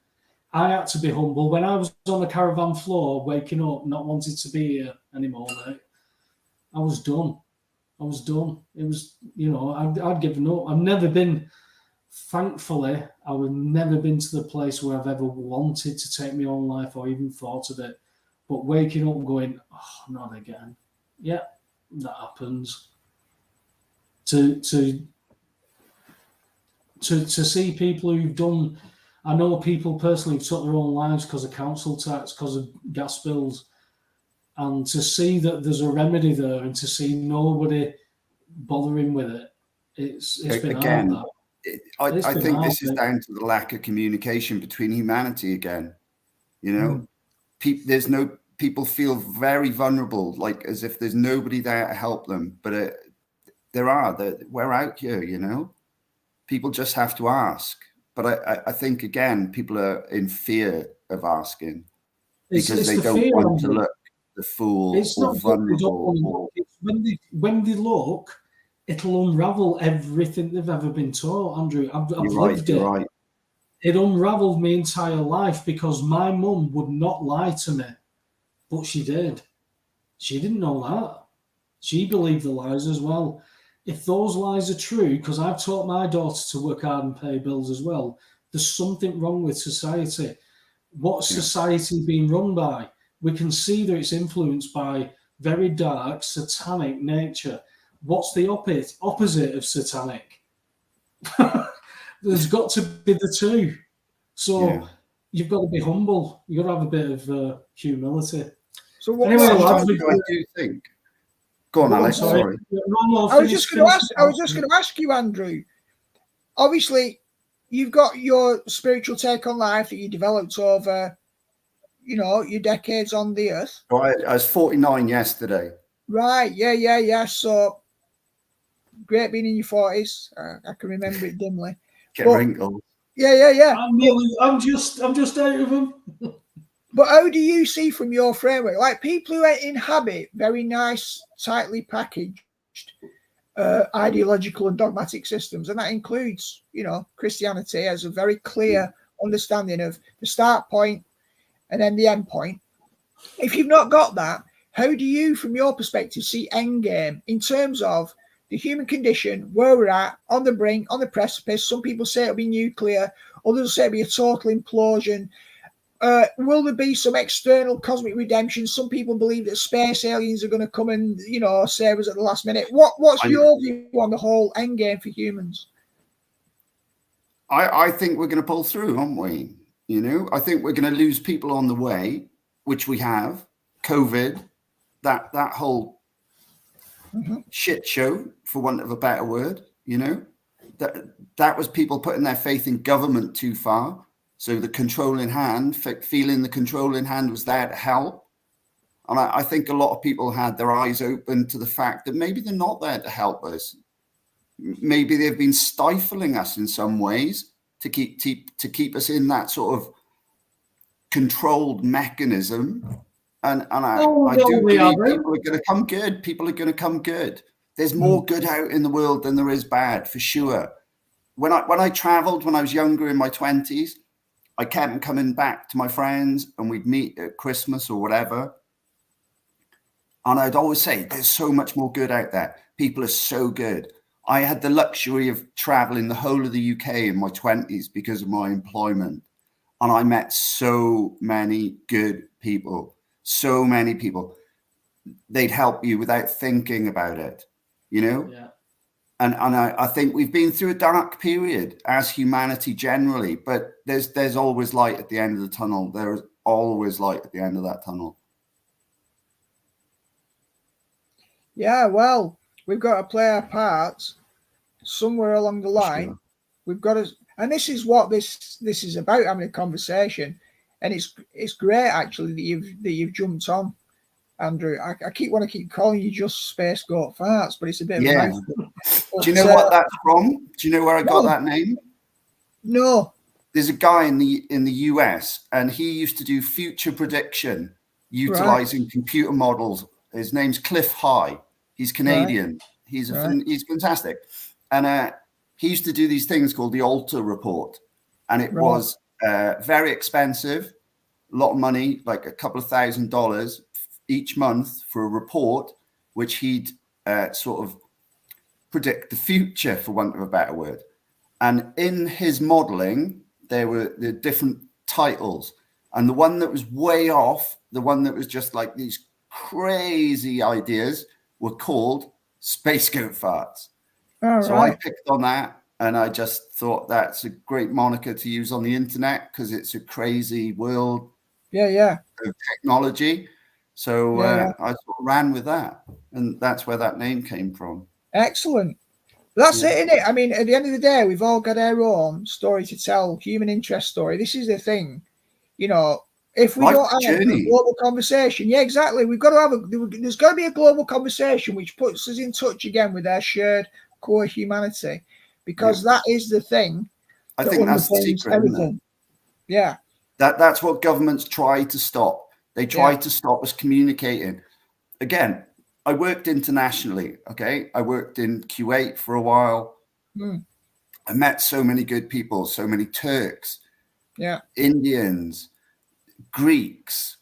I had to be humble when I was on the caravan floor, waking up, not wanting to be here anymore, mate. I was done. It was, I'd given up. I've never been, thankfully, I've never been to the place where I've ever wanted to take my own life or even thought of it. But waking up and going, "Oh, not again." Yeah, that happens. To see people who've done, I know people personally who've took their own lives because of council tax, because of gas bills, and to see that there's a remedy there and to see nobody bothering with it, it's been again hard. I think this is down to the lack of communication between humanity again. People feel very vulnerable, like as if there's nobody there to help them, but we're out here, people just have to ask. But I think again, people are in fear of asking because they don't want to look the fool or vulnerable. When they look, it'll unravel everything they've ever been taught, Andrew. I've lived it. Right. It unraveled my entire life because my mum would not lie to me, but she did. She didn't know that. She believed the lies as well. If those lies are true, because I've taught my daughter to work hard and pay bills as well, there's something wrong with society. What's society being run by? We can see that it's influenced by very dark, satanic nature. What's the opposite of satanic? There's got to be the two. So you've got to be humble. You've got to have a bit of humility. So what I do think. Go on, Alex. Sorry. I was just going to ask you, Andrew. Obviously, you've got your spiritual take on life that you developed over, your decades on the earth. Right. I was 49 yesterday. Right. Yeah. So great being in your 40s. I can remember it dimly. Get wrinkles. Yeah. I'm just out of them. But how do you see from your framework, like people who inhabit very nice, tightly packaged ideological and dogmatic systems, and that includes, Christianity as a very clear understanding of the start point and then the end point. If you've not got that, how do you, from your perspective, see endgame in terms of the human condition, where we're at, on the brink, on the precipice? Some people say it'll be nuclear, others say it'll be a total implosion. Will there be some external cosmic redemption? Some people believe that space aliens are going to come and, save us at the last minute. What's your view on the whole endgame for humans? I think we're going to pull through, aren't we? I think we're going to lose people on the way, which we have. COVID, that whole shit show, for want of a better word, that was people putting their faith in government too far. So the controlling hand, feeling the controlling hand was there to help. And I think a lot of people had their eyes open to the fact that maybe they're not there to help us. Maybe they've been stifling us in some ways to keep us in that sort of controlled mechanism. And I do believe people are going to come good. People are going to come good. There's more good out in the world than there is bad, for sure. When I traveled when I was younger in my 20s, I kept coming back to my friends and we'd meet at Christmas or whatever. And I'd always say, there's so much more good out there. People are so good. I had the luxury of traveling the whole of the UK in my 20s because of my employment. And I met so many good people, so many people. They'd help you without thinking about it, Yeah. And I think we've been through a dark period as humanity generally, but there's always light at the end of the tunnel. There is always light at the end of that tunnel. Yeah, well, we've got to play our parts somewhere along the line. Sure. We've got to, and this is what this is about, having a conversation, and it's great actually that you've jumped on, Andrew. I want to keep calling you just Space Goat Farts, but it's a bit of a mouthful. Do you know what that's from? Do you know where I got that name? No. There's a guy in the US, and he used to do future prediction utilizing computer models. His name's Cliff High. He's Canadian. Right. He's fantastic. And he used to do these things called the Alter Report. And it was very expensive, a lot of money, like a couple of $1,000 each month for a report, which he'd sort of predict the future, for want of a better word. And in his modeling, there were the different titles. And the one that was way off, the one that was just like these crazy ideas, were called Space Goat Farts. So I picked on that, and I just thought that's a great moniker to use on the internet because it's a crazy world of technology. So I sort of ran with that, and that's where that name came from. Excellent. That's it, isn't it? I mean, at the end of the day, we've all got our own story to tell, human interest story. This is the thing, if we don't have a global conversation, exactly. We've got to have there's got to be a global conversation which puts us in touch again with our shared core humanity, because that is the thing. I think that's the secret, isn't it? Yeah. That's what governments try to stop. They try to stop us communicating. Again, I worked internationally, okay? I worked in Kuwait for a while. I met so many good people, so many Turks, Indians, Greeks,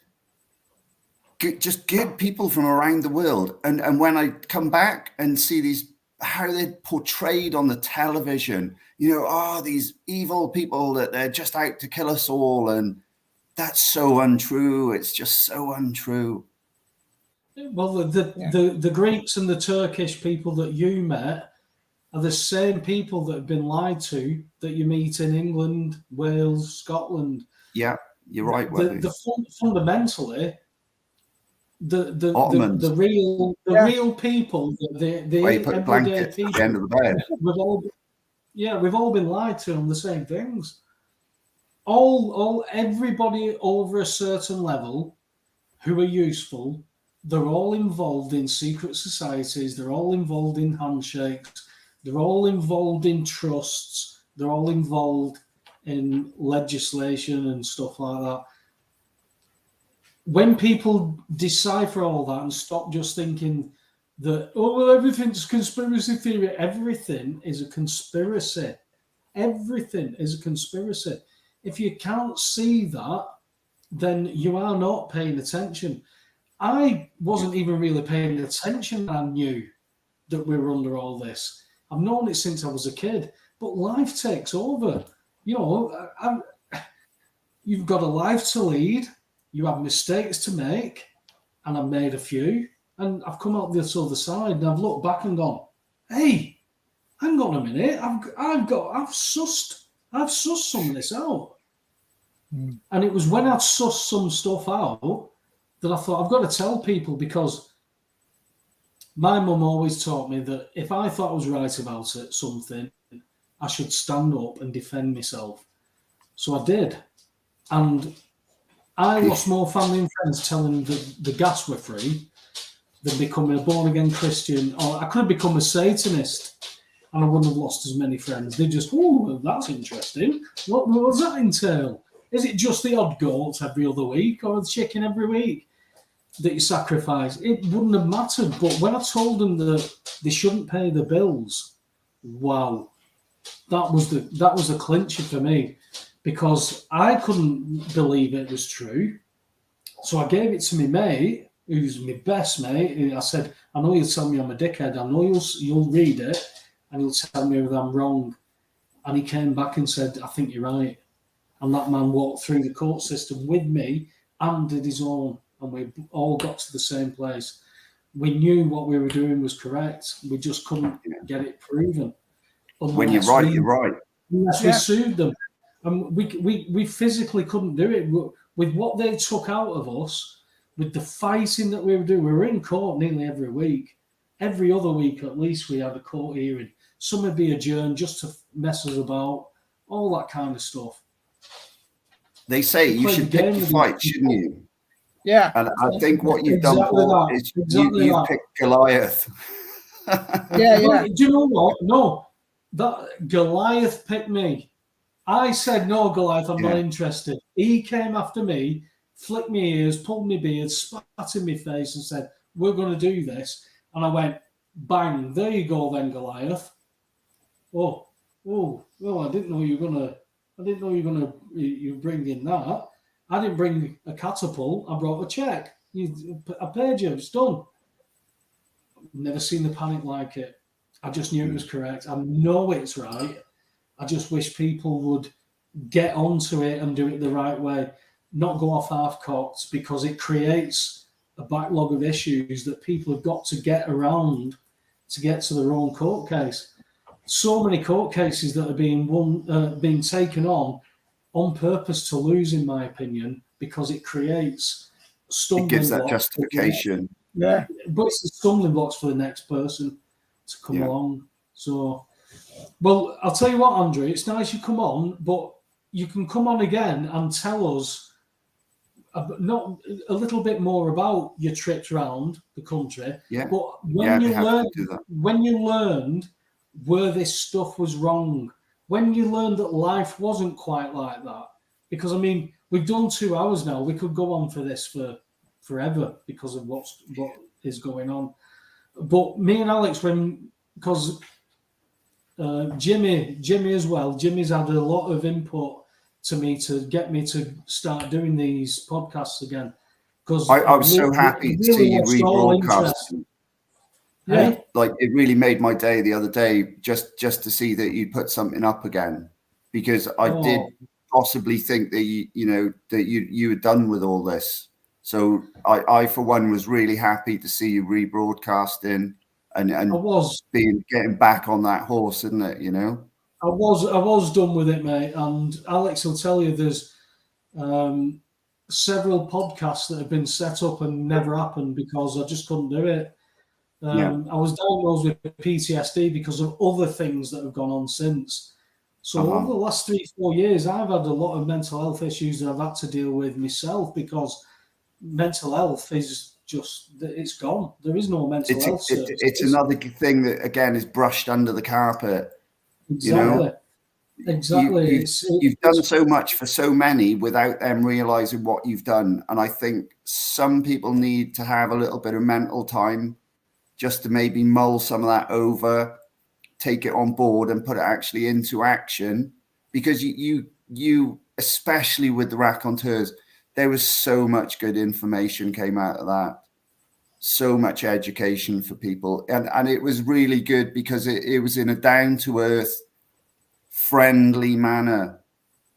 just good people from around the world. And when I come back and see how they're portrayed on the television, these evil people that they're just out to kill us all. And that's so untrue. It's just so untrue. Well, the Greeks and the Turkish people that you met are the same people that have been lied to that you meet in England, Wales, Scotland. Yeah, you're right. Fundamentally, the real people, the everyday people, at the end of the bed. We've all been lied to on the same things. Everybody over a certain level who are useful, they're all involved in secret societies, they're all involved in handshakes, they're all involved in trusts, they're all involved in legislation and stuff like that. when people decipher all that and stop just thinking that, oh, well, everything's conspiracy theory. Everything is a conspiracy. Everything is a conspiracy. If you can't see that, then you are not paying attention. I wasn't even really paying attention. I knew that we were under all this. I've known it since I was a kid, but life takes over. You know, you've got a life to lead. You have mistakes to make, and I've made a few. And I've come out this other side, and I've looked back and gone, "Hey, hang on a minute! I've sussed some of this out." And it was when I'd sussed some stuff out that I thought, I've got to tell people, because my mum always taught me that if I thought I was right about something, I should stand up and defend myself. So I did. And I lost more family and friends telling them the gas were free than becoming a born-again Christian. Or I could have become a Satanist and I wouldn't have lost as many friends. They just, oh, well, that's interesting. What does that entail? Is it just the odd goat every other week or the chicken every week that you sacrifice? It wouldn't have mattered. But when I told them that they shouldn't pay the bills, wow, that was the clincher for me, because I couldn't believe it was true. So I gave it to my mate, who's my best mate. I said, I know you'll tell me I'm a dickhead. I know you'll read it and you'll tell me that I'm wrong. And he came back and said, I think you're right. And that man walked through the court system with me and did his own. And we all got to the same place. We knew what we were doing was correct. We just couldn't get it proven. When you're right, you're right. Unless we sued them. And we physically couldn't do it. With what they took out of us, with the fighting that we were doing, we were in court nearly every week. Every other week, at least, we had a court hearing. Some would be adjourned just to mess us about, all that kind of stuff. They say you should pick your fight, shouldn't you? Yeah. And I think what you've done, Paul, is you've picked Goliath. Yeah. Well, do you know what? No, that Goliath picked me. I said, no, Goliath, I'm not interested. He came after me, flicked my ears, pulled my beard, spat in my face and said, we're going to do this. And I went, bang, there you go then, Goliath. Oh, I didn't know you were bringing that. I didn't bring a catapult. I brought a check. I paid you. It's done. Never seen the panic like it. I just knew it was correct. I know it's right. I just wish people would get onto it and do it the right way, not go off half-cocked, because it creates a backlog of issues that people have got to get around to get to their own court case. So many court cases that are being taken on purpose to lose, in my opinion, because it creates stumbling blocks. It gives that justification. Yeah, but it's the stumbling blocks for the next person to come along. So, well, I'll tell you what, Andrew, it's nice you come on, but you can come on again and tell us not a little bit more about your trips around the country. Yeah. But when you learned where this stuff was wrong, when you learned that life wasn't quite like that, because I mean, we've done 2 hours now. We could go on for this for forever because of what is going on. But me and Alex, because Jimmy as well, Jimmy's had a lot of input to me to get me to start doing these podcasts again. Because I was so happy to see you rebroadcast. Yeah, like it really made my day the other day just to see that you put something up again, because I did possibly think that you were done with all this. So I for one was really happy to see you rebroadcasting and I was getting back on that horse, isn't it? You know, I was done with it, mate. And Alex will tell you there's several podcasts that have been set up and never happened because I just couldn't do it. I was diagnosed with PTSD because of other things that have gone on since. So over the last 3-4 years, I've had a lot of mental health issues that I've had to deal with myself, because mental health is just, it's gone. There is no mental health service. It's another thing that, again, is brushed under the carpet. Exactly. You know? Exactly. You've done so much for so many without them realizing what you've done. And I think some people need to have a little bit of mental time just to maybe mull some of that over, take it on board and put it actually into action. Because you especially with the raconteurs, there was so much good information came out of that. So much education for people. And it was really good because it was in a down-to-earth, friendly manner.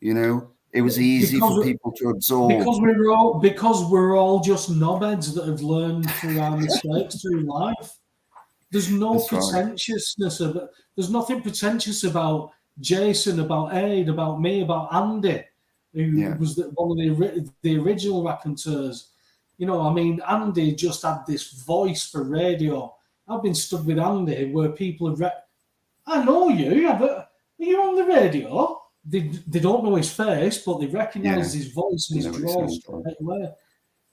It was easy for people to absorb. Because we're all just knobheads that have learned through our mistakes through life. There's no pretentiousness of it. There's nothing pretentious about Jason, about Aid, about me, about Andy, who was one of the original raconteurs. Andy just had this voice for radio. I've been stood with Andy where people have I know you. Are you on the radio? They don't know his face, but they recognise his voice and his drawl straight away.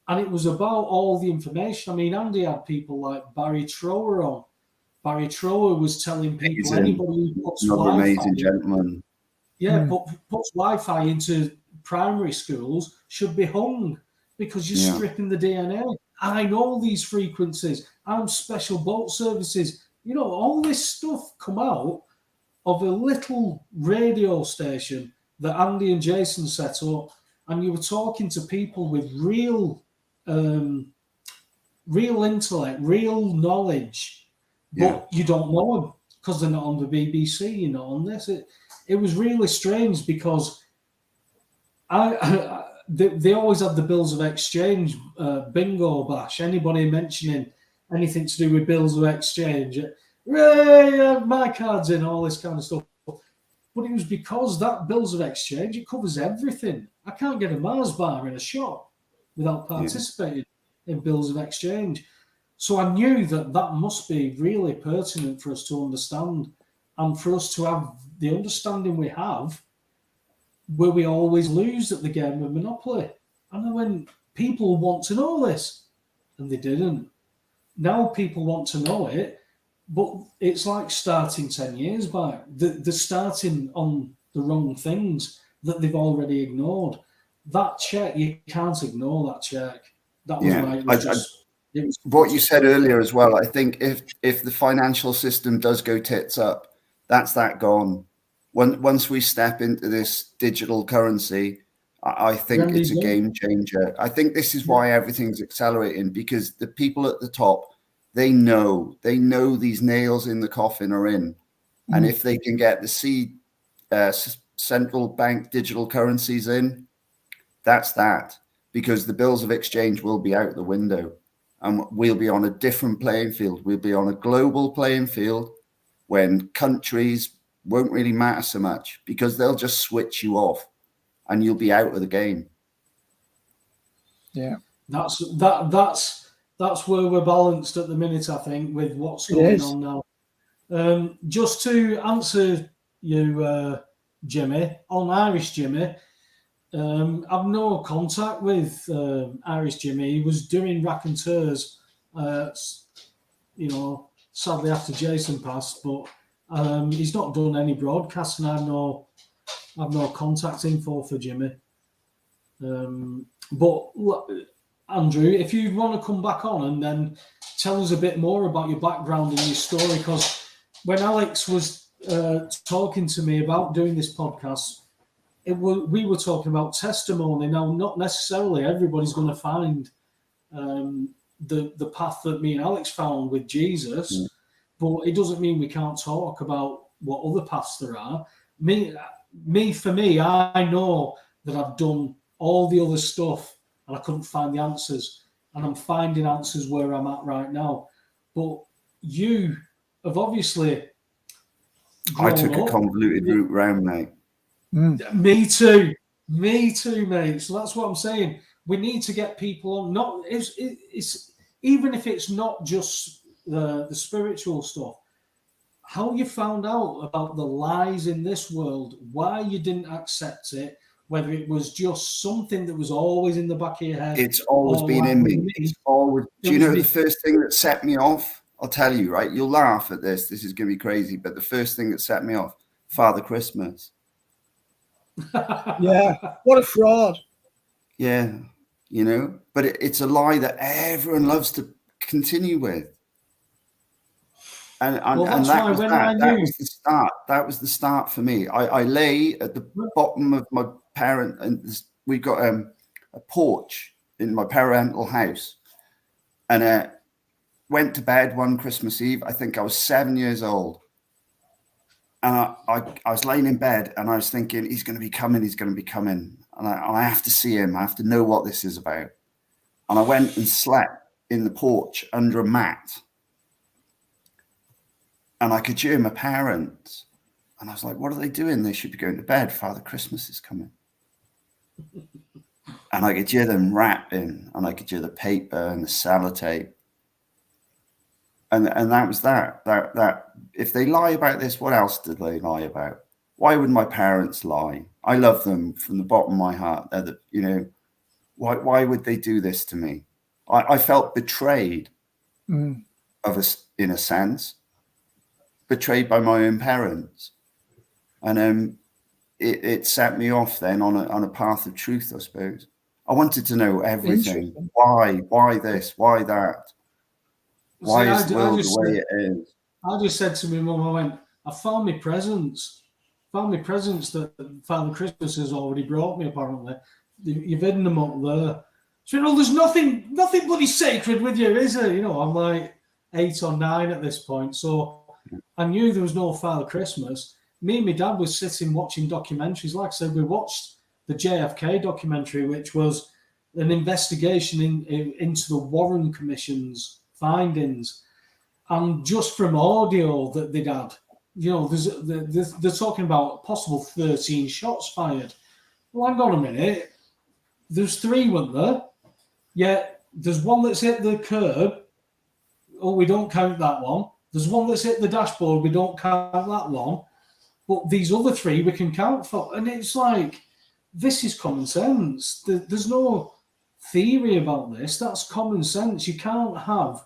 And it was about all the information. Andy had people like Barry Trower on. Barry Trower was telling people anybody who puts Wi-Fi, amazing gentleman. puts Wi-Fi into primary schools should be hung because you're stripping the DNA. I know these frequencies. I'm special boat services. All this stuff come out of a little radio station that Andy and Jason set up, and you were talking to people with real intellect, real knowledge, but you don't know them because they're not on the BBC, you're not on this. It was really strange because they always had the bills of exchange bingo bash. Anybody mentioning anything to do with bills of exchange, my card's in, all this kind of stuff. But it was because that bills of exchange, it covers everything. I can't get a Mars bar in a shop without participating in bills of exchange. So I knew that must be really pertinent for us to understand and for us to have the understanding we have where we always lose at the game of Monopoly. And then when people want to know this, and they didn't. Now people want to know it, but it's like starting 10 years back. They're starting on the wrong things that they've already ignored. That check, you can't ignore that check. That was why what you said earlier as well. I think if the financial system does go tits up, that's that gone. Once we step into this digital currency, I think it's a game changer. I think this is why everything's accelerating, because the people at the top, they know these nails in the coffin are in. And if they can get the central bank digital currencies in, that's that. Because the bills of exchange will be out the window and we'll be on a different playing field. We'll be on a global playing field when countries won't really matter so much because they'll just switch you off and you'll be out of the game. Yeah. That's where we're balanced at the minute, I think, with what's going on now. Just to answer you, Jimmy, on Irish Jimmy, I've no contact with Irish Jimmy. He was doing raconteurs, sadly after Jason passed, but he's not done any broadcasts, and I've no contact info for Jimmy. But Andrew, if you want to come back on and then tell us a bit more about your background and your story, because when Alex was talking to me about doing this podcast, we were talking about testimony. Now, not necessarily everybody's going to find the path that me and Alex found with Jesus, but it doesn't mean we can't talk about what other paths there are. For me, I know that I've done all the other stuff and I couldn't find the answers, and I'm finding answers where I'm at right now. But you have obviously I took a convoluted route round, mate. Me too, mate. So that's what I'm saying. We need to get people on. It's even if it's not just the spiritual stuff. How you found out about the lies in this world, why you didn't accept it, whether it was just something that was always in the back of your head. It's always been in me. It's always. Do you know the first thing that set me off? I'll tell you, right? You'll laugh at this. This is going to be crazy. But the first thing that set me off, Father Christmas. Yeah, what a fraud. Yeah, you know, but it's a lie that everyone loves to continue with. And Well, that's that why was when I that. That knew, was the start. That was the start for me. I lay at the bottom of my parent, and we got a porch in my parental house, and went to bed one Christmas Eve. I think I was 7 years old, and I was laying in bed, and I was thinking, he's going to be coming. He's going to be coming, and I have to see him. I have to know what this is about. And I went and slept in the porch under a mat. And I could hear my parents. And I was like, what are they doing? They should be going to bed. Father Christmas is coming. And I could hear them rapping, and I could hear the paper and the sellotape. And that was that if they lie about this, what else did they lie about? Why would my parents lie? I love them from the bottom of my heart. You know, why would they do this to me? I felt betrayed in a sense. Betrayed by my own parents, and it set me off then on a path of truth, I suppose. I wanted to know everything. Why this? Why that? Why is the world the way it is? I just said to my mum, I went, I found my presents. That Father Christmas has already brought me, apparently. You've hidden them up there. So, you know, there's nothing bloody sacred with you, is there? You know, I'm like 8 or 9 at this point. So I knew there was no Father Christmas. Me and my dad was sitting watching documentaries. Like I said, we watched the JFK documentary, which was an investigation into the Warren Commission's findings. And just from audio that they'd had, you know, they're talking about possible 13 shots fired. Well, hang on a minute. There's 3, weren't there? Yeah, there's one that's hit the curb. Oh, we don't count that one. There's one that's hit the dashboard. We don't count that one. But these other 3 we can count for. And it's like, this is common sense. There's no theory about this. That's common sense. You can't have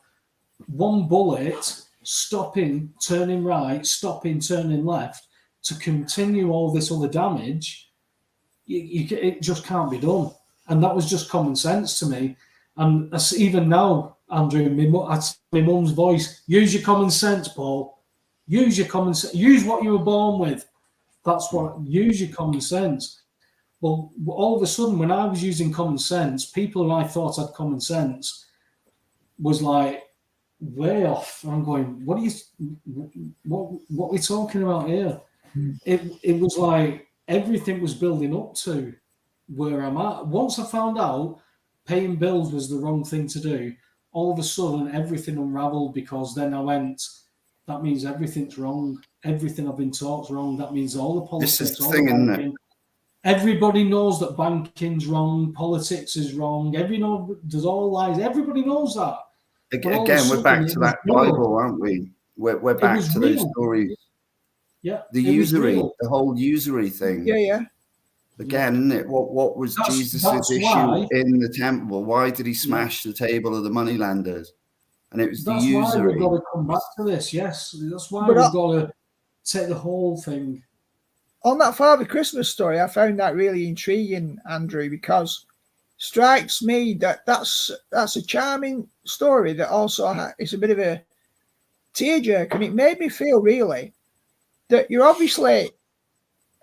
one bullet stopping, turning right, stopping, turning left to continue all this other damage. It just can't be done. And that was just common sense to me. And even now, Andrew, my mum's voice, use your common sense, Paul. Use your common sense. Use what you were born with. Use your common sense. Well, all of a sudden, when I was using common sense, people who I thought had common sense was like way off. I'm going, what are we talking about here? It was like everything was building up to where I'm at. Once I found out paying bills was the wrong thing to do, all of a sudden everything unraveled, because then I went, that means everything's wrong. Everything I've been taught's wrong. That means all the politics, this is the all thing, the isn't banking. it? Everybody knows that banking's wrong, politics is wrong. There's all lies. Everybody knows that. Again, we're back to that Bible, aren't we? We're back to those stories. Yeah. The usury, the whole usury thing. Yeah. Again, isn't it? What was Jesus' issue in the temple? Why did he smash the table of the moneylenders? And it was the usury. That's why we've got to come back to this. Yes, that's why we've got to take the whole thing. On that Father Christmas story, I found that really intriguing, Andrew, because strikes me that that's a charming story that also it's a bit of a tearjerker, and it made me feel really that you're obviously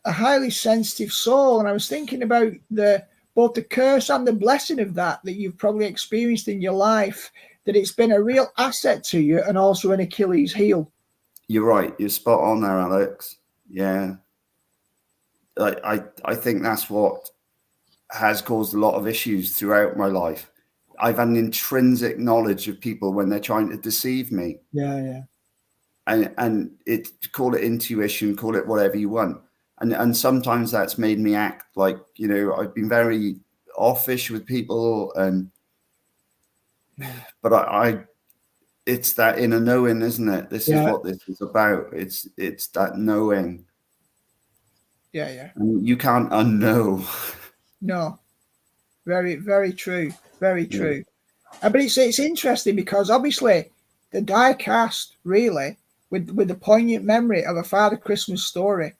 a highly sensitive soul, and I was thinking about both the curse and the blessing of that you've probably experienced in your life, that it's been a real asset to you and also an Achilles heel. You're right. You're spot on there, Alex. Yeah. I think that's what has caused a lot of issues throughout my life. I've had an intrinsic knowledge of people when they're trying to deceive me. Yeah. And call it intuition, call it whatever you want. And sometimes that's made me act like, you know, I've been very offish with people, but it's that inner knowing, isn't it? This is what this is about. It's that knowing. Yeah. And you can't unknow. No. Very, very true. Very true. Yeah. But it's interesting because obviously the die cast really with the poignant memory of a Father Christmas story.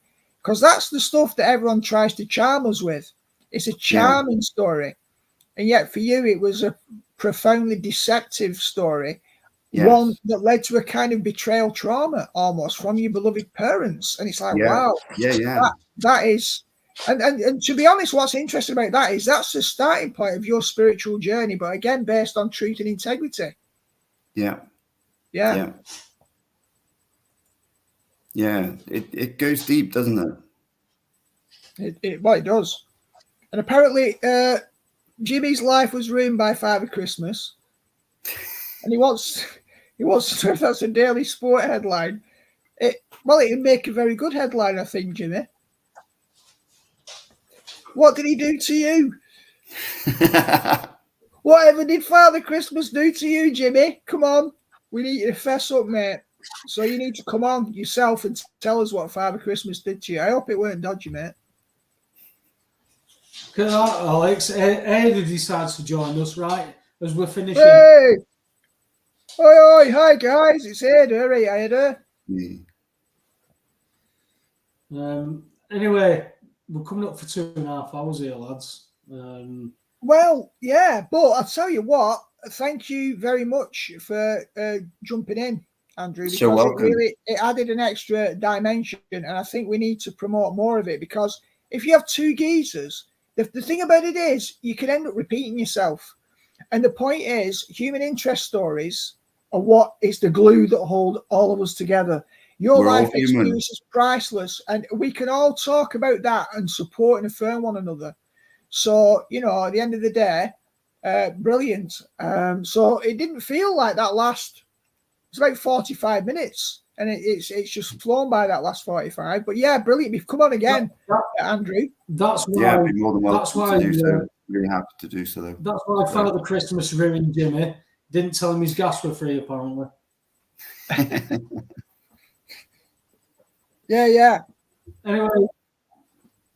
because that's the stuff that everyone tries to charm us with. It's a charming story, and yet for you, it was a profoundly deceptive story, one that led to a kind of betrayal trauma almost from your beloved parents. And it's like, wow, that is. And to be honest, what's interesting about that is that's the starting point of your spiritual journey, but again, based on truth and integrity. Yeah. It goes deep, doesn't it? It does. And apparently, Jimmy's life was ruined by Father Christmas, and he wants to know if that's a Daily Sport headline. It would make a very good headline, I think, Jimmy. What did he do to you? Whatever did Father Christmas do to you, Jimmy? Come on. We need you to fess up, mate. So you need to come on yourself and tell us what Father Christmas did to you. I hope it weren't dodgy, mate. Alex, Ada decides to join us, right, as we're finishing. Hey! Oi, hi, guys. It's Ada. Hey, Ada. Anyway, we're coming up for 2.5 hours here, lads. Well, yeah, but I'll tell you what, thank you very much for jumping in, Andrew, because so welcome. it added an extra dimension, and I think we need to promote more of it, because if you have two geezers, the thing about it is you can end up repeating yourself. And the point is, human interest stories are what is the glue that hold all of us together. Your life experience is priceless, and we can all talk about that and support and affirm one another. So, at the end of the day, brilliant. So it didn't feel like that it's about 45 minutes, and it's just flown by that last 45. But yeah, brilliant. You've come on again, Andrew. That's why. I'd be more than welcome to do so. Really happy to do so, though. That's why Father Christmas ruined Jimmy. Didn't tell him his gas were free, apparently. Yeah. Anyway,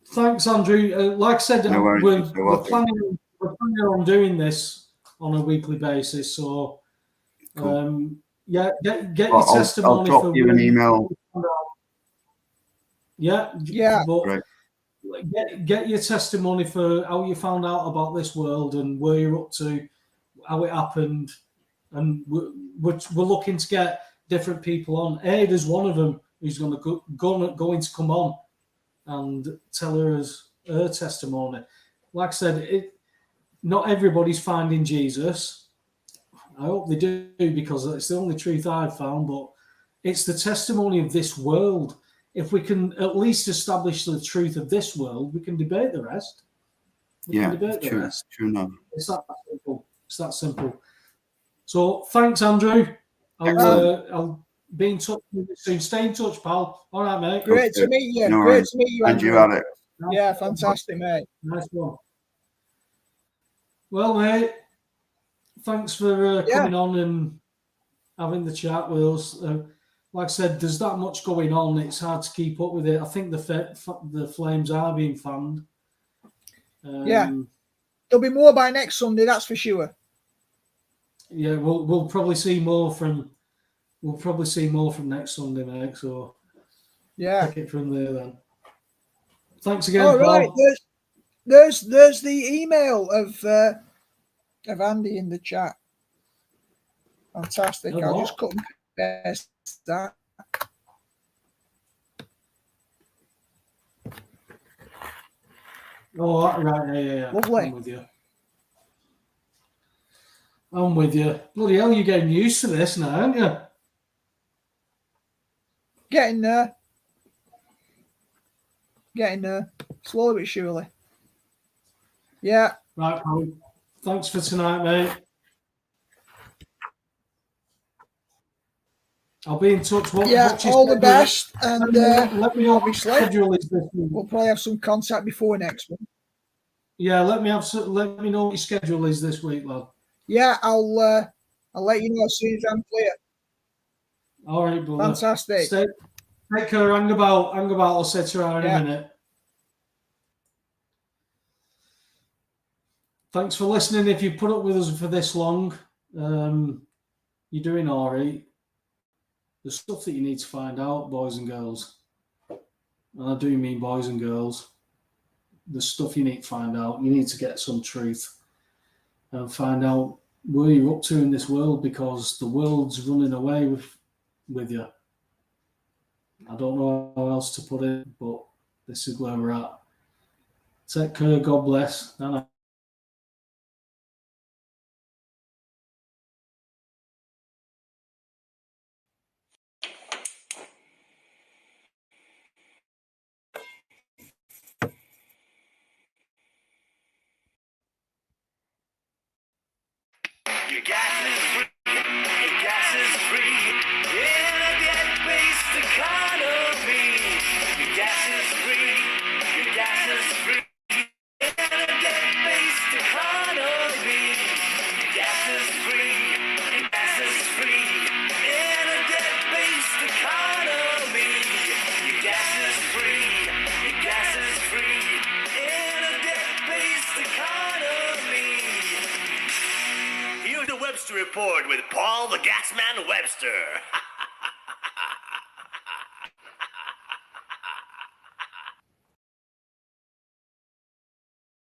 thanks, Andrew. Like I said, we're planning on doing this on a weekly basis. So, cool. Get your testimony. I'll drop you an email. Yeah. But right. Get your testimony for how you found out about this world and where you're up to, how it happened, and we're looking to get different people on. Ada's one of them who's going to come on and tell her testimony. Like I said, not everybody's finding Jesus. I hope they do, because it's the only truth I've found, but it's the testimony of this world. If we can at least establish the truth of this world, we can debate the rest. True enough. It's that simple. So thanks, Andrew. I'll be in touch with you soon. Stay in touch, pal. All right, mate. Great to meet you. Great to meet you, Andrew. And you, Alex. Yeah, fantastic, mate. Nice one. Well, mate, thanks for coming on and having the chat with us. Like I said, there's that much going on. It's hard to keep up with it. I think the flames are being fanned. There'll be more by next Sunday, that's for sure. Yeah, we'll probably see more from next Sunday, mate. So take it from there then. Thanks again. All right, there's the email of Andy in the chat. Fantastic. I'll just cut and paste that. Oh, right, yeah. Lovely. I'm with you. Bloody hell, you're getting used to this now, aren't you? Getting there. Slowly but surely. Yeah. Right, pal. Thanks for tonight, mate. I'll be in touch. All the best. And let me know what obviously, your schedule is this week. We'll probably have some contact before next one. Yeah, let me know what your schedule is this week, lad. Yeah, I'll let you know as soon as I'm clear. All right, brother. Fantastic. Take care. Hang about. I'll set you out in a minute. Thanks for listening. If you put up with us for this long, you're doing all right. There's stuff that you need to find out, boys and girls. and I do mean boys and girls, the stuff you need to find out. You need to get some truth and find out where you're up to in this world, because the world's running away with you. I don't know how else to put it, but this is where we're at. Take care, God bless. And Your gas is free. Your gas is free in a debt-based economy. Your gas is free. Your gas is free in a debt-based economy. Your gas is free. Your gas is free in a debt-based economy. Your gas is free. Your gas is free in a debt-based economy. Here's the Webster Report with Paul the Gasman Webster.